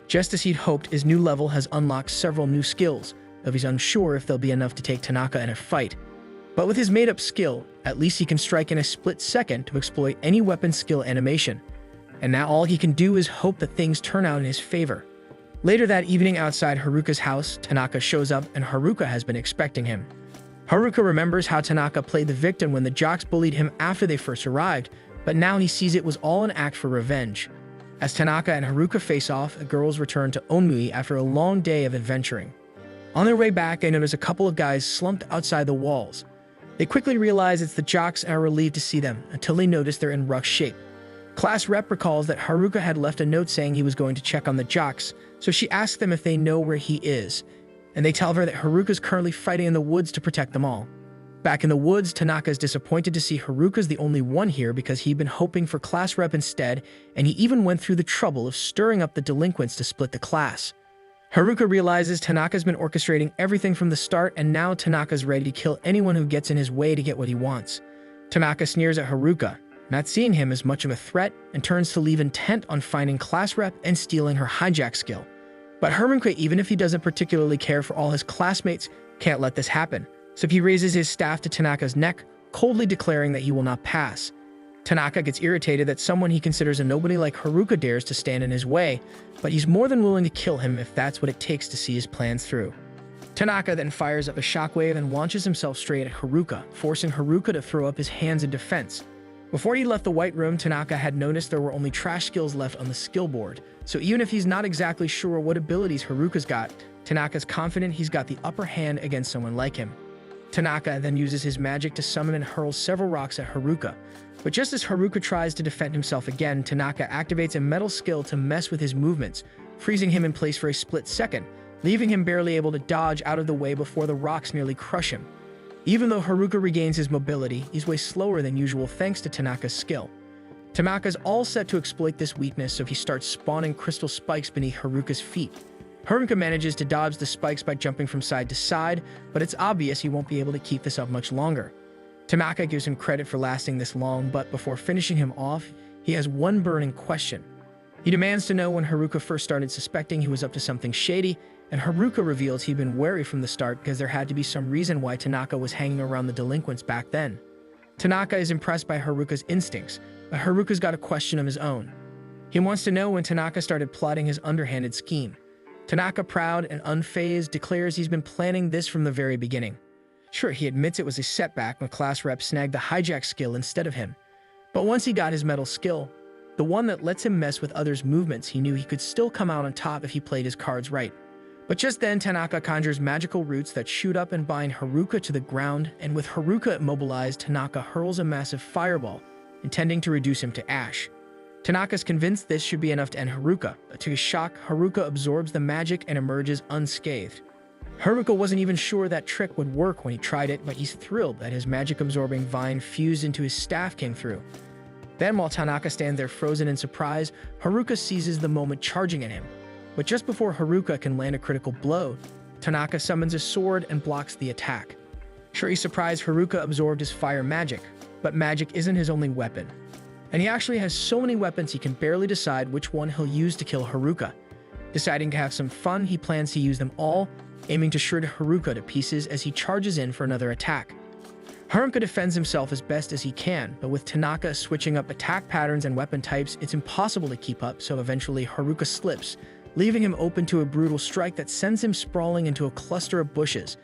Just as he'd hoped, his new level has unlocked several new skills, though he's unsure if they'll be enough to take Tanaka in a fight. But with his made-up skill, at least he can strike in a split second to exploit any weapon skill animation. And now all he can do is hope that things turn out in his favor. Later that evening outside Haruka's house, Tanaka shows up and Haruka has been expecting him. Haruka remembers how Tanaka played the victim when the jocks bullied him after they first arrived, but now he sees it was all an act for revenge. As Tanaka and Haruka face off, the girls return to Onmui after a long day of adventuring. On their way back, they notice a couple of guys slumped outside the walls. They quickly realize it's the jocks and are relieved to see them, until they notice they're in rough shape. Class rep recalls that Haruka had left a note saying he was going to check on the jocks, so she asks them if they know where he is, and they tell her that Haruka's currently fighting in the woods to protect them all. Back in the woods, Tanaka is disappointed to see Haruka's the only one here because he'd been hoping for class rep instead, and he even went through the trouble of stirring up the delinquents to split the class. Haruka realizes Tanaka's been orchestrating everything from the start, and now Tanaka's ready to kill anyone who gets in his way to get what he wants. Tanaka sneers at Haruka, not seeing him as much of a threat, and turns to leave intent on finding class rep and stealing her hijack skill. But Haruka, even if he doesn't particularly care for all his classmates, can't let this happen, so he raises his staff to Tanaka's neck, coldly declaring that he will not pass. Tanaka gets irritated that someone he considers a nobody like Haruka dares to stand in his way, but he's more than willing to kill him if that's what it takes to see his plans through. Tanaka then fires up a shockwave and launches himself straight at Haruka, forcing Haruka to throw up his hands in defense. Before he left the White Room, Tanaka had noticed there were only trash skills left on the skill board, so even if he's not exactly sure what abilities Haruka's got, Tanaka's confident he's got the upper hand against someone like him. Tanaka then uses his magic to summon and hurls several rocks at Haruka, but just as Haruka tries to defend himself again, Tanaka activates a metal skill to mess with his movements, freezing him in place for a split second, leaving him barely able to dodge out of the way before the rocks nearly crush him. Even though Haruka regains his mobility, he's way slower than usual thanks to Tanaka's skill. Tanaka's all set to exploit this weakness, so he starts spawning crystal spikes beneath Haruka's feet. Haruka manages to dodge the spikes by jumping from side to side, but it's obvious he won't be able to keep this up much longer. Tanaka gives him credit for lasting this long, but before finishing him off, he has one burning question. He demands to know when Haruka first started suspecting he was up to something shady, and Haruka reveals he'd been wary from the start because there had to be some reason why Tanaka was hanging around the delinquents back then. Tanaka is impressed by Haruka's instincts, but Haruka's got a question of his own. He wants to know when Tanaka started plotting his underhanded scheme. Tanaka, proud and unfazed, declares he's been planning this from the very beginning. Sure, he admits it was a setback when class rep snagged the hijack skill instead of him. But once he got his metal skill, the one that lets him mess with others' movements, he knew he could still come out on top if he played his cards right. But just then, Tanaka conjures magical roots that shoot up and bind Haruka to the ground, and with Haruka immobilized, Tanaka hurls a massive fireball, intending to reduce him to ash. Tanaka's convinced this should be enough to end Haruka, but to his shock, Haruka absorbs the magic and emerges unscathed. Haruka wasn't even sure that trick would work when he tried it, but he's thrilled that his magic-absorbing vine fused into his staff came through. Then, while Tanaka stands there frozen in surprise, Haruka seizes the moment, charging at him. But just before Haruka can land a critical blow, Tanaka summons a sword and blocks the attack. Sure, he's surprised Haruka absorbed his fire magic, but magic isn't his only weapon. And he actually has so many weapons he can barely decide which one he'll use to kill Haruka. Deciding to have some fun, he plans to use them all, aiming to shred Haruka to pieces as he charges in for another attack. Haruka defends himself as best as he can, but with Tanaka switching up attack patterns and weapon types, it's impossible to keep up, so eventually Haruka slips, leaving him open to a brutal strike that sends him sprawling into a cluster of bushes.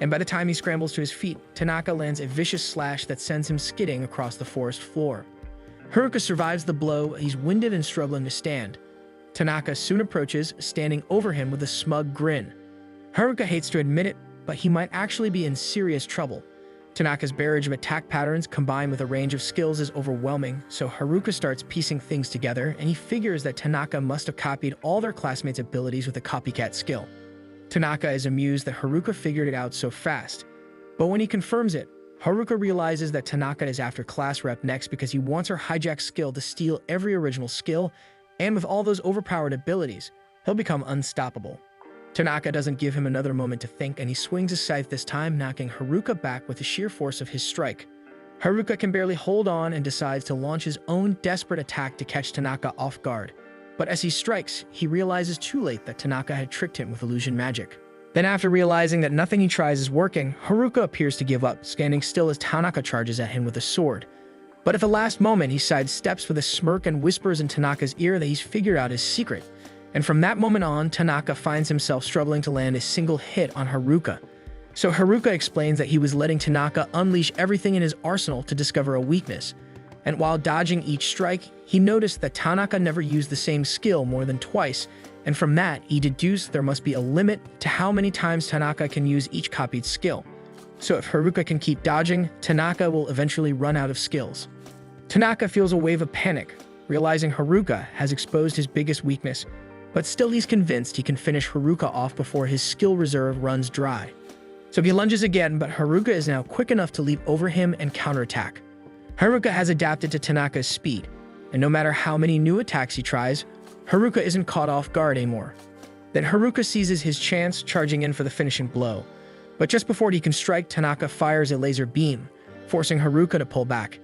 And by the time he scrambles to his feet, Tanaka lands a vicious slash that sends him skidding across the forest floor. Haruka survives the blow. He's winded and struggling to stand. Tanaka soon approaches, standing over him with a smug grin. Haruka hates to admit it, but he might actually be in serious trouble. Tanaka's barrage of attack patterns combined with a range of skills is overwhelming, so Haruka starts piecing things together, and he figures that Tanaka must have copied all their classmates' abilities with a copycat skill. Tanaka is amused that Haruka figured it out so fast, but when he confirms it, Haruka realizes that Tanaka is after class rep next because he wants her hijack skill to steal every original skill, and with all those overpowered abilities, he'll become unstoppable. Tanaka doesn't give him another moment to think, and he swings his scythe this time, knocking Haruka back with the sheer force of his strike. Haruka can barely hold on and decides to launch his own desperate attack to catch Tanaka off guard. But as he strikes, he realizes too late that Tanaka had tricked him with illusion magic. Then after realizing that nothing he tries is working, Haruka appears to give up, standing still as Tanaka charges at him with a sword. But at the last moment, he sidesteps with a smirk and whispers in Tanaka's ear that he's figured out his secret. And from that moment on, Tanaka finds himself struggling to land a single hit on Haruka. So Haruka explains that he was letting Tanaka unleash everything in his arsenal to discover a weakness. And while dodging each strike, he noticed that Tanaka never used the same skill more than twice, and from that, he deduced there must be a limit to how many times Tanaka can use each copied skill. So if Haruka can keep dodging, Tanaka will eventually run out of skills. Tanaka feels a wave of panic, realizing Haruka has exposed his biggest weakness, but still he's convinced he can finish Haruka off before his skill reserve runs dry. So he lunges again, but Haruka is now quick enough to leap over him and counterattack. Haruka has adapted to Tanaka's speed, and no matter how many new attacks he tries, Haruka isn't caught off guard anymore. Then Haruka seizes his chance, charging in for the finishing blow. But just before he can strike, Tanaka fires a laser beam, forcing Haruka to pull back.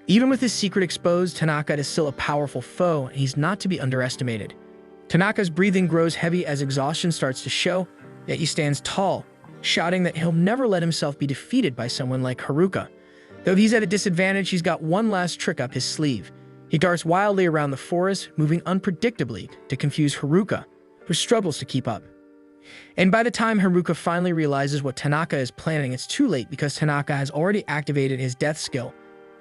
Even with his secret exposed, Tanaka is still a powerful foe, and he's not to be underestimated. Tanaka's breathing grows heavy as exhaustion starts to show, yet he stands tall, shouting that he'll never let himself be defeated by someone like Haruka. Though he's at a disadvantage, he's got one last trick up his sleeve. He darts wildly around the forest, moving unpredictably to confuse Haruka, who struggles to keep up. And by the time Haruka finally realizes what Tanaka is planning, it's too late because Tanaka has already activated his death skill.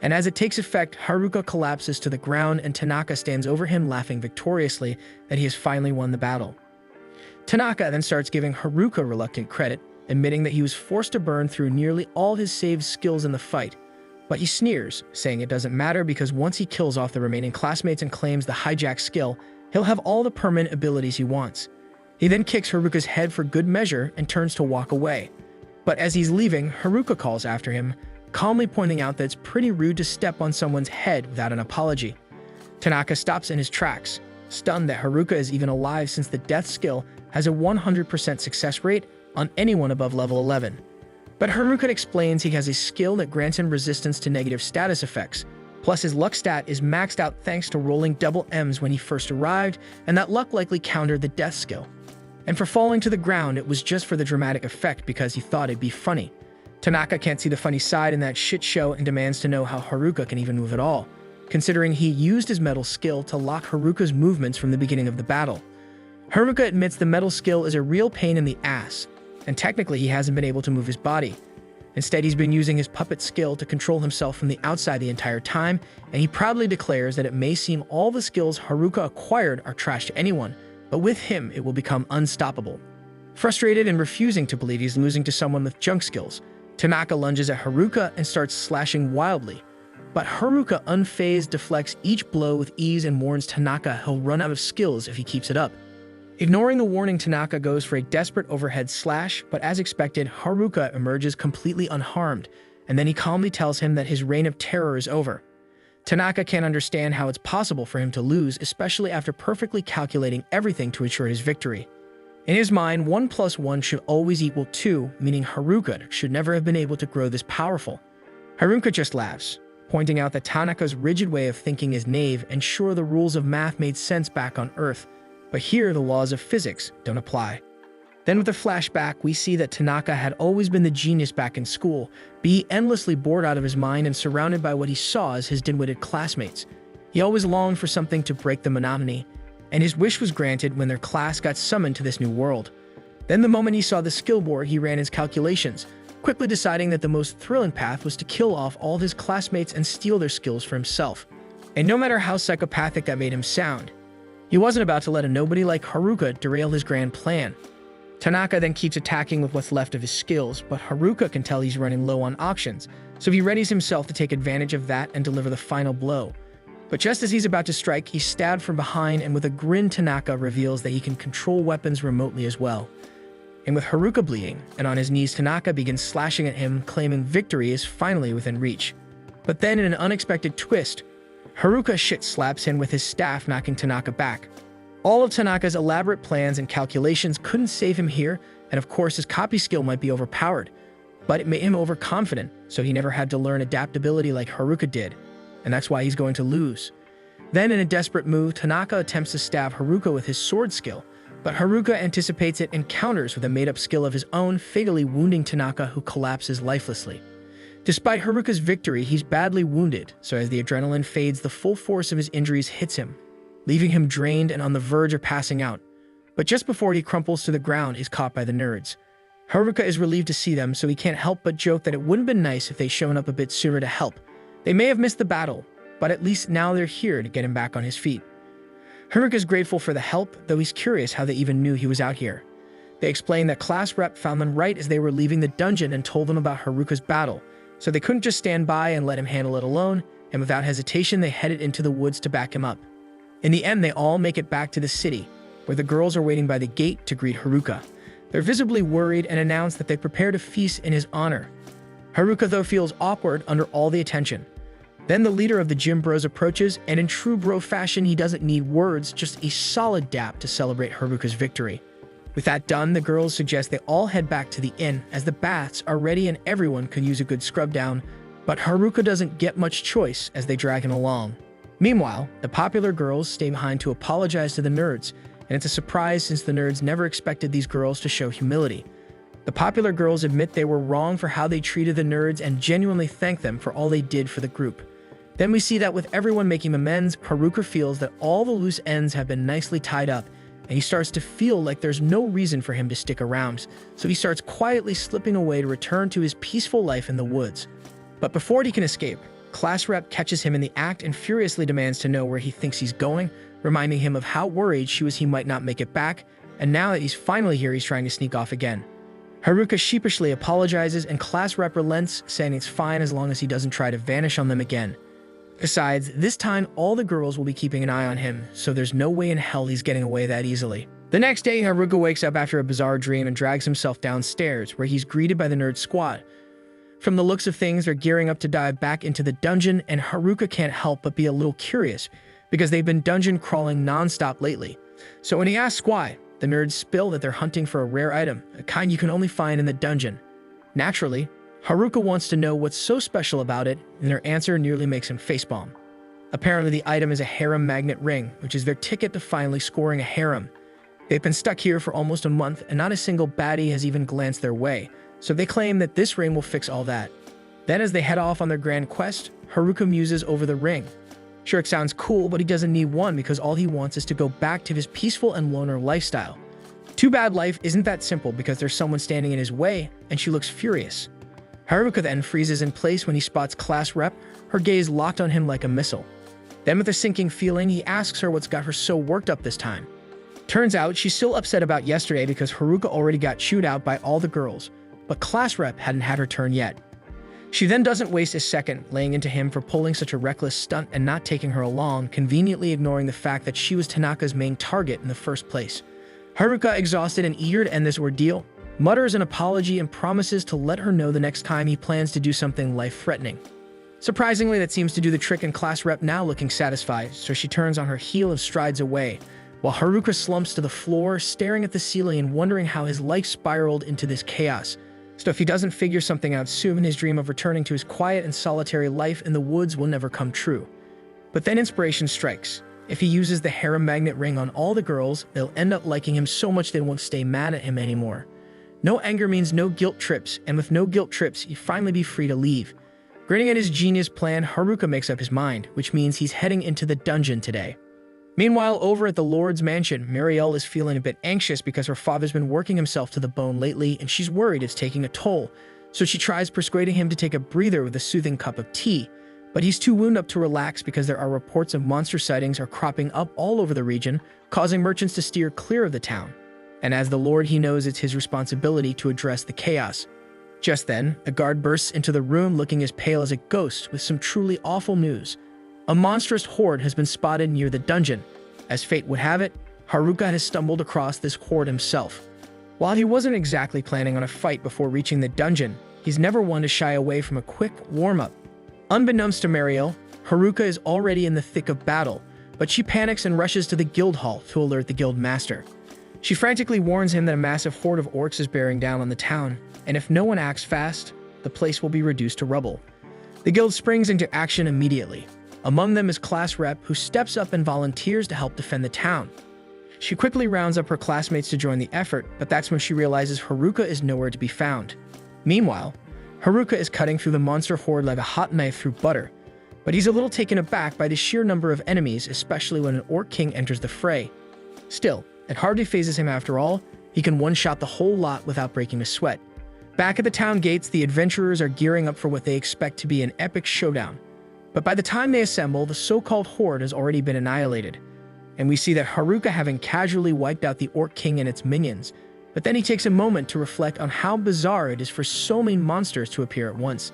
And as it takes effect, Haruka collapses to the ground and Tanaka stands over him, laughing victoriously that he has finally won the battle. Tanaka then starts giving Haruka reluctant credit, admitting that he was forced to burn through nearly all his saved skills in the fight. But he sneers, saying it doesn't matter because once he kills off the remaining classmates and claims the hijack skill, he'll have all the permanent abilities he wants. He then kicks Haruka's head for good measure and turns to walk away. But as he's leaving, Haruka calls after him, calmly pointing out that it's pretty rude to step on someone's head without an apology. Tanaka stops in his tracks, stunned that Haruka is even alive since the death skill has a 100% success rate on anyone above level 11. But Haruka explains he has a skill that grants him resistance to negative status effects. Plus, his luck stat is maxed out thanks to rolling double M's when he first arrived, and that luck likely countered the death skill. And for falling to the ground, it was just for the dramatic effect because he thought it'd be funny. Tanaka can't see the funny side in that shit show and demands to know how Haruka can even move at all, considering he used his metal skill to lock Haruka's movements from the beginning of the battle. Haruka admits the metal skill is a real pain in the ass, and technically he hasn't been able to move his body. Instead, he's been using his puppet skill to control himself from the outside the entire time, and he proudly declares that it may seem all the skills Haruka acquired are trash to anyone, but with him, it will become unstoppable. Frustrated and refusing to believe he's losing to someone with junk skills, Tanaka lunges at Haruka and starts slashing wildly. But Haruka, unfazed, deflects each blow with ease and warns Tanaka he'll run out of skills if he keeps it up. Ignoring the warning, Tanaka goes for a desperate overhead slash, but as expected, Haruka emerges completely unharmed, and then he calmly tells him that his reign of terror is over. Tanaka can't understand how it's possible for him to lose, especially after perfectly calculating everything to ensure his victory. In his mind, 1 + 1 should always equal 2, meaning Haruka should never have been able to grow this powerful. Haruka just laughs, pointing out that Tanaka's rigid way of thinking is naive, and sure, the rules of math made sense back on Earth, but here the laws of physics don't apply. Then with a flashback, we see that Tanaka had always been the genius back in school, be endlessly bored out of his mind and surrounded by what he saw as his dim-witted classmates. He always longed for something to break the monotony, and his wish was granted when their class got summoned to this new world. Then the moment he saw the skill board, he ran his calculations, quickly deciding that the most thrilling path was to kill off all of his classmates and steal their skills for himself. And no matter how psychopathic that made him sound, he wasn't about to let a nobody like Haruka derail his grand plan. Tanaka then keeps attacking with what's left of his skills, but Haruka can tell he's running low on options, so he readies himself to take advantage of that and deliver the final blow. But just as he's about to strike, he's stabbed from behind, and with a grin, Tanaka reveals that he can control weapons remotely as well. And with Haruka bleeding, and on his knees, Tanaka begins slashing at him, claiming victory is finally within reach. But then in an unexpected twist, Haruka shit slaps him with his staff, knocking Tanaka back. All of Tanaka's elaborate plans and calculations couldn't save him here, and of course his copy skill might be overpowered, but it made him overconfident, so he never had to learn adaptability like Haruka did, and that's why he's going to lose. Then in a desperate move, Tanaka attempts to stab Haruka with his sword skill, but Haruka anticipates it and counters with a made-up skill of his own, fatally wounding Tanaka, who collapses lifelessly. Despite Haruka's victory, he's badly wounded, so as the adrenaline fades, the full force of his injuries hits him, leaving him drained and on the verge of passing out. But just before he crumples to the ground, he's caught by the nerds. Haruka is relieved to see them, so he can't help but joke that it wouldn't have been nice if they'd shown up a bit sooner to help. They may have missed the battle, but at least now they're here to get him back on his feet. Haruka's grateful for the help, though he's curious how they even knew he was out here. They explain that class rep found them right as they were leaving the dungeon and told them about Haruka's battle, so they couldn't just stand by and let him handle it alone, and without hesitation they headed into the woods to back him up. In the end, they all make it back to the city, where the girls are waiting by the gate to greet Haruka. They're visibly worried and announce that they prepared a feast in his honor. Haruka, though, feels awkward under all the attention. Then the leader of the gym bros approaches, and in true bro fashion, he doesn't need words, just a solid dap to celebrate Haruka's victory. With that done, the girls suggest they all head back to the inn, as the baths are ready and everyone could use a good scrub down, but Haruka doesn't get much choice as they drag him along. Meanwhile, the popular girls stay behind to apologize to the nerds, and it's a surprise since the nerds never expected these girls to show humility. The popular girls admit they were wrong for how they treated the nerds and genuinely thank them for all they did for the group. Then we see that with everyone making amends, Haruka feels that all the loose ends have been nicely tied up, and he starts to feel like there's no reason for him to stick around, so he starts quietly slipping away to return to his peaceful life in the woods. But before he can escape, class rep catches him in the act and furiously demands to know where he thinks he's going, reminding him of how worried she was he might not make it back, and now that he's finally here, he's trying to sneak off again. Haruka sheepishly apologizes, and class rep relents, saying it's fine as long as he doesn't try to vanish on them again. Besides, this time all the girls will be keeping an eye on him, so there's no way in hell he's getting away that easily. The next day, Haruka wakes up after a bizarre dream and drags himself downstairs, where he's greeted by the nerd squad. From the looks of things, they're gearing up to dive back into the dungeon, and Haruka can't help but be a little curious, because they've been dungeon crawling non-stop lately. So when he asks why, the nerds spill that they're hunting for a rare item, a kind you can only find in the dungeon. Naturally, Haruka wants to know what's so special about it, and her answer nearly makes him facepalm. Apparently, the item is a harem magnet ring, which is their ticket to finally scoring a harem. They've been stuck here for almost a month, and not a single baddie has even glanced their way, so they claim that this ring will fix all that. Then as they head off on their grand quest, Haruka muses over the ring. Sure, it sounds cool, but he doesn't need one because all he wants is to go back to his peaceful and loner lifestyle. Too bad life isn't that simple because there's someone standing in his way, and she looks furious. Haruka then freezes in place when he spots Class Rep, her gaze locked on him like a missile. Then with a sinking feeling, he asks her what's got her so worked up this time. Turns out she's still upset about yesterday because Haruka already got chewed out by all the girls, but Class Rep hadn't had her turn yet. She then doesn't waste a second laying into him for pulling such a reckless stunt and not taking her along, conveniently ignoring the fact that she was Tanaka's main target in the first place. Haruka, exhausted and eager to end this ordeal, mutters an apology and promises to let her know the next time he plans to do something life-threatening. Surprisingly, that seems to do the trick, and Class Rep now looking satisfied, so she turns on her heel and strides away, while Haruka slumps to the floor, staring at the ceiling and wondering how his life spiraled into this chaos. So if he doesn't figure something out soon, his dream of returning to his quiet and solitary life in the woods will never come true. But then inspiration strikes. If he uses the harem magnet ring on all the girls, they'll end up liking him so much they won't stay mad at him anymore. No anger means no guilt trips, and with no guilt trips, he'd finally be free to leave. Grinning at his genius plan, Haruka makes up his mind, which means he's heading into the dungeon today. Meanwhile, over at the Lord's mansion, Marielle is feeling a bit anxious because her father's been working himself to the bone lately, and she's worried it's taking a toll. So she tries persuading him to take a breather with a soothing cup of tea, but he's too wound up to relax because there are reports of monster sightings are cropping up all over the region, causing merchants to steer clear of the town. And as the Lord, he knows it's his responsibility to address the chaos. Just then, a guard bursts into the room looking as pale as a ghost with some truly awful news. A monstrous horde has been spotted near the dungeon. As fate would have it, Haruka has stumbled across this horde himself. While he wasn't exactly planning on a fight before reaching the dungeon, he's never one to shy away from a quick warm-up. Unbeknownst to Marielle, Haruka is already in the thick of battle, but she panics and rushes to the guild hall to alert the guild master. She frantically warns him that a massive horde of orcs is bearing down on the town, and if no one acts fast, the place will be reduced to rubble. The guild springs into action immediately. Among them is Class Rep, who steps up and volunteers to help defend the town. She quickly rounds up her classmates to join the effort, but that's when she realizes Haruka is nowhere to be found. Meanwhile, Haruka is cutting through the monster horde like a hot knife through butter, but he's a little taken aback by the sheer number of enemies, especially when an orc king enters the fray. Still, it hardly phases him after all. He can one-shot the whole lot without breaking a sweat. Back at the town gates, the adventurers are gearing up for what they expect to be an epic showdown. But by the time they assemble, the so-called horde has already been annihilated. And we see that Haruka having casually wiped out the Orc King and its minions. But then he takes a moment to reflect on how bizarre it is for so many monsters to appear at once.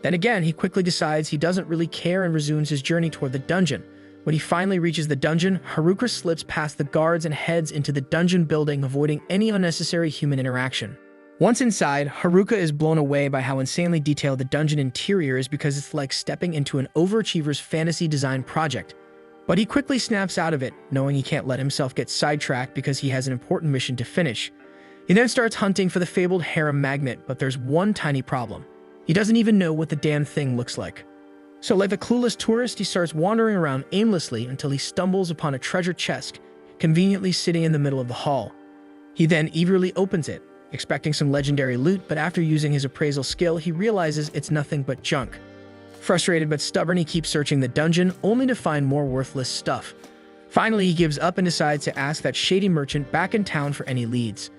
Then again, he quickly decides he doesn't really care and resumes his journey toward the dungeon. When he finally reaches the dungeon, Haruka slips past the guards and heads into the dungeon building, avoiding any unnecessary human interaction. Once inside, Haruka is blown away by how insanely detailed the dungeon interior is because it's like stepping into an overachiever's fantasy design project. But he quickly snaps out of it, knowing he can't let himself get sidetracked because he has an important mission to finish. He then starts hunting for the fabled harem magnet, but there's one tiny problem. He doesn't even know what the damn thing looks like. So like a clueless tourist, he starts wandering around aimlessly until he stumbles upon a treasure chest, conveniently sitting in the middle of the hall. He then eagerly opens it, expecting some legendary loot, but after using his appraisal skill, he realizes it's nothing but junk. Frustrated but stubborn, he keeps searching the dungeon, only to find more worthless stuff. Finally, he gives up and decides to ask that shady merchant back in town for any leads.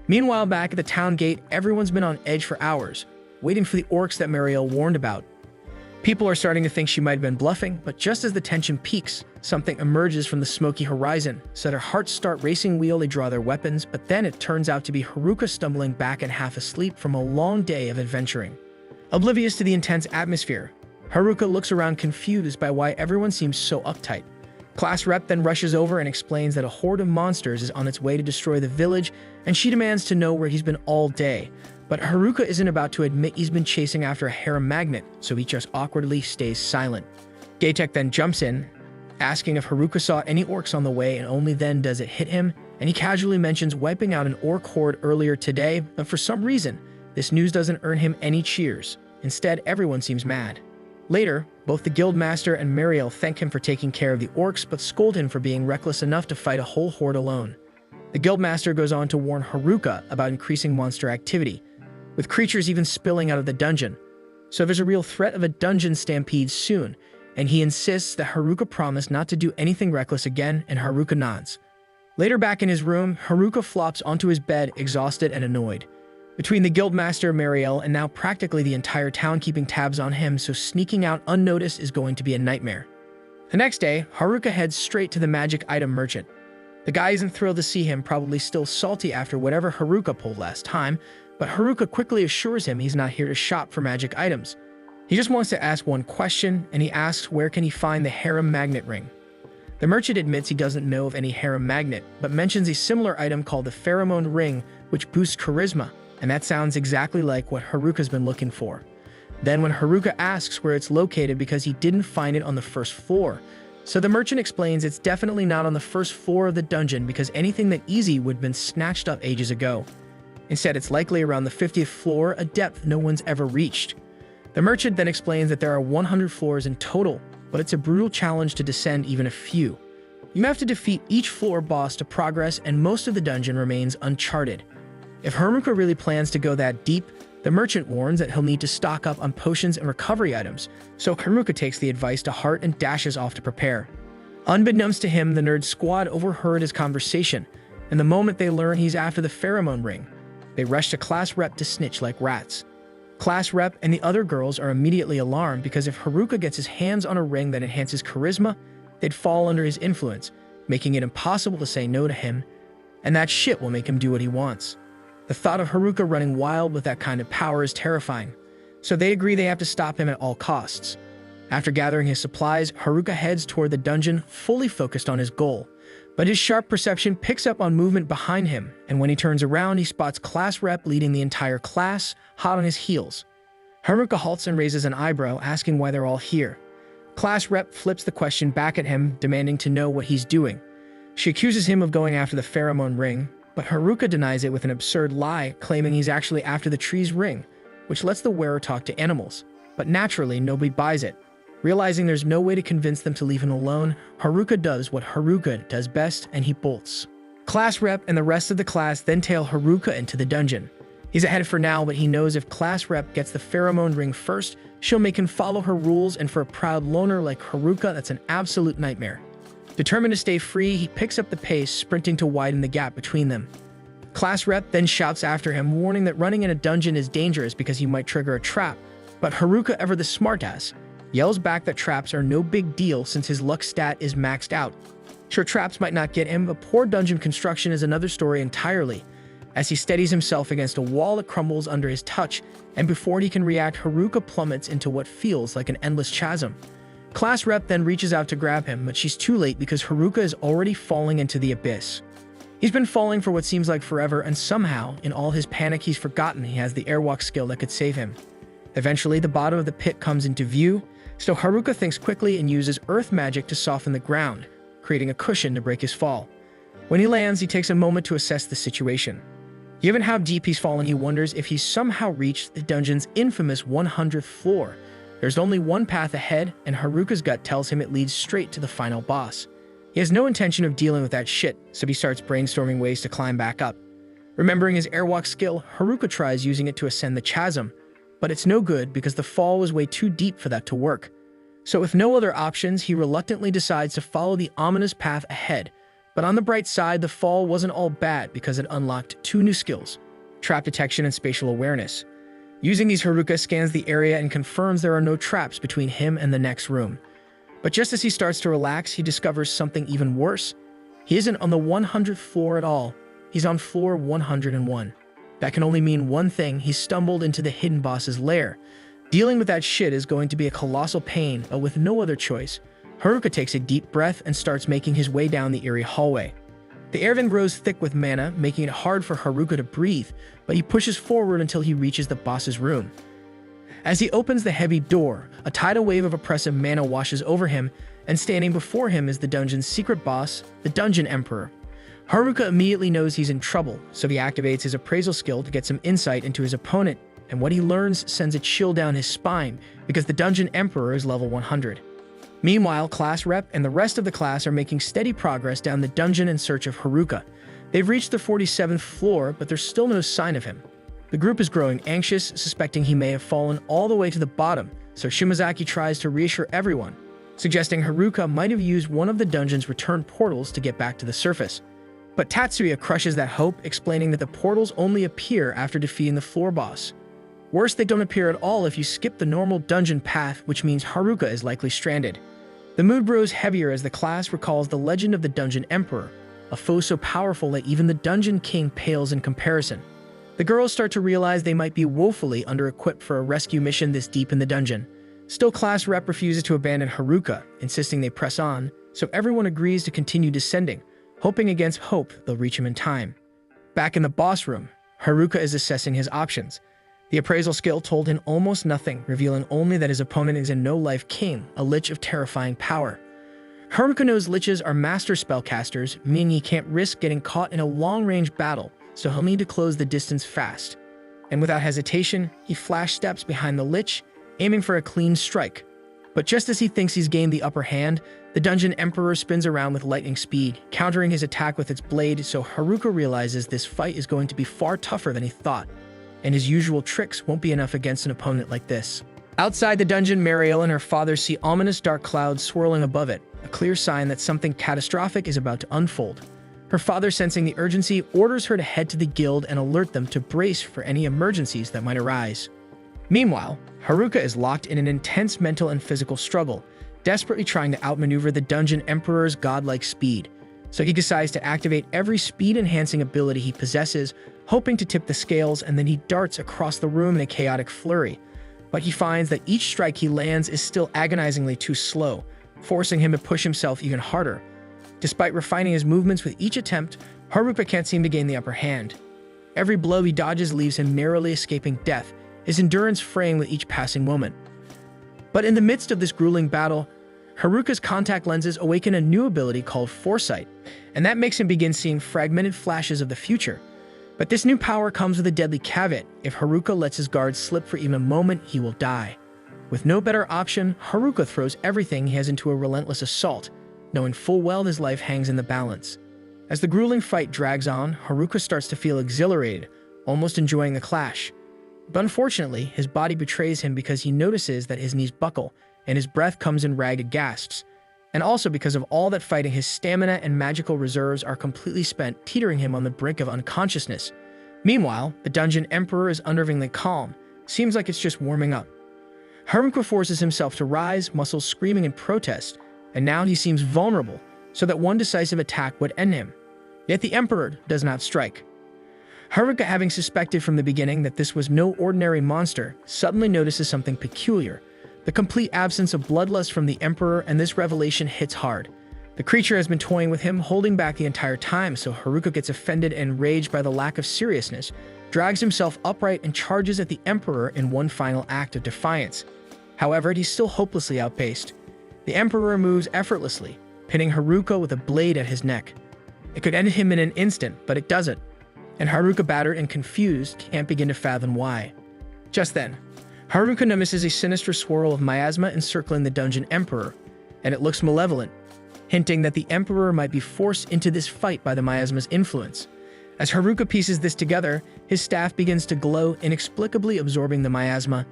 Meanwhile, back at the town gate, everyone's been on edge for hours, waiting for the orcs that Marielle warned about. People are starting to think she might have been bluffing, but just as the tension peaks, something emerges from the smoky horizon, so their hearts start racing wheel, they draw their weapons, but then it turns out to be Haruka stumbling back and half asleep from a long day of adventuring. Oblivious to the intense atmosphere, Haruka looks around confused by why everyone seems so uptight. Class Rep then rushes over and explains that a horde of monsters is on its way to destroy the village, and she demands to know where he's been all day. But Haruka isn't about to admit he's been chasing after a harem magnet, so he just awkwardly stays silent. Gaytek then jumps in, asking if Haruka saw any orcs on the way, and only then does it hit him, and he casually mentions wiping out an orc horde earlier today, but for some reason, This news doesn't earn him any cheers. Instead, everyone seems mad. Later, both the Guildmaster and Mariel thank him for taking care of the orcs, but scold him for being reckless enough to fight a whole horde alone. The Guildmaster goes on to warn Haruka about increasing monster activity, with creatures even spilling out of the dungeon. So there's a real threat of a dungeon stampede soon, and he insists that Haruka promise not to do anything reckless again, and Haruka nods. Later back in his room, Haruka flops onto his bed, exhausted and annoyed. Between the Guildmaster, Mariel, and now practically the entire town keeping tabs on him, so sneaking out unnoticed is going to be a nightmare. The next day, Haruka heads straight to the magic item merchant. The guy isn't thrilled to see him, probably still salty after whatever Haruka pulled last time, but Haruka quickly assures him he's not here to shop for magic items. He just wants to ask one question, and he asks where can he find the harem magnet ring. The merchant admits he doesn't know of any harem magnet, but mentions a similar item called the pheromone ring, which boosts charisma, and that sounds exactly like what Haruka's been looking for. Then when Haruka asks where it's located because he didn't find it on the first floor, so the merchant explains it's definitely not on the first floor of the dungeon because anything that easy would have been snatched up ages ago. Instead, it's likely around the 50th floor, a depth no one's ever reached. The merchant then explains that there are 100 floors in total, but it's a brutal challenge to descend even a few. You have to defeat each floor boss to progress, and most of the dungeon remains uncharted. If Haruka really plans to go that deep, the merchant warns that he'll need to stock up on potions and recovery items, so Haruka takes the advice to heart and dashes off to prepare. Unbeknownst to him, the nerd squad overheard his conversation, and the moment they learn he's after the pheromone ring, they rush to class rep to snitch like rats. Class rep and the other girls are immediately alarmed because if Haruka gets his hands on a ring that enhances charisma, they'd fall under his influence, making it impossible to say no to him, and that shit will make him do what he wants. The thought of Haruka running wild with that kind of power is terrifying, so they agree they have to stop him at all costs. After gathering his supplies, Haruka heads toward the dungeon, fully focused on his goal. But his sharp perception picks up on movement behind him, and when he turns around, he spots class rep leading the entire class, hot on his heels. Haruka halts and raises an eyebrow, asking why they're all here. Class rep flips the question back at him, demanding to know what he's doing. She accuses him of going after the pheromone ring, but Haruka denies it with an absurd lie, claiming he's actually after the tree's ring, which lets the wearer talk to animals. But naturally, nobody buys it. Realizing there's no way to convince them to leave him alone, Haruka does what Haruka does best, and he bolts. Class rep and the rest of the class then tail Haruka into the dungeon. He's ahead for now, but he knows if class rep gets the pheromone ring first, she'll make him follow her rules, and for a proud loner like Haruka, that's an absolute nightmare. Determined to stay free, he picks up the pace, sprinting to widen the gap between them. Class rep then shouts after him, warning that running in a dungeon is dangerous because he might trigger a trap, but Haruka, ever the smartass, yells back that traps are no big deal since his luck stat is maxed out. Sure, traps might not get him, but poor dungeon construction is another story entirely. As he steadies himself against a wall that crumbles under his touch, and before he can react, Haruka plummets into what feels like an endless chasm. Class rep then reaches out to grab him, but she's too late because Haruka is already falling into the abyss. He's been falling for what seems like forever, and somehow, in all his panic, he's forgotten he has the airwalk skill that could save him. Eventually, the bottom of the pit comes into view, so Haruka thinks quickly and uses earth magic to soften the ground, creating a cushion to break his fall. When he lands, he takes a moment to assess the situation. Given how deep he's fallen, he wonders if he's somehow reached the dungeon's infamous 100th floor. There's only one path ahead, and Haruka's gut tells him it leads straight to the final boss. He has no intention of dealing with that shit, so he starts brainstorming ways to climb back up. Remembering his airwalk skill, Haruka tries using it to ascend the chasm, but it's no good because the fall was way too deep for that to work. So with no other options, he reluctantly decides to follow the ominous path ahead. But on the bright side, the fall wasn't all bad because it unlocked two new skills: trap detection and spatial awareness. Using these, Haruka scans the area and confirms there are no traps between him and the next room. But just as he starts to relax, he discovers something even worse. He isn't on the 100th floor at all. He's on floor 101. That can only mean one thing: he stumbled into the hidden boss's lair. Dealing with that shit is going to be a colossal pain, but with no other choice, Haruka takes a deep breath and starts making his way down the eerie hallway. The air then grows thick with mana, making it hard for Haruka to breathe, but he pushes forward until he reaches the boss's room. As he opens the heavy door, a tidal wave of oppressive mana washes over him, and standing before him is the dungeon's secret boss, the Dungeon Emperor. Haruka immediately knows he's in trouble, so he activates his appraisal skill to get some insight into his opponent, and what he learns sends a chill down his spine because the Dungeon Emperor is level 100. Meanwhile, Class Rep and the rest of the class are making steady progress down the dungeon in search of Haruka. They've reached the 47th floor, but there's still no sign of him. The group is growing anxious, suspecting he may have fallen all the way to the bottom, so Shimazaki tries to reassure everyone, suggesting Haruka might have used one of the dungeon's return portals to get back to the surface. But Tatsuya crushes that hope, explaining that the portals only appear after defeating the floor boss. Worse, they don't appear at all if you skip the normal dungeon path, which means Haruka is likely stranded. The mood grows heavier as the class recalls the legend of the Dungeon Emperor, a foe so powerful that even the Dungeon King pales in comparison. The girls start to realize they might be woefully under-equipped for a rescue mission this deep in the dungeon. Still, Class Rep refuses to abandon Haruka, insisting they press on, so everyone agrees to continue descending, hoping against hope they'll reach him in time. Back in the boss room, Haruka is assessing his options. The appraisal skill told him almost nothing, revealing only that his opponent is a no-life king, a lich of terrifying power. Haruka knows liches are master spellcasters, meaning he can't risk getting caught in a long-range battle, so he'll need to close the distance fast. And without hesitation, he flash steps behind the lich, aiming for a clean strike. But just as he thinks he's gained the upper hand, the Dungeon Emperor spins around with lightning speed, countering his attack with its blade, so Haruka realizes this fight is going to be far tougher than he thought, and his usual tricks won't be enough against an opponent like this. Outside the dungeon, Mariel and her father see ominous dark clouds swirling above it, a clear sign that something catastrophic is about to unfold. Her father, sensing the urgency, orders her to head to the guild and alert them to brace for any emergencies that might arise. Meanwhile, Haruka is locked in an intense mental and physical struggle, desperately trying to outmaneuver the Dungeon Emperor's godlike speed. So he decides to activate every speed-enhancing ability he possesses, hoping to tip the scales, and then he darts across the room in a chaotic flurry. But he finds that each strike he lands is still agonizingly too slow, forcing him to push himself even harder. Despite refining his movements with each attempt, Haruka can't seem to gain the upper hand. Every blow he dodges leaves him narrowly escaping death, his endurance fraying with each passing moment. But in the midst of this grueling battle, Haruka's contact lenses awaken a new ability called Foresight, and that makes him begin seeing fragmented flashes of the future. But this new power comes with a deadly caveat: if Haruka lets his guard slip for even a moment, he will die. With no better option, Haruka throws everything he has into a relentless assault, knowing full well his life hangs in the balance. As the grueling fight drags on, Haruka starts to feel exhilarated, almost enjoying the clash. But unfortunately, his body betrays him because he notices that his knees buckle, and his breath comes in ragged gasps. And also because of all that fighting, his stamina and magical reserves are completely spent, teetering him on the brink of unconsciousness. Meanwhile, the Dungeon Emperor is unnervingly calm. Seems like it's just warming up. Haruka forces himself to rise, muscles screaming in protest, and now he seems vulnerable, so that one decisive attack would end him. Yet the Emperor does not strike. Haruka, having suspected from the beginning that this was no ordinary monster, suddenly notices something peculiar: the complete absence of bloodlust from the Emperor, and this revelation hits hard. The creature has been toying with him, holding back the entire time, so Haruka gets offended and enraged by the lack of seriousness, drags himself upright, and charges at the Emperor in one final act of defiance. However, he's still hopelessly outpaced. The Emperor moves effortlessly, pinning Haruka with a blade at his neck. It could end him in an instant, but it doesn't, and Haruka, battered and confused, can't begin to fathom why. Just then, Haruka notices a sinister swirl of miasma encircling the Dungeon Emperor, and it looks malevolent, hinting that the Emperor might be forced into this fight by the miasma's influence. As Haruka pieces this together, his staff begins to glow, inexplicably absorbing the miasma.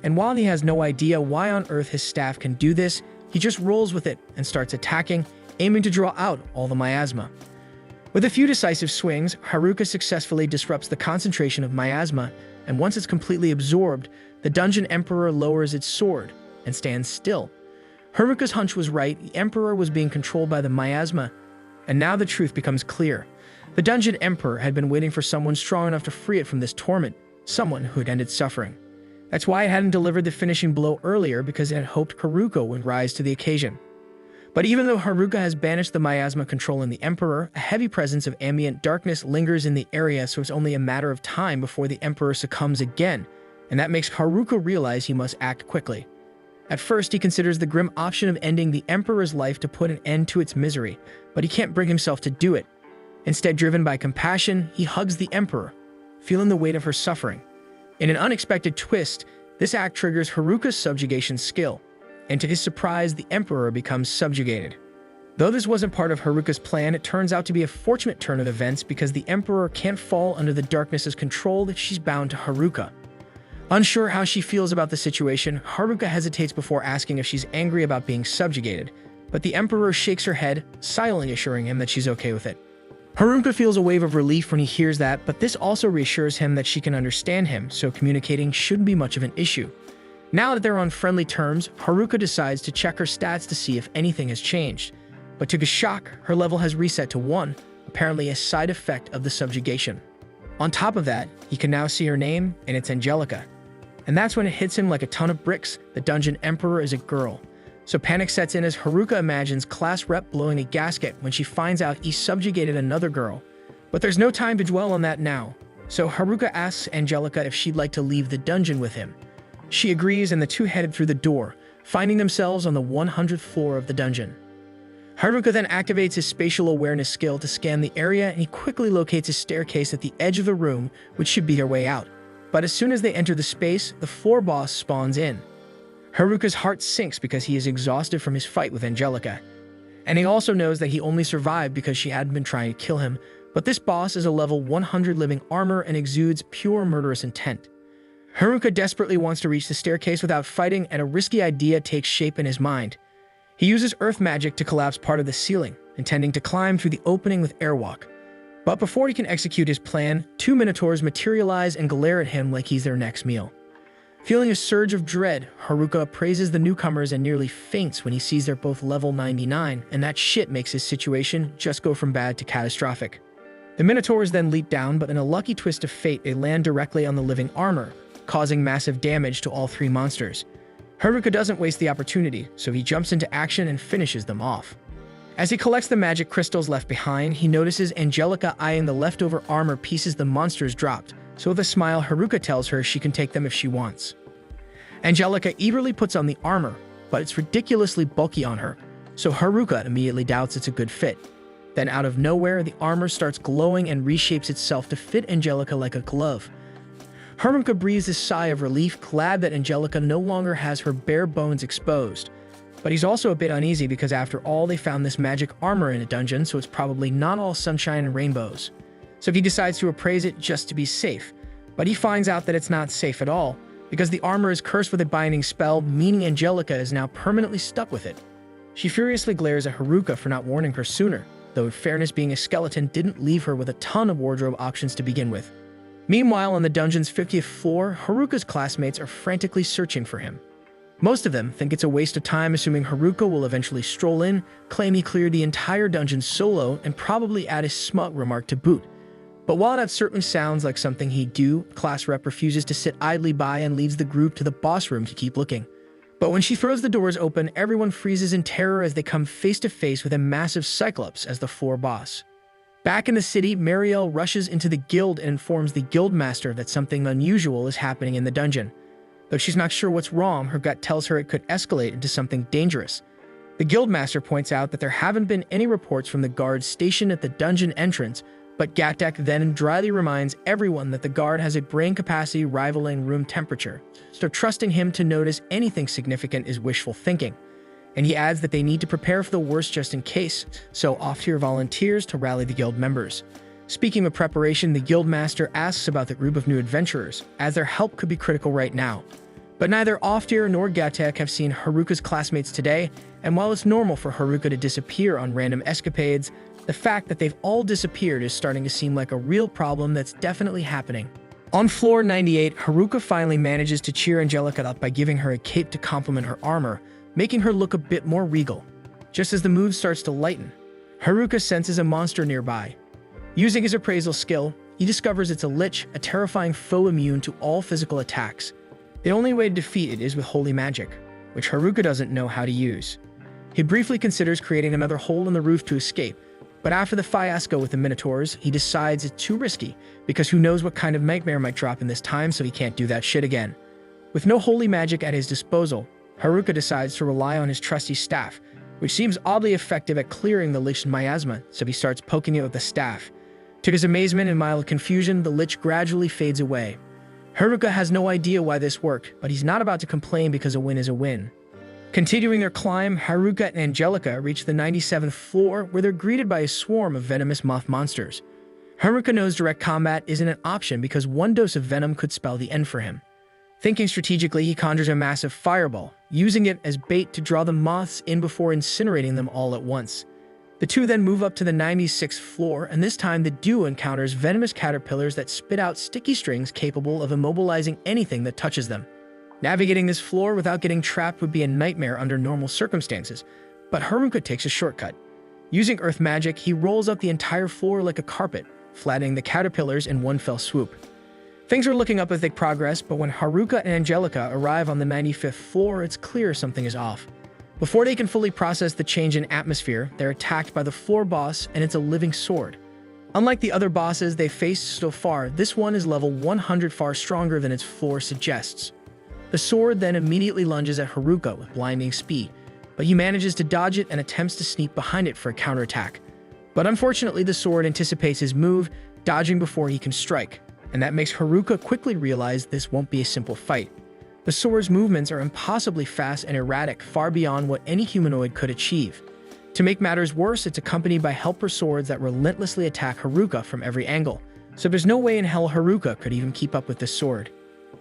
And while he has no idea why on earth his staff can do this, he just rolls with it and starts attacking, aiming to draw out all the miasma. With a few decisive swings, Haruka successfully disrupts the concentration of miasma, and once it's completely absorbed, the Dungeon Emperor lowers its sword and stands still. Haruka's hunch was right. The Emperor was being controlled by the miasma, and now the truth becomes clear. The Dungeon Emperor had been waiting for someone strong enough to free it from this torment, someone who had ended suffering. That's why it hadn't delivered the finishing blow earlier, because it had hoped Haruka would rise to the occasion. But even though Haruka has banished the miasma controlling the Emperor, a heavy presence of ambient darkness lingers in the area, so it's only a matter of time before the Emperor succumbs again, and that makes Haruka realize he must act quickly. At first, he considers the grim option of ending the Emperor's life to put an end to its misery, but he can't bring himself to do it. Instead, driven by compassion, he hugs the Emperor, feeling the weight of her suffering. In an unexpected twist, this act triggers Haruka's subjugation skill, and to his surprise, the Emperor becomes subjugated. Though this wasn't part of Haruka's plan, it turns out to be a fortunate turn of events because the Emperor can't fall under the darkness's control if she's bound to Haruka. Unsure how she feels about the situation, Haruka hesitates before asking if she's angry about being subjugated, but the Emperor shakes her head, silently assuring him that she's okay with it. Haruka feels a wave of relief when he hears that, but this also reassures him that she can understand him, so communicating shouldn't be much of an issue. Now that they're on friendly terms, Haruka decides to check her stats to see if anything has changed. But to his shock, her level has reset to 1, apparently a side effect of the subjugation. On top of that, he can now see her name, and it's Angelica. And that's when it hits him like a ton of bricks, the Dungeon Emperor is a girl. So panic sets in as Haruka imagines Class Rep blowing a gasket when she finds out he subjugated another girl. But there's no time to dwell on that now. So Haruka asks Angelica if she'd like to leave the dungeon with him. She agrees and the two headed through the door, finding themselves on the 100th floor of the dungeon. Haruka then activates his spatial awareness skill to scan the area, and he quickly locates a staircase at the edge of the room, which should be their way out. But as soon as they enter the space, the floor boss spawns in. Haruka's heart sinks because he is exhausted from his fight with Angelica. And he also knows that he only survived because she hadn't been trying to kill him, but this boss is a level 100 living armor and exudes pure murderous intent. Haruka desperately wants to reach the staircase without fighting, and a risky idea takes shape in his mind. He uses earth magic to collapse part of the ceiling, intending to climb through the opening with airwalk. But before he can execute his plan, 2 minotaurs materialize and glare at him like he's their next meal. Feeling a surge of dread, Haruka praises the newcomers and nearly faints when he sees they're both level 99, and that shit makes his situation just go from bad to catastrophic. The minotaurs then leap down, but in a lucky twist of fate, they land directly on the living armor, causing massive damage to all 3 monsters. Haruka doesn't waste the opportunity, so he jumps into action and finishes them off. As he collects the magic crystals left behind, he notices Angelica eyeing the leftover armor pieces the monsters dropped, so with a smile, Haruka tells her she can take them if she wants. Angelica eagerly puts on the armor, but it's ridiculously bulky on her, so Haruka immediately doubts it's a good fit. Then out of nowhere, the armor starts glowing and reshapes itself to fit Angelica like a glove. Haruka breathes a sigh of relief, glad that Angelica no longer has her bare bones exposed. But he's also a bit uneasy because after all, they found this magic armor in a dungeon, so it's probably not all sunshine and rainbows. So he decides to appraise it just to be safe. But he finds out that it's not safe at all, because the armor is cursed with a binding spell, meaning Angelica is now permanently stuck with it. She furiously glares at Haruka for not warning her sooner, though in fairness, being a skeleton didn't leave her with a ton of wardrobe options to begin with. Meanwhile, on the dungeon's 50th floor, Haruka's classmates are frantically searching for him. Most of them think it's a waste of time, assuming Haruka will eventually stroll in, claim he cleared the entire dungeon solo, and probably add a smug remark to boot. But while that certainly sounds like something he'd do, Class Rep refuses to sit idly by and leads the group to the boss room to keep looking. But when she throws the doors open, everyone freezes in terror as they come face to face with a massive Cyclops as the floor boss. Back in the city, Mariel rushes into the guild and informs the guildmaster that something unusual is happening in the dungeon. Though she's not sure what's wrong, her gut tells her it could escalate into something dangerous. The guildmaster points out that there haven't been any reports from the guards stationed at the dungeon entrance, but Gattek then dryly reminds everyone that the guard has a brain capacity rivaling room temperature, so trusting him to notice anything significant is wishful thinking. And he adds that they need to prepare for the worst just in case, so off-tier volunteers to rally the guild members. Speaking of preparation, the guildmaster asks about the group of new adventurers, as their help could be critical right now. But neither Off-tier nor Gattek have seen Haruka's classmates today, and while it's normal for Haruka to disappear on random escapades, the fact that they've all disappeared is starting to seem like a real problem that's definitely happening. On floor 98, Haruka finally manages to cheer Angelica up by giving her a cape to complement her armor, making her look a bit more regal. Just as the mood starts to lighten, Haruka senses a monster nearby. Using his appraisal skill, he discovers it's a lich, a terrifying foe immune to all physical attacks. The only way to defeat it is with holy magic, which Haruka doesn't know how to use. He briefly considers creating another hole in the roof to escape, but after the fiasco with the Minotaurs, he decides it's too risky, because who knows what kind of nightmare might drop in this time, so he can't do that shit again. With no holy magic at his disposal, Haruka decides to rely on his trusty staff, which seems oddly effective at clearing the Lich's miasma, so he starts poking it with the staff. To his amazement and mild confusion, the Lich gradually fades away. Haruka has no idea why this worked, but he's not about to complain because a win is a win. Continuing their climb, Haruka and Angelica reach the 97th floor, where they're greeted by a swarm of venomous moth monsters. Haruka knows direct combat isn't an option because one dose of venom could spell the end for him. Thinking strategically, he conjures a massive fireball, using it as bait to draw the moths in before incinerating them all at once. The two then move up to the 96th floor, and this time the duo encounters venomous caterpillars that spit out sticky strings capable of immobilizing anything that touches them. Navigating this floor without getting trapped would be a nightmare under normal circumstances, but Haruka takes a shortcut. Using earth magic, he rolls up the entire floor like a carpet, flattening the caterpillars in one fell swoop. Things are looking up as they progress, but when Haruka and Angelica arrive on the 95th floor, it's clear something is off. Before they can fully process the change in atmosphere, they're attacked by the floor boss, and it's a living sword. Unlike the other bosses they've faced so far, this one is level 100, far stronger than its floor suggests. The sword then immediately lunges at Haruka with blinding speed, but he manages to dodge it and attempts to sneak behind it for a counterattack. But unfortunately, the sword anticipates his move, dodging before he can strike, and that makes Haruka quickly realize this won't be a simple fight. The sword's movements are impossibly fast and erratic, far beyond what any humanoid could achieve. To make matters worse, it's accompanied by helper swords that relentlessly attack Haruka from every angle, so there's no way in hell Haruka could even keep up with this sword.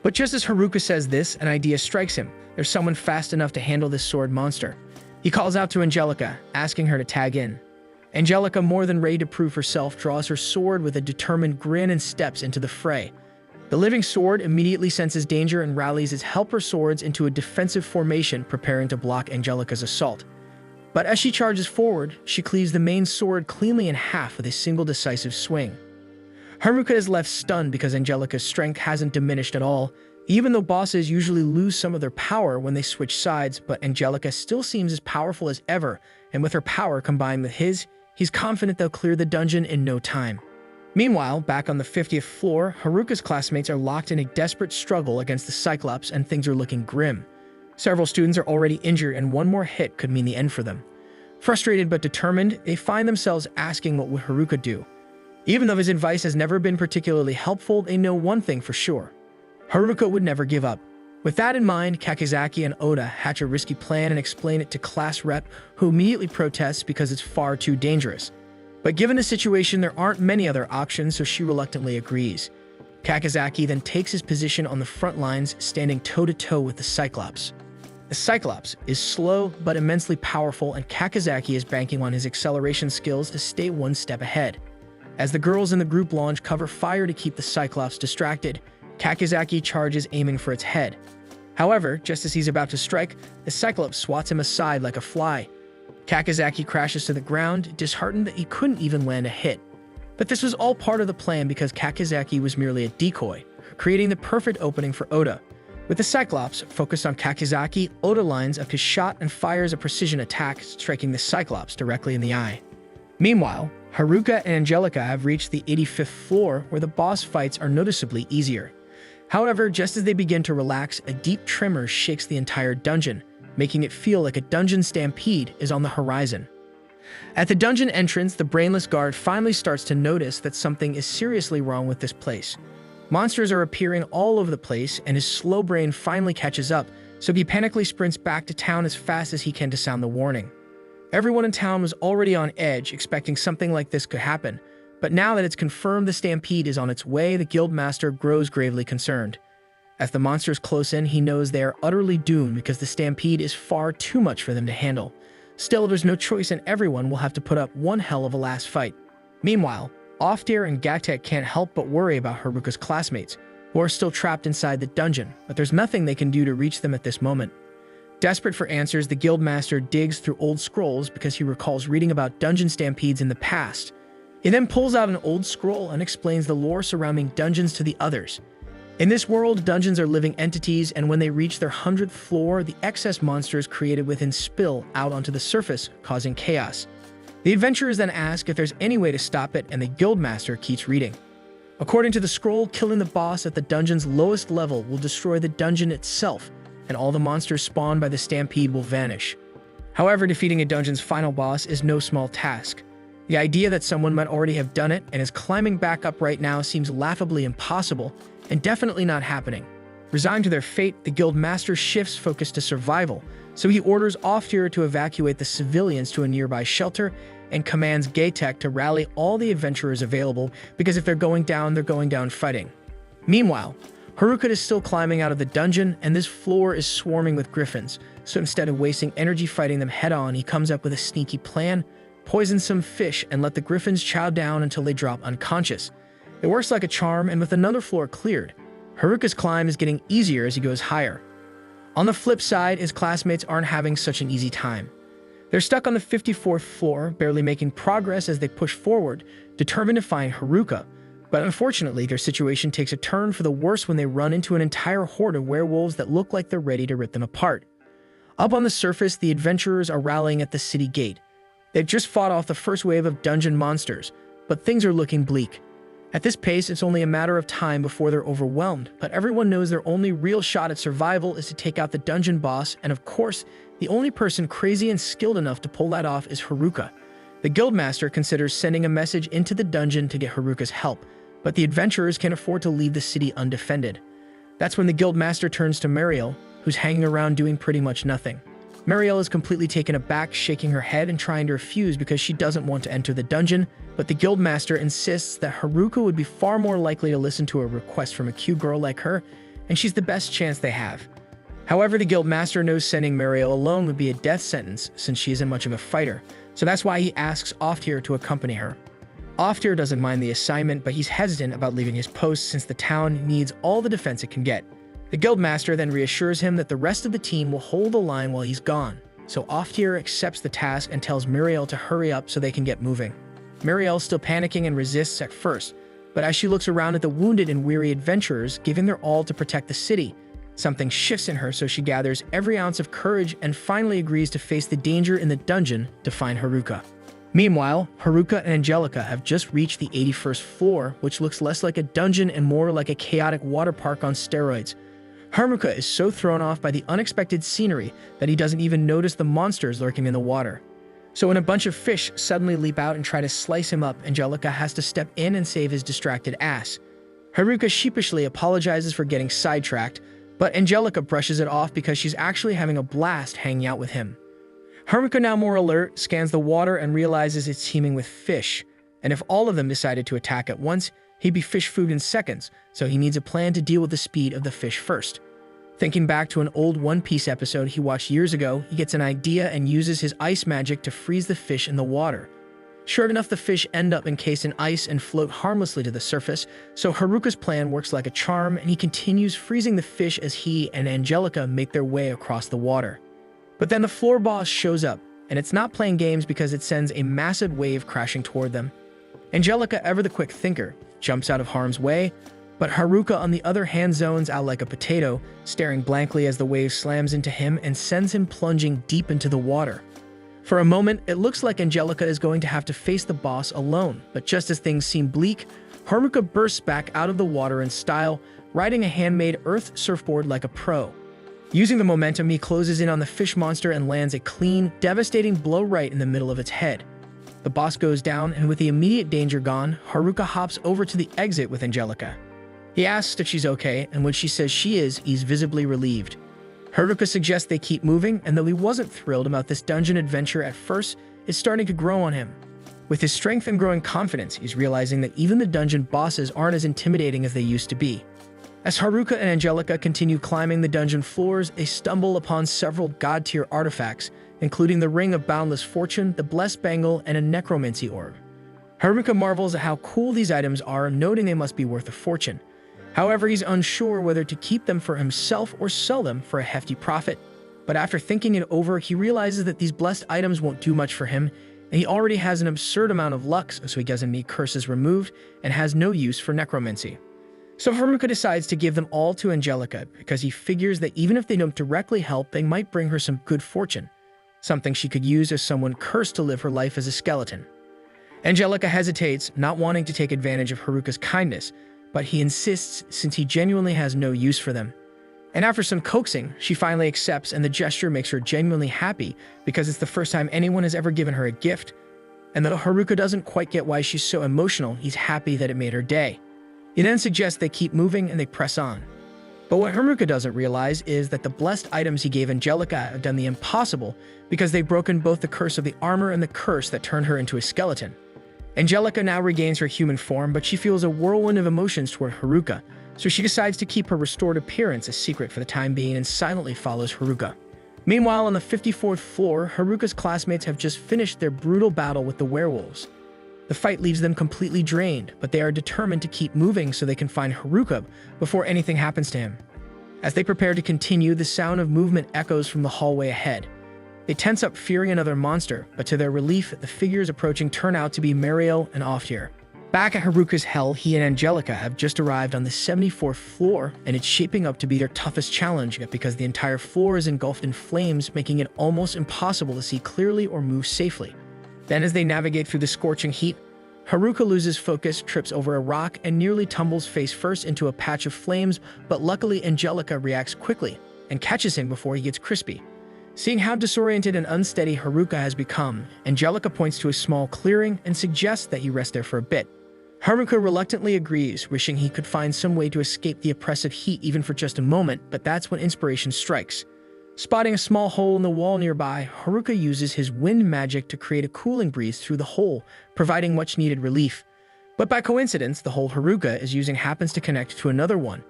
But just as Haruka says this, an idea strikes him. There's someone fast enough to handle this sword monster. He calls out to Angelica, asking her to tag in. Angelica, more than ready to prove herself, draws her sword with a determined grin and steps into the fray. The living sword immediately senses danger and rallies its helper swords into a defensive formation, preparing to block Angelica's assault. But as she charges forward, she cleaves the main sword cleanly in half with a single decisive swing. Haruka is left stunned because Angelica's strength hasn't diminished at all, even though bosses usually lose some of their power when they switch sides, but Angelica still seems as powerful as ever, and with her power combined with his, he's confident they'll clear the dungeon in no time. Meanwhile, back on the 50th floor, Haruka's classmates are locked in a desperate struggle against the Cyclops, and things are looking grim. Several students are already injured, and one more hit could mean the end for them. Frustrated but determined, they find themselves asking what would Haruka do. Even though his advice has never been particularly helpful, they know one thing for sure. Haruka would never give up. With that in mind, Kakizaki and Oda hatch a risky plan and explain it to class rep, who immediately protests because it's far too dangerous. But given the situation, there aren't many other options, so she reluctantly agrees. Kakizaki then takes his position on the front lines, standing toe-to-toe with the Cyclops. The Cyclops is slow but immensely powerful, and Kakizaki is banking on his acceleration skills to stay one step ahead. As the girls in the group launch cover fire to keep the Cyclops distracted, Kakizaki charges, aiming for its head. However, just as he's about to strike, the Cyclops swats him aside like a fly. Kakizaki crashes to the ground, disheartened that he couldn't even land a hit. But this was all part of the plan because Kakizaki was merely a decoy, creating the perfect opening for Oda. With the Cyclops focused on Kakizaki, Oda lines up his shot and fires a precision attack, striking the Cyclops directly in the eye. Meanwhile, Haruka and Angelica have reached the 85th floor, where the boss fights are noticeably easier. However, just as they begin to relax, a deep tremor shakes the entire dungeon, making it feel like a dungeon stampede is on the horizon. At the dungeon entrance, the brainless guard finally starts to notice that something is seriously wrong with this place. Monsters are appearing all over the place, and his slow brain finally catches up, so he panically sprints back to town as fast as he can to sound the warning. Everyone in town was already on edge, expecting something like this could happen, but now that it's confirmed the stampede is on its way, the guildmaster grows gravely concerned. As the monsters close in, he knows they are utterly doomed because the stampede is far too much for them to handle. Still, there's no choice, and everyone will have to put up one hell of a last fight. Meanwhile, Oftir and Gaktek can't help but worry about Haruka's classmates, who are still trapped inside the dungeon, but there's nothing they can do to reach them at this moment. Desperate for answers, the guildmaster digs through old scrolls because he recalls reading about dungeon stampedes in the past. He then pulls out an old scroll and explains the lore surrounding dungeons to the others. In this world, dungeons are living entities, and when they reach their 100th floor, the excess monsters created within spill out onto the surface, causing chaos. The adventurers then ask if there's any way to stop it, and the guildmaster keeps reading. According to the scroll, killing the boss at the dungeon's lowest level will destroy the dungeon itself, and all the monsters spawned by the stampede will vanish. However, defeating a dungeon's final boss is no small task. The idea that someone might already have done it and is climbing back up right now seems laughably impossible and definitely not happening. Resigned to their fate, the guild master shifts focus to survival, so he orders Oftir to evacuate the civilians to a nearby shelter and commands Gaitek to rally all the adventurers available because if they're going down fighting. Meanwhile, Haruka is still climbing out of the dungeon and this floor is swarming with griffins, so instead of wasting energy fighting them head-on, he comes up with a sneaky plan: poison some fish and let the griffins chow down until they drop unconscious. It works like a charm, and with another floor cleared, Haruka's climb is getting easier as he goes higher. On the flip side, his classmates aren't having such an easy time. They're stuck on the 54th floor, barely making progress as they push forward, determined to find Haruka. But unfortunately, their situation takes a turn for the worse when they run into an entire horde of werewolves that look like they're ready to rip them apart. Up on the surface, the adventurers are rallying at the city gate. They've just fought off the first wave of dungeon monsters, but things are looking bleak. At this pace, it's only a matter of time before they're overwhelmed, but everyone knows their only real shot at survival is to take out the dungeon boss, and of course, the only person crazy and skilled enough to pull that off is Haruka. The guildmaster considers sending a message into the dungeon to get Haruka's help, but the adventurers can't afford to leave the city undefended. That's when the guildmaster turns to Mariel, who's hanging around doing pretty much nothing. Mariel is completely taken aback, shaking her head and trying to refuse because she doesn't want to enter the dungeon, but the guildmaster insists that Haruka would be far more likely to listen to a request from a cute girl like her, and she's the best chance they have. However, the guildmaster knows sending Mariel alone would be a death sentence since she isn't much of a fighter, so that's why he asks Oftir to accompany her. Oftir doesn't mind the assignment, but he's hesitant about leaving his post since the town needs all the defense it can get. The guildmaster then reassures him that the rest of the team will hold the line while he's gone, so Oftir accepts the task and tells Mariel to hurry up so they can get moving. Mariel's still panicking and resists at first, but as she looks around at the wounded and weary adventurers giving their all to protect the city, something shifts in her, so she gathers every ounce of courage and finally agrees to face the danger in the dungeon to find Haruka. Meanwhile, Haruka and Angelica have just reached the 81st floor, which looks less like a dungeon and more like a chaotic water park on steroids. Haruka is so thrown off by the unexpected scenery that he doesn't even notice the monsters lurking in the water. So when a bunch of fish suddenly leap out and try to slice him up, Angelica has to step in and save his distracted ass. Haruka sheepishly apologizes for getting sidetracked, but Angelica brushes it off because she's actually having a blast hanging out with him. Haruka, now more alert, scans the water and realizes it's teeming with fish, and if all of them decided to attack at once, he'd be fish food in seconds, so he needs a plan to deal with the speed of the fish first. Thinking back to an old One Piece episode he watched years ago, he gets an idea and uses his ice magic to freeze the fish in the water. Sure enough, the fish end up encased in ice and float harmlessly to the surface, so Haruka's plan works like a charm and he continues freezing the fish as he and Angelica make their way across the water. But then the floor boss shows up, and it's not playing games because it sends a massive wave crashing toward them. Angelica, ever the quick thinker, jumps out of harm's way, but Haruka on the other hand zones out like a potato, staring blankly as the wave slams into him and sends him plunging deep into the water. For a moment, it looks like Angelica is going to have to face the boss alone, but just as things seem bleak, Haruka bursts back out of the water in style, riding a handmade earth surfboard like a pro. Using the momentum, he closes in on the fish monster and lands a clean, devastating blow right in the middle of its head. The boss goes down, and with the immediate danger gone, Haruka hops over to the exit with Angelica. He asks if she's okay, and when she says she is, he's visibly relieved. Haruka suggests they keep moving, and though he wasn't thrilled about this dungeon adventure at first, it's starting to grow on him. With his strength and growing confidence, he's realizing that even the dungeon bosses aren't as intimidating as they used to be. As Haruka and Angelica continue climbing the dungeon floors, they stumble upon several god-tier artifacts, including the Ring of Boundless Fortune, the Blessed Bangle, and a Necromancy Orb. Haruka marvels at how cool these items are, noting they must be worth a fortune. However, he's unsure whether to keep them for himself or sell them for a hefty profit. But after thinking it over, he realizes that these blessed items won't do much for him, and he already has an absurd amount of luck, so he doesn't need curses removed and has no use for necromancy. So Haruka decides to give them all to Angelica because he figures that even if they don't directly help, they might bring her some good fortune, something she could use as someone cursed to live her life as a skeleton. Angelica hesitates, not wanting to take advantage of Haruka's kindness, but he insists since he genuinely has no use for them. And after some coaxing, she finally accepts, and the gesture makes her genuinely happy because it's the first time anyone has ever given her a gift. And though Haruka doesn't quite get why she's so emotional, he's happy that it made her day. He then suggests they keep moving and they press on. But what Haruka doesn't realize is that the blessed items he gave Angelica have done the impossible because they've broken both the curse of the armor and the curse that turned her into a skeleton. Angelica now regains her human form, but she feels a whirlwind of emotions toward Haruka, so she decides to keep her restored appearance a secret for the time being and silently follows Haruka. Meanwhile, on the 54th floor, Haruka's classmates have just finished their brutal battle with the werewolves. The fight leaves them completely drained, but they are determined to keep moving so they can find Haruka before anything happens to him. As they prepare to continue, the sound of movement echoes from the hallway ahead. They tense up, fearing another monster, but to their relief, the figures approaching turn out to be Mariel and Oftir. Back at Haruka's hell, he and Angelica have just arrived on the 74th floor, and it's shaping up to be their toughest challenge because the entire floor is engulfed in flames, making it almost impossible to see clearly or move safely. Then as they navigate through the scorching heat, Haruka loses focus, trips over a rock, and nearly tumbles face first into a patch of flames, but luckily Angelica reacts quickly and catches him before he gets crispy. Seeing how disoriented and unsteady Haruka has become, Angelica points to a small clearing and suggests that he rest there for a bit. Haruka reluctantly agrees, wishing he could find some way to escape the oppressive heat even for just a moment, but that's when inspiration strikes. Spotting a small hole in the wall nearby, Haruka uses his wind magic to create a cooling breeze through the hole, providing much-needed relief. But by coincidence, the hole Haruka is using happens to connect to another one,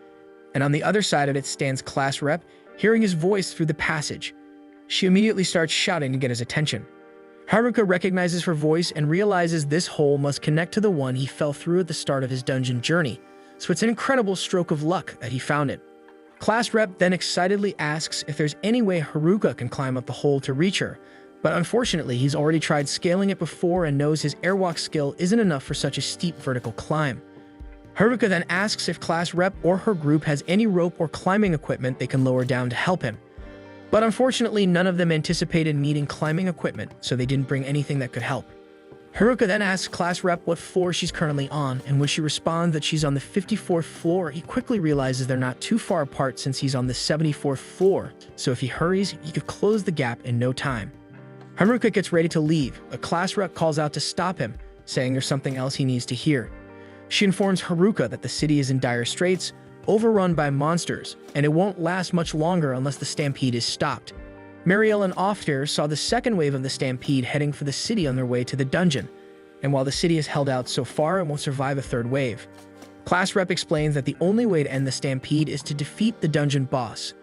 and on the other side of it stands Class Rep, hearing his voice through the passage. She immediately starts shouting to get his attention. Haruka recognizes her voice and realizes this hole must connect to the one he fell through at the start of his dungeon journey, so it's an incredible stroke of luck that he found it. Class Rep then excitedly asks if there's any way Haruka can climb up the hole to reach her, but unfortunately he's already tried scaling it before and knows his airwalk skill isn't enough for such a steep vertical climb. Haruka then asks if Class Rep or her group has any rope or climbing equipment they can lower down to help him. But unfortunately, none of them anticipated needing climbing equipment, so they didn't bring anything that could help. Haruka then asks Class Rep what floor she's currently on, and when she responds that she's on the 54th floor, he quickly realizes they're not too far apart since he's on the 74th floor, so if he hurries, he could close the gap in no time. Haruka gets ready to leave, but Class Rep calls out to stop him, saying there's something else he needs to hear. She informs Haruka that the city is in dire straits, overrun by monsters, and it won't last much longer unless the stampede is stopped. Mariel and Oftir saw the second wave of the stampede heading for the city on their way to the dungeon, and while the city has held out so far, it won't survive a third wave. Class Rep explains that the only way to end the stampede is to defeat the dungeon boss.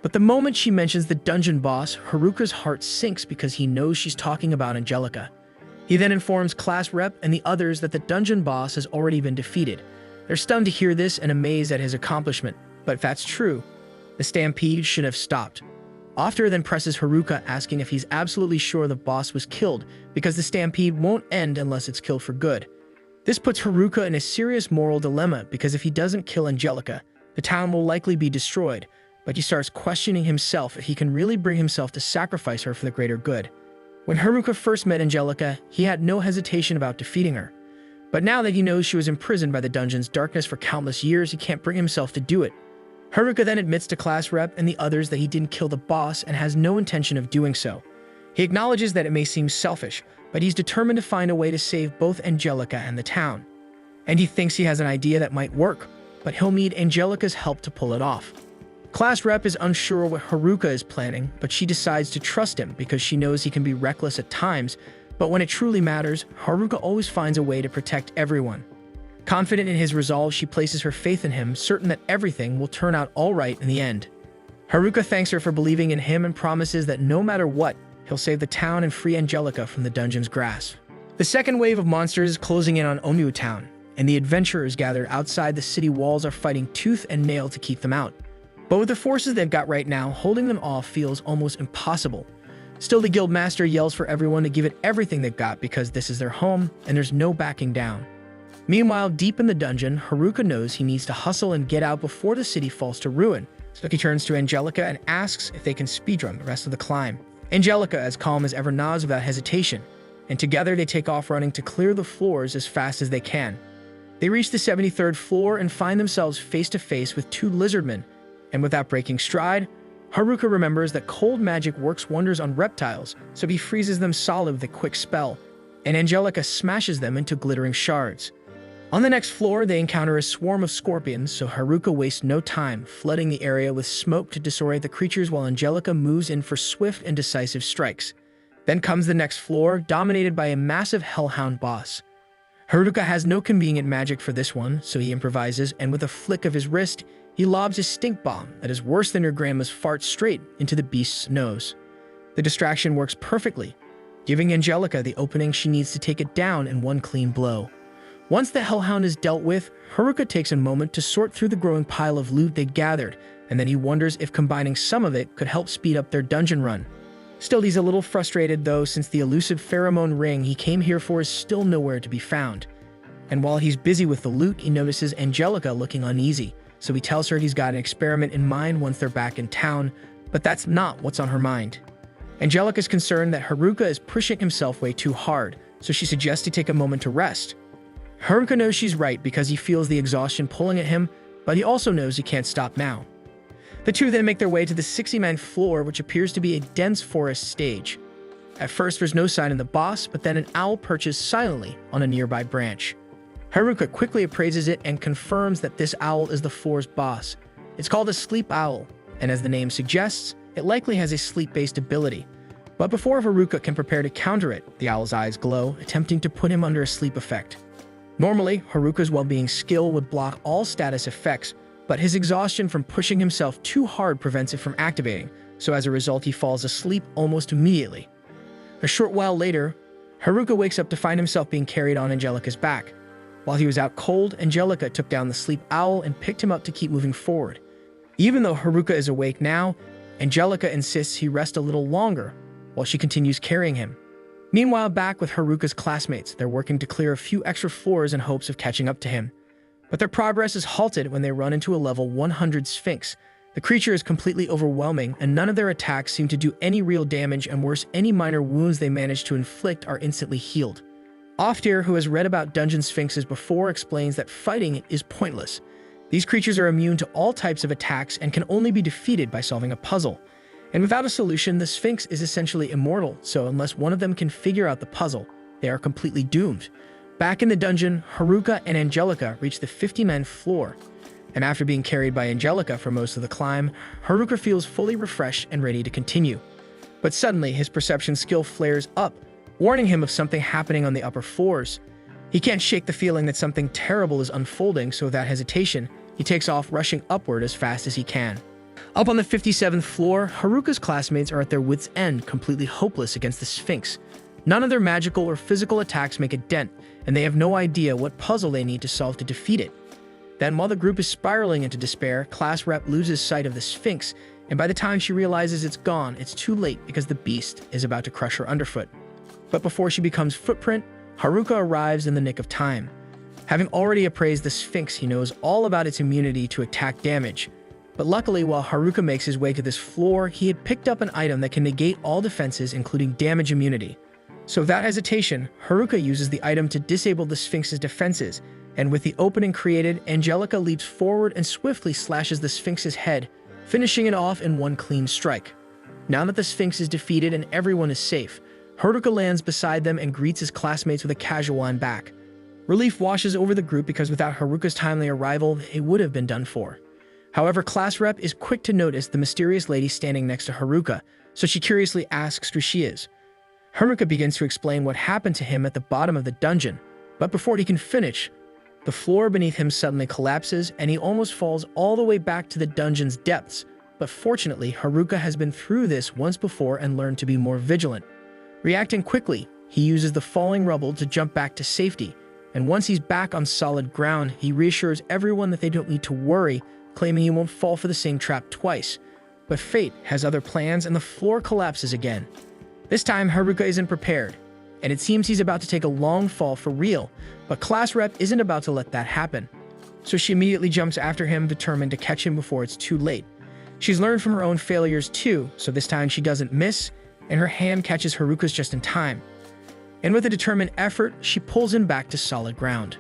But the moment she mentions the dungeon boss, Haruka's heart sinks because he knows she's talking about Angelica. He then informs Class Rep and the others that the dungeon boss has already been defeated. They're stunned to hear this and amazed at his accomplishment, but if that's true, the stampede should have stopped. Oftir then presses Haruka, asking if he's absolutely sure the boss was killed, because the stampede won't end unless it's killed for good. This puts Haruka in a serious moral dilemma, because if he doesn't kill Angelica, the town will likely be destroyed, but he starts questioning himself if he can really bring himself to sacrifice her for the greater good. When Haruka first met Angelica, he had no hesitation about defeating her. But now that he knows she was imprisoned by the dungeon's darkness for countless years, he can't bring himself to do it. Haruka then admits to Class Rep and the others that he didn't kill the boss and has no intention of doing so. He acknowledges that it may seem selfish, but he's determined to find a way to save both Angelica and the town. And he thinks he has an idea that might work, but he'll need Angelica's help to pull it off. Class Rep is unsure what Haruka is planning, but she decides to trust him because she knows he can be reckless at times, but when it truly matters, Haruka always finds a way to protect everyone. Confident in his resolve, she places her faith in him, certain that everything will turn out all right in the end. Haruka thanks her for believing in him and promises that no matter what, he'll save the town and free Angelica from the dungeon's grasp. The second wave of monsters is closing in on Onoue Town, and the adventurers gathered outside the city walls are fighting tooth and nail to keep them out. But with the forces they've got right now, holding them off feels almost impossible. Still, the guildmaster yells for everyone to give it everything they've got because this is their home and there's no backing down. Meanwhile, deep in the dungeon, Haruka knows he needs to hustle and get out before the city falls to ruin, so he turns to Angelica and asks if they can speedrun the rest of the climb. Angelica, as calm as ever, nods without hesitation, and together they take off running to clear the floors as fast as they can. They reach the 73rd floor and find themselves face to face with two lizardmen, And without breaking stride, Haruka remembers that cold magic works wonders on reptiles, so he freezes them solid with a quick spell, and Angelica smashes them into glittering shards. On the next floor, they encounter a swarm of scorpions, so Haruka wastes no time, flooding the area with smoke to disorient the creatures while Angelica moves in for swift and decisive strikes. Then comes the next floor, dominated by a massive hellhound boss. Haruka has no convenient magic for this one, so he improvises, and with a flick of his wrist, he lobs a stink bomb that is worse than your grandma's fart straight into the beast's nose. The distraction works perfectly, giving Angelica the opening she needs to take it down in one clean blow. Once the hellhound is dealt with, Haruka takes a moment to sort through the growing pile of loot they gathered, and then he wonders if combining some of it could help speed up their dungeon run. Still, he's a little frustrated though, since the elusive pheromone ring he came here for is still nowhere to be found. And while he's busy with the loot, he notices Angelica looking uneasy, so he tells her he's got an experiment in mind once they're back in town, but that's not what's on her mind. Angelica's concerned that Haruka is pushing himself way too hard, so she suggests he take a moment to rest. Haruka knows she's right because he feels the exhaustion pulling at him, but he also knows he can't stop now. The two then make their way to the 60-man floor, which appears to be a dense forest stage. At first, there's no sign of the boss, but then an owl perches silently on a nearby branch. Haruka quickly appraises it and confirms that this owl is the floor's boss. It's called a sleep owl, and as the name suggests, it likely has a sleep-based ability. But before Haruka can prepare to counter it, the owl's eyes glow, attempting to put him under a sleep effect. Normally, Haruka's well-being skill would block all status effects, but his exhaustion from pushing himself too hard prevents it from activating, so as a result he falls asleep almost immediately. A short while later, Haruka wakes up to find himself being carried on Angelica's back. While he was out cold, Angelica took down the sleep owl and picked him up to keep moving forward. Even though Haruka is awake now, Angelica insists he rest a little longer while she continues carrying him. Meanwhile, back with Haruka's classmates, they're working to clear a few extra floors in hopes of catching up to him. But their progress is halted when they run into a level 100 Sphinx. The creature is completely overwhelming, and none of their attacks seem to do any real damage, and worse, any minor wounds they manage to inflict are instantly healed. Oftir, who has read about dungeon sphinxes before, explains that fighting is pointless. These creatures are immune to all types of attacks and can only be defeated by solving a puzzle. And without a solution, the Sphinx is essentially immortal, so unless one of them can figure out the puzzle, they are completely doomed. Back in the dungeon, Haruka and Angelica reach the 50-man floor, and after being carried by Angelica for most of the climb, Haruka feels fully refreshed and ready to continue. But suddenly, his perception skill flares up, warning him of something happening on the upper floors. He can't shake the feeling that something terrible is unfolding, so without hesitation, he takes off, rushing upward as fast as he can. Up on the 57th floor, Haruka's classmates are at their wits' end, completely hopeless against the Sphinx. None of their magical or physical attacks make a dent, and they have no idea what puzzle they need to solve to defeat it. Then, while the group is spiraling into despair, Class Rep loses sight of the Sphinx, and by the time she realizes it's gone, it's too late because the beast is about to crush her underfoot. But before she becomes Footprint, Haruka arrives in the nick of time. Having already appraised the Sphinx, he knows all about its immunity to attack damage. But luckily, while Haruka makes his way to this floor, he had picked up an item that can negate all defenses, including damage immunity. So without hesitation, Haruka uses the item to disable the Sphinx's defenses, and with the opening created, Angelica leaps forward and swiftly slashes the Sphinx's head, finishing it off in one clean strike. Now that the Sphinx is defeated and everyone is safe, Haruka lands beside them and greets his classmates with a casual "I'm back." Relief washes over the group because without Haruka's timely arrival, it would have been done for. However, Class Rep is quick to notice the mysterious lady standing next to Haruka, so she curiously asks who she is. Haruka begins to explain what happened to him at the bottom of the dungeon, but before he can finish, the floor beneath him suddenly collapses and he almost falls all the way back to the dungeon's depths. But fortunately, Haruka has been through this once before and learned to be more vigilant. Reacting quickly, he uses the falling rubble to jump back to safety, and once he's back on solid ground, he reassures everyone that they don't need to worry, claiming he won't fall for the same trap twice. But fate has other plans and the floor collapses again. This time, Haruka isn't prepared, and it seems he's about to take a long fall for real, but Class Rep isn't about to let that happen. So she immediately jumps after him, determined to catch him before it's too late. She's learned from her own failures too, so this time she doesn't miss, and her hand catches Haruka's just in time. And with a determined effort, she pulls him back to solid ground.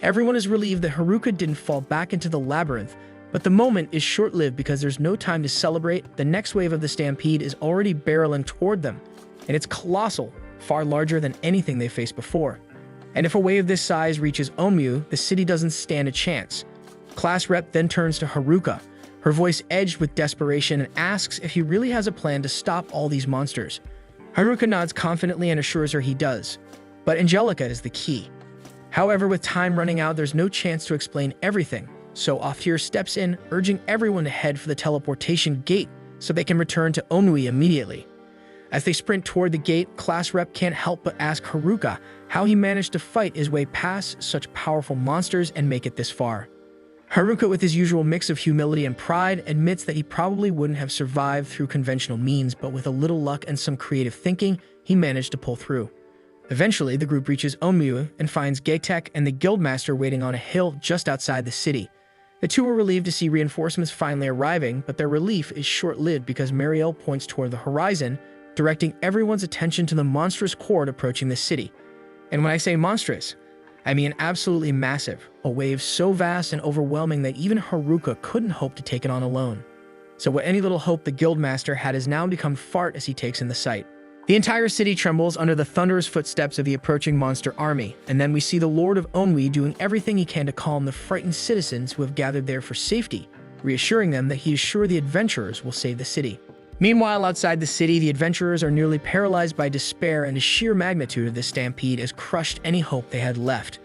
Everyone is relieved that Haruka didn't fall back into the labyrinth, But the moment is short-lived because there's no time to celebrate. The next wave of the stampede is already barreling toward them, and it's colossal, far larger than anything they faced before. And if a wave this size reaches Onryu, the city doesn't stand a chance. Class Rep then turns to Haruka, her voice edged with desperation, and asks if he really has a plan to stop all these monsters. Haruka nods confidently and assures her he does. But Angelica is the key. However, with time running out, there's no chance to explain everything, so Off-Tier steps in, urging everyone to head for the teleportation gate so they can return to Onryu immediately. As they sprint toward the gate, Class Rep can't help but ask Haruka how he managed to fight his way past such powerful monsters and make it this far. Haruka, with his usual mix of humility and pride, admits that he probably wouldn't have survived through conventional means, but with a little luck and some creative thinking, he managed to pull through. Eventually, the group reaches Onryu and finds Gaitek and the Guildmaster waiting on a hill just outside the city. The two are relieved to see reinforcements finally arriving, but their relief is short-lived because Mariel points toward the horizon, directing everyone's attention to the monstrous horde approaching the city. And when I say monstrous, I mean absolutely massive, a wave so vast and overwhelming that even Haruka couldn't hope to take it on alone. So what any little hope the Guildmaster had has now become fart as he takes in the sight. The entire city trembles under the thunderous footsteps of the approaching monster army, and then we see the Lord of Onryu doing everything he can to calm the frightened citizens who have gathered there for safety, reassuring them that he is sure the adventurers will save the city. Meanwhile, outside the city, the adventurers are nearly paralyzed by despair, and the sheer magnitude of this stampede has crushed any hope they had left.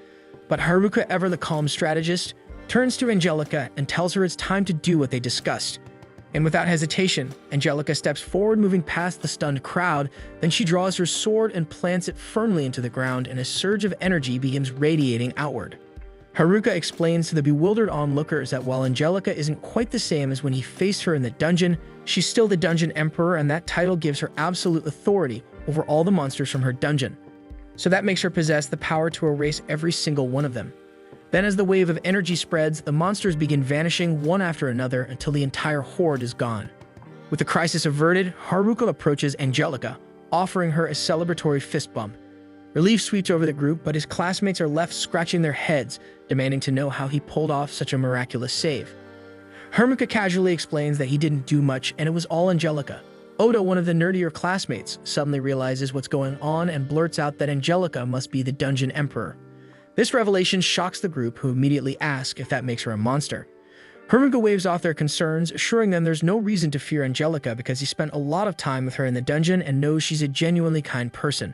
But Haruka, ever the calm strategist, turns to Angelica and tells her it's time to do what they discussed. And without hesitation, Angelica steps forward, moving past the stunned crowd. Then she draws her sword and plants it firmly into the ground, and a surge of energy begins radiating outward. Haruka explains to the bewildered onlookers that while Angelica isn't quite the same as when he faced her in the dungeon, she's still the Dungeon Emperor, and that title gives her absolute authority over all the monsters from her dungeon. So that makes her possess the power to erase every single one of them. Then as the wave of energy spreads, the monsters begin vanishing one after another until the entire horde is gone. With the crisis averted, Haruka approaches Angelica, offering her a celebratory fist bump. Relief sweeps over the group, but his classmates are left scratching their heads, demanding to know how he pulled off such a miraculous save. Haruka casually explains that he didn't do much and it was all Angelica. Oda, one of the nerdier classmates, suddenly realizes what's going on and blurts out that Angelica must be the Dungeon Emperor. This revelation shocks the group, who immediately ask if that makes her a monster. Haruka waves off their concerns, assuring them there's no reason to fear Angelica because he spent a lot of time with her in the dungeon and knows she's a genuinely kind person.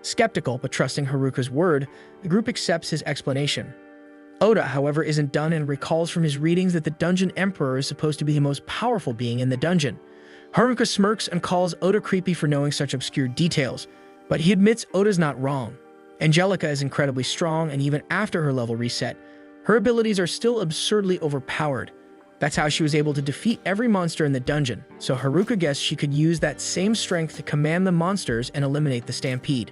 Skeptical but trusting Haruka's word, the group accepts his explanation. Oda, however, isn't done and recalls from his readings that the Dungeon Emperor is supposed to be the most powerful being in the dungeon. Haruka smirks and calls Oda creepy for knowing such obscure details, but he admits Oda's not wrong. Angelica is incredibly strong, and even after her level reset, her abilities are still absurdly overpowered. That's how she was able to defeat every monster in the dungeon, so Haruka guessed she could use that same strength to command the monsters and eliminate the stampede.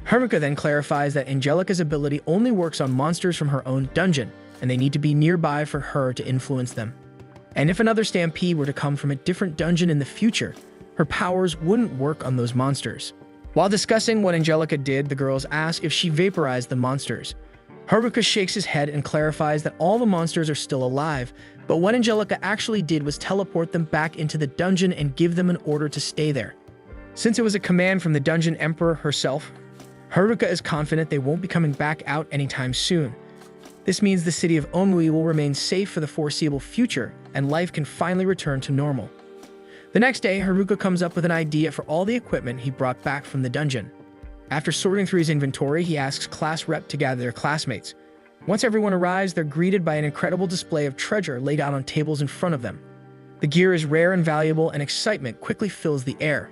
Haruka then clarifies that Angelica's ability only works on monsters from her own dungeon, and they need to be nearby for her to influence them. And if another stampede were to come from a different dungeon in the future, her powers wouldn't work on those monsters. While discussing what Angelica did, the girls ask if she vaporized the monsters. Haruka shakes his head and clarifies that all the monsters are still alive, but what Angelica actually did was teleport them back into the dungeon and give them an order to stay there. Since it was a command from the Dungeon Emperor herself, Haruka is confident they won't be coming back out anytime soon. This means the city of Onryu will remain safe for the foreseeable future, and life can finally return to normal. The next day, Haruka comes up with an idea for all the equipment he brought back from the dungeon. After sorting through his inventory, he asks Class Rep to gather their classmates. Once everyone arrives, they're greeted by an incredible display of treasure laid out on tables in front of them. The gear is rare and valuable, and excitement quickly fills the air.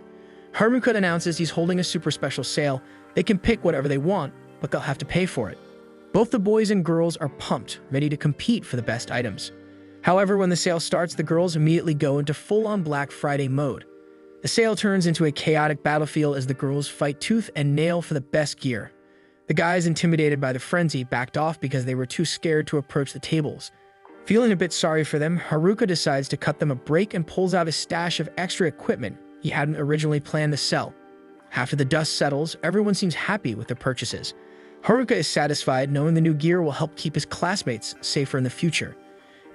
Haruka announces he's holding a super special sale. They can pick whatever they want, but they'll have to pay for it. Both the boys and girls are pumped, ready to compete for the best items. However, when the sale starts, the girls immediately go into full-on Black Friday mode. The sale turns into a chaotic battlefield as the girls fight tooth and nail for the best gear. The guys, intimidated by the frenzy, backed off because they were too scared to approach the tables. Feeling a bit sorry for them, Haruka decides to cut them a break and pulls out a stash of extra equipment he hadn't originally planned to sell. After the dust settles, everyone seems happy with their purchases. Haruka is satisfied knowing the new gear will help keep his classmates safer in the future.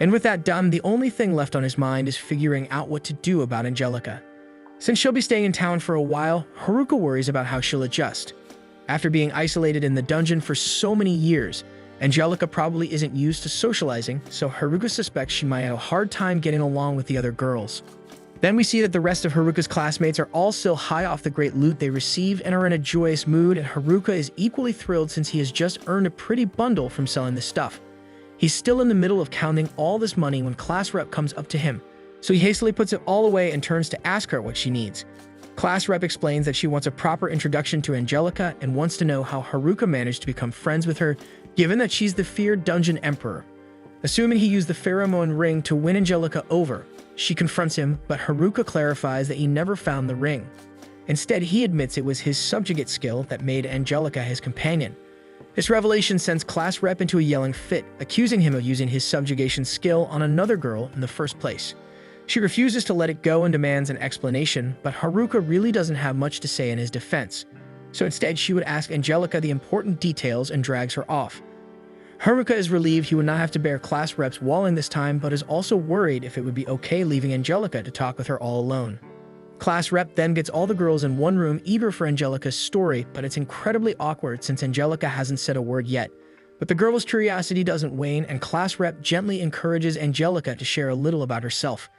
And with that done, the only thing left on his mind is figuring out what to do about Angelica. Since she'll be staying in town for a while, Haruka worries about how she'll adjust. After being isolated in the dungeon for so many years, Angelica probably isn't used to socializing, so Haruka suspects she might have a hard time getting along with the other girls. Then we see that the rest of Haruka's classmates are all still high off the great loot they received and are in a joyous mood, and Haruka is equally thrilled since he has just earned a pretty bundle from selling this stuff. He's still in the middle of counting all this money when class rep comes up to him, so he hastily puts it all away and turns to ask her what she needs. Class rep explains that she wants a proper introduction to Angelica and wants to know how Haruka managed to become friends with her, given that she's the feared dungeon emperor. Assuming he used the pheromone ring to win Angelica over, she confronts him, but Haruka clarifies that he never found the ring. Instead, he admits it was his subjugate skill that made Angelica his companion. This revelation sends class rep into a yelling fit, accusing him of using his subjugation skill on another girl in the first place. She refuses to let it go and demands an explanation, but Haruka really doesn't have much to say in his defense. So instead, she would ask Angelica the important details and drags her off. Haruka is relieved he would not have to bear class rep's walling this time, but is also worried if it would be okay leaving Angelica to talk with her all alone. Class rep then gets all the girls in one room eager for Angelica's story, but it's incredibly awkward since Angelica hasn't said a word yet. But the girls' curiosity doesn't wane, and class rep gently encourages Angelica to share a little about herself.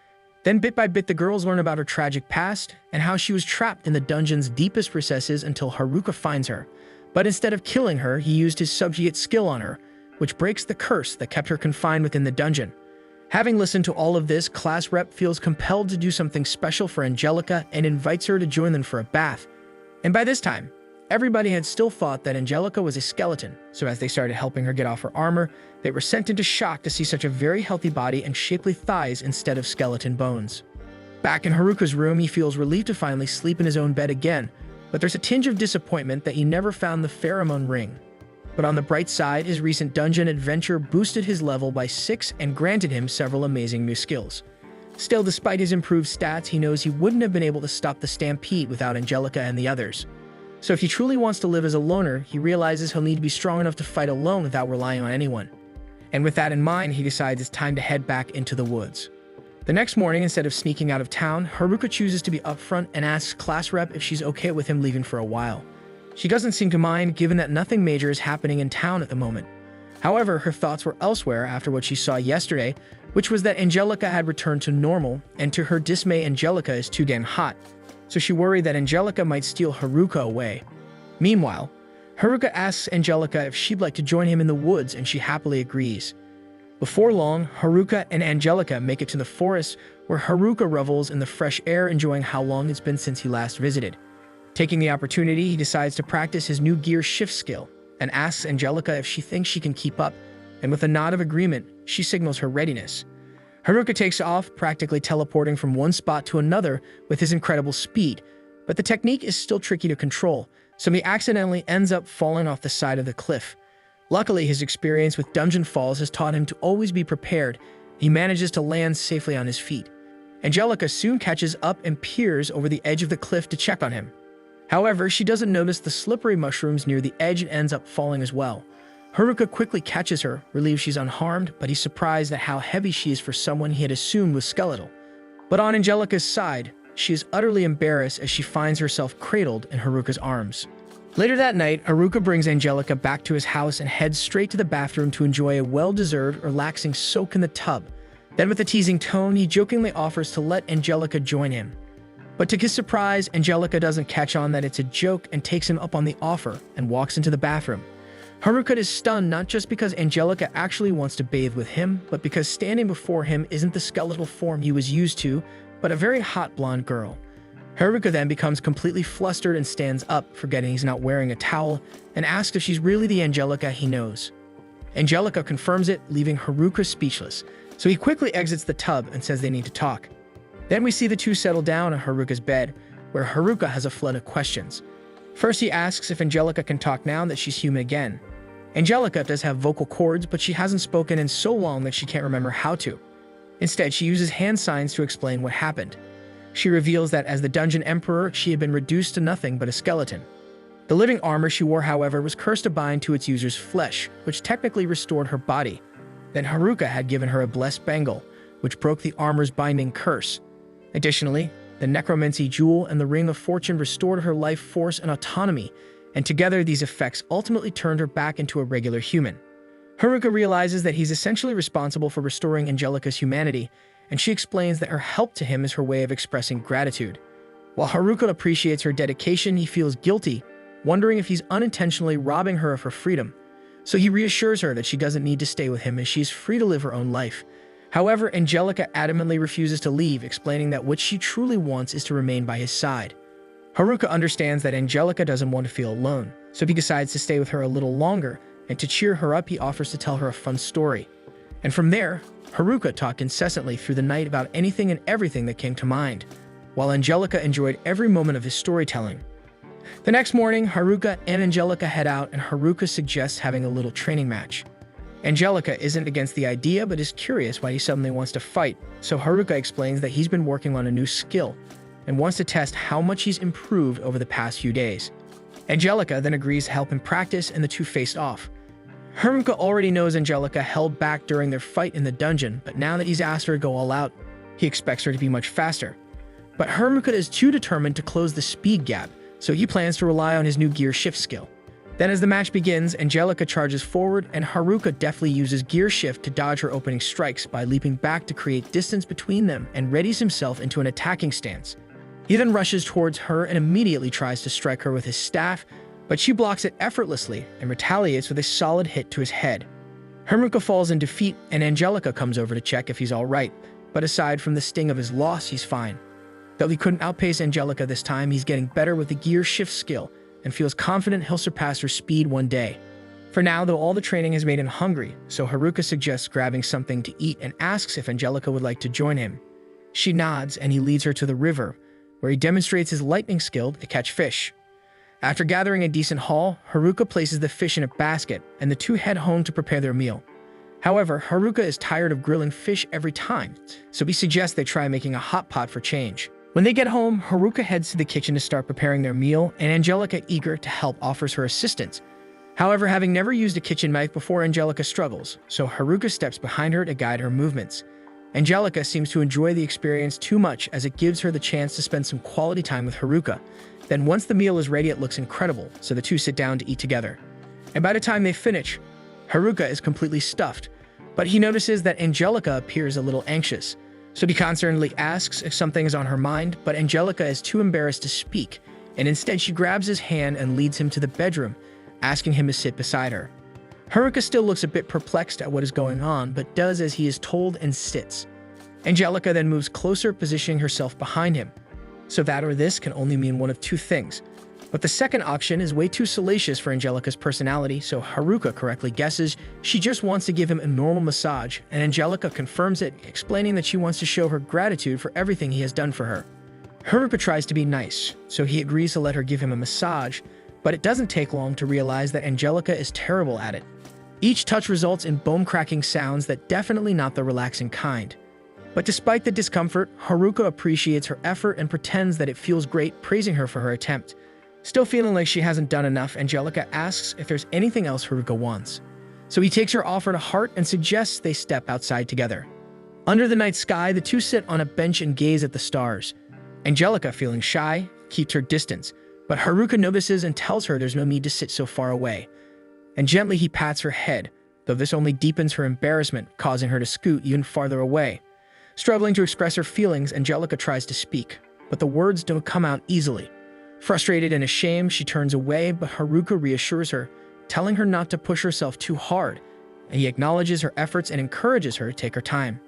Then bit by bit the girls learn about her tragic past and how she was trapped in the dungeon's deepest recesses until Haruka finds her. But instead of killing her, he used his subjugate skill on her, which breaks the curse that kept her confined within the dungeon. Having listened to all of this, class rep feels compelled to do something special for Angelica and invites her to join them for a bath. And by this time, everybody had still thought that Angelica was a skeleton, so as they started helping her get off her armor, they were sent into shock to see such a very healthy body and shapely thighs instead of skeleton bones. Back in Haruka's room, he feels relieved to finally sleep in his own bed again, but there's a tinge of disappointment that he never found the pheromone ring. But on the bright side, his recent dungeon adventure boosted his level by 6 and granted him several amazing new skills. Still, despite his improved stats, he knows he wouldn't have been able to stop the stampede without Angelica and the others. So if he truly wants to live as a loner, he realizes he'll need to be strong enough to fight alone without relying on anyone. And with that in mind, he decides it's time to head back into the woods. The next morning, instead of sneaking out of town, Haruka chooses to be upfront and asks class rep if she's okay with him leaving for a while. She doesn't seem to mind, given that nothing major is happening in town at the moment. However, her thoughts were elsewhere after what she saw yesterday, which was that Angelica had returned to normal, and to her dismay, Angelica is too damn hot. So she worried that Angelica might steal Haruka away. Meanwhile, Haruka asks Angelica if she'd like to join him in the woods, and she happily agrees. Before long, Haruka and Angelica make it to the forest, where Haruka revels in the fresh air, enjoying how long it's been since he last visited. Taking the opportunity, he decides to practice his new gear shift skill and asks Angelica if she thinks she can keep up, and with a nod of agreement, she signals her readiness. Haruka takes off, practically teleporting from one spot to another with his incredible speed, but the technique is still tricky to control, so he accidentally ends up falling off the side of the cliff. Luckily, his experience with dungeon falls has taught him to always be prepared. He manages to land safely on his feet. Angelica soon catches up and peers over the edge of the cliff to check on him. However, she doesn't notice the slippery mushrooms near the edge and ends up falling as well. Haruka quickly catches her, relieved she's unharmed, but he's surprised at how heavy she is for someone he had assumed was skeletal. But on Angelica's side, she is utterly embarrassed as she finds herself cradled in Haruka's arms. Later that night, Haruka brings Angelica back to his house and heads straight to the bathroom to enjoy a well-deserved, relaxing soak in the tub. Then with a teasing tone, he jokingly offers to let Angelica join him. But to his surprise, Angelica doesn't catch on that it's a joke and takes him up on the offer and walks into the bathroom. Haruka is stunned not just because Angelica actually wants to bathe with him, but because standing before him isn't the skeletal form he was used to, but a very hot blonde girl. Haruka then becomes completely flustered and stands up, forgetting he's not wearing a towel, and asks if she's really the Angelica he knows. Angelica confirms it, leaving Haruka speechless, so he quickly exits the tub and says they need to talk. Then we see the two settle down on Haruka's bed, where Haruka has a flood of questions. First, he asks if Angelica can talk now that she's human again. Angelica does have vocal cords, but she hasn't spoken in so long that she can't remember how to. Instead, she uses hand signs to explain what happened. She reveals that as the Dungeon Emperor, she had been reduced to nothing but a skeleton. The living armor she wore, however, was cursed to bind to its user's flesh, which technically restored her body. Then Haruka had given her a blessed bangle, which broke the armor's binding curse. Additionally, the necromancy jewel and the ring of fortune restored her life force and autonomy, and together these effects ultimately turned her back into a regular human. Haruka realizes that he's essentially responsible for restoring Angelica's humanity, and she explains that her help to him is her way of expressing gratitude. While Haruka appreciates her dedication, he feels guilty, wondering if he's unintentionally robbing her of her freedom. So he reassures her that she doesn't need to stay with him as she's free to live her own life. However, Angelica adamantly refuses to leave, explaining that what she truly wants is to remain by his side. Haruka understands that Angelica doesn't want to feel alone, so he decides to stay with her a little longer, and to cheer her up, he offers to tell her a fun story. And from there, Haruka talked incessantly through the night about anything and everything that came to mind, while Angelica enjoyed every moment of his storytelling. The next morning, Haruka and Angelica head out, and Haruka suggests having a little training match. Angelica isn't against the idea, but is curious why he suddenly wants to fight, so Haruka explains that he's been working on a new skill, and wants to test how much he's improved over the past few days. Angelica then agrees to help him practice, and the two faced off. Haruka already knows Angelica held back during their fight in the dungeon, but now that he's asked her to go all out, he expects her to be much faster. But Haruka is too determined to close the speed gap, so he plans to rely on his new gear shift skill. Then as the match begins, Angelica charges forward, and Haruka deftly uses gear shift to dodge her opening strikes by leaping back to create distance between them and readies himself into an attacking stance. He then rushes towards her and immediately tries to strike her with his staff, but she blocks it effortlessly and retaliates with a solid hit to his head. Haruka falls in defeat, and Angelica comes over to check if he's alright, but aside from the sting of his loss, he's fine. Though he couldn't outpace Angelica this time, he's getting better with the gear shift skill, and feels confident he'll surpass her speed one day. For now, though, all the training has made him hungry, so Haruka suggests grabbing something to eat and asks if Angelica would like to join him. She nods, and he leads her to the river, where he demonstrates his lightning skill to catch fish. After gathering a decent haul, Haruka places the fish in a basket, and the two head home to prepare their meal. However, Haruka is tired of grilling fish every time, so he suggests they try making a hot pot for change. When they get home, Haruka heads to the kitchen to start preparing their meal, and Angelica, eager to help, offers her assistance. However, having never used a kitchen knife before, Angelica struggles, so Haruka steps behind her to guide her movements. Angelica seems to enjoy the experience too much, as it gives her the chance to spend some quality time with Haruka. Then once the meal is ready, it looks incredible, so the two sit down to eat together. And by the time they finish, Haruka is completely stuffed, but he notices that Angelica appears a little anxious. So he concernedly asks if something is on her mind, but Angelica is too embarrassed to speak, and instead she grabs his hand and leads him to the bedroom, asking him to sit beside her. Haruka still looks a bit perplexed at what is going on, but does as he is told and sits. Angelica then moves closer, positioning herself behind him. So that or this can only mean one of two things. But the second option is way too salacious for Angelica's personality, so Haruka correctly guesses she just wants to give him a normal massage, and Angelica confirms it, explaining that she wants to show her gratitude for everything he has done for her. Haruka tries to be nice, so he agrees to let her give him a massage, but it doesn't take long to realize that Angelica is terrible at it. Each touch results in bone-cracking sounds that definitely not the relaxing kind. But despite the discomfort, Haruka appreciates her effort and pretends that it feels great, praising her for her attempt. Still feeling like she hasn't done enough, Angelica asks if there's anything else Haruka wants. So he takes her offer to heart and suggests they step outside together. Under the night sky, the two sit on a bench and gaze at the stars. Angelica, feeling shy, keeps her distance, but Haruka notices and tells her there's no need to sit so far away. And gently he pats her head, though this only deepens her embarrassment, causing her to scoot even farther away. Struggling to express her feelings, Angelica tries to speak, but the words don't come out easily. Frustrated and ashamed, she turns away, but Haruka reassures her, telling her not to push herself too hard, and he acknowledges her efforts and encourages her to take her time.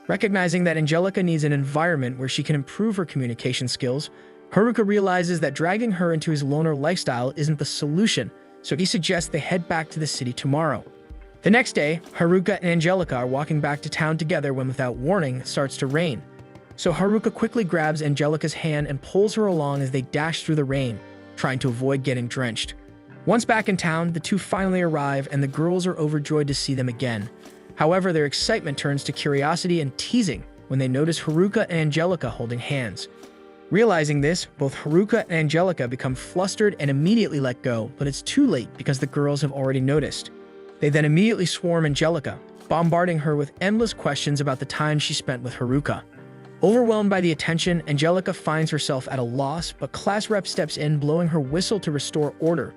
Recognizing that Angelica needs an environment where she can improve her communication skills, Haruka realizes that dragging her into his loner lifestyle isn't the solution, so he suggests they head back to the city tomorrow. The next day, Haruka and Angelica are walking back to town together when, without warning, it starts to rain. So Haruka quickly grabs Angelica's hand and pulls her along as they dash through the rain, trying to avoid getting drenched. Once back in town, the two finally arrive, and the girls are overjoyed to see them again. However, their excitement turns to curiosity and teasing when they notice Haruka and Angelica holding hands. Realizing this, both Haruka and Angelica become flustered and immediately let go, but it's too late because the girls have already noticed. They then immediately swarm Angelica, bombarding her with endless questions about the time she spent with Haruka. Overwhelmed by the attention, Angelica finds herself at a loss, but class rep steps in, blowing her whistle to restore order,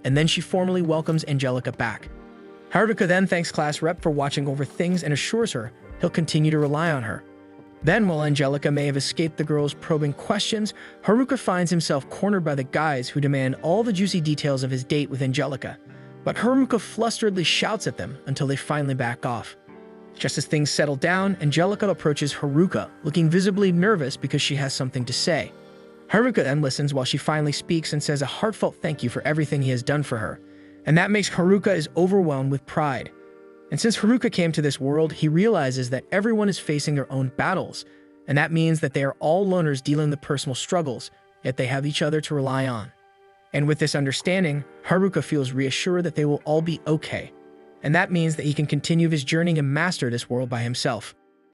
and then she formally welcomes Angelica back. Haruka then thanks class rep for watching over things and assures her he'll continue to rely on her. Then, while Angelica may have escaped the girl's probing questions, Haruka finds himself cornered by the guys who demand all the juicy details of his date with Angelica. But Haruka flusteredly shouts at them until they finally back off. Just as things settle down, Angelica approaches Haruka, looking visibly nervous because she has something to say. Haruka then listens while she finally speaks and says a heartfelt thank you for everything he has done for her. And that makes Haruka is overwhelmed with pride. And since Haruka came to this world, he realizes that everyone is facing their own battles, and that means that they are all loners dealing with personal struggles, yet they have each other to rely on. And with this understanding, Haruka feels reassured that they will all be okay, and that means that he can continue his journey and master this world by himself.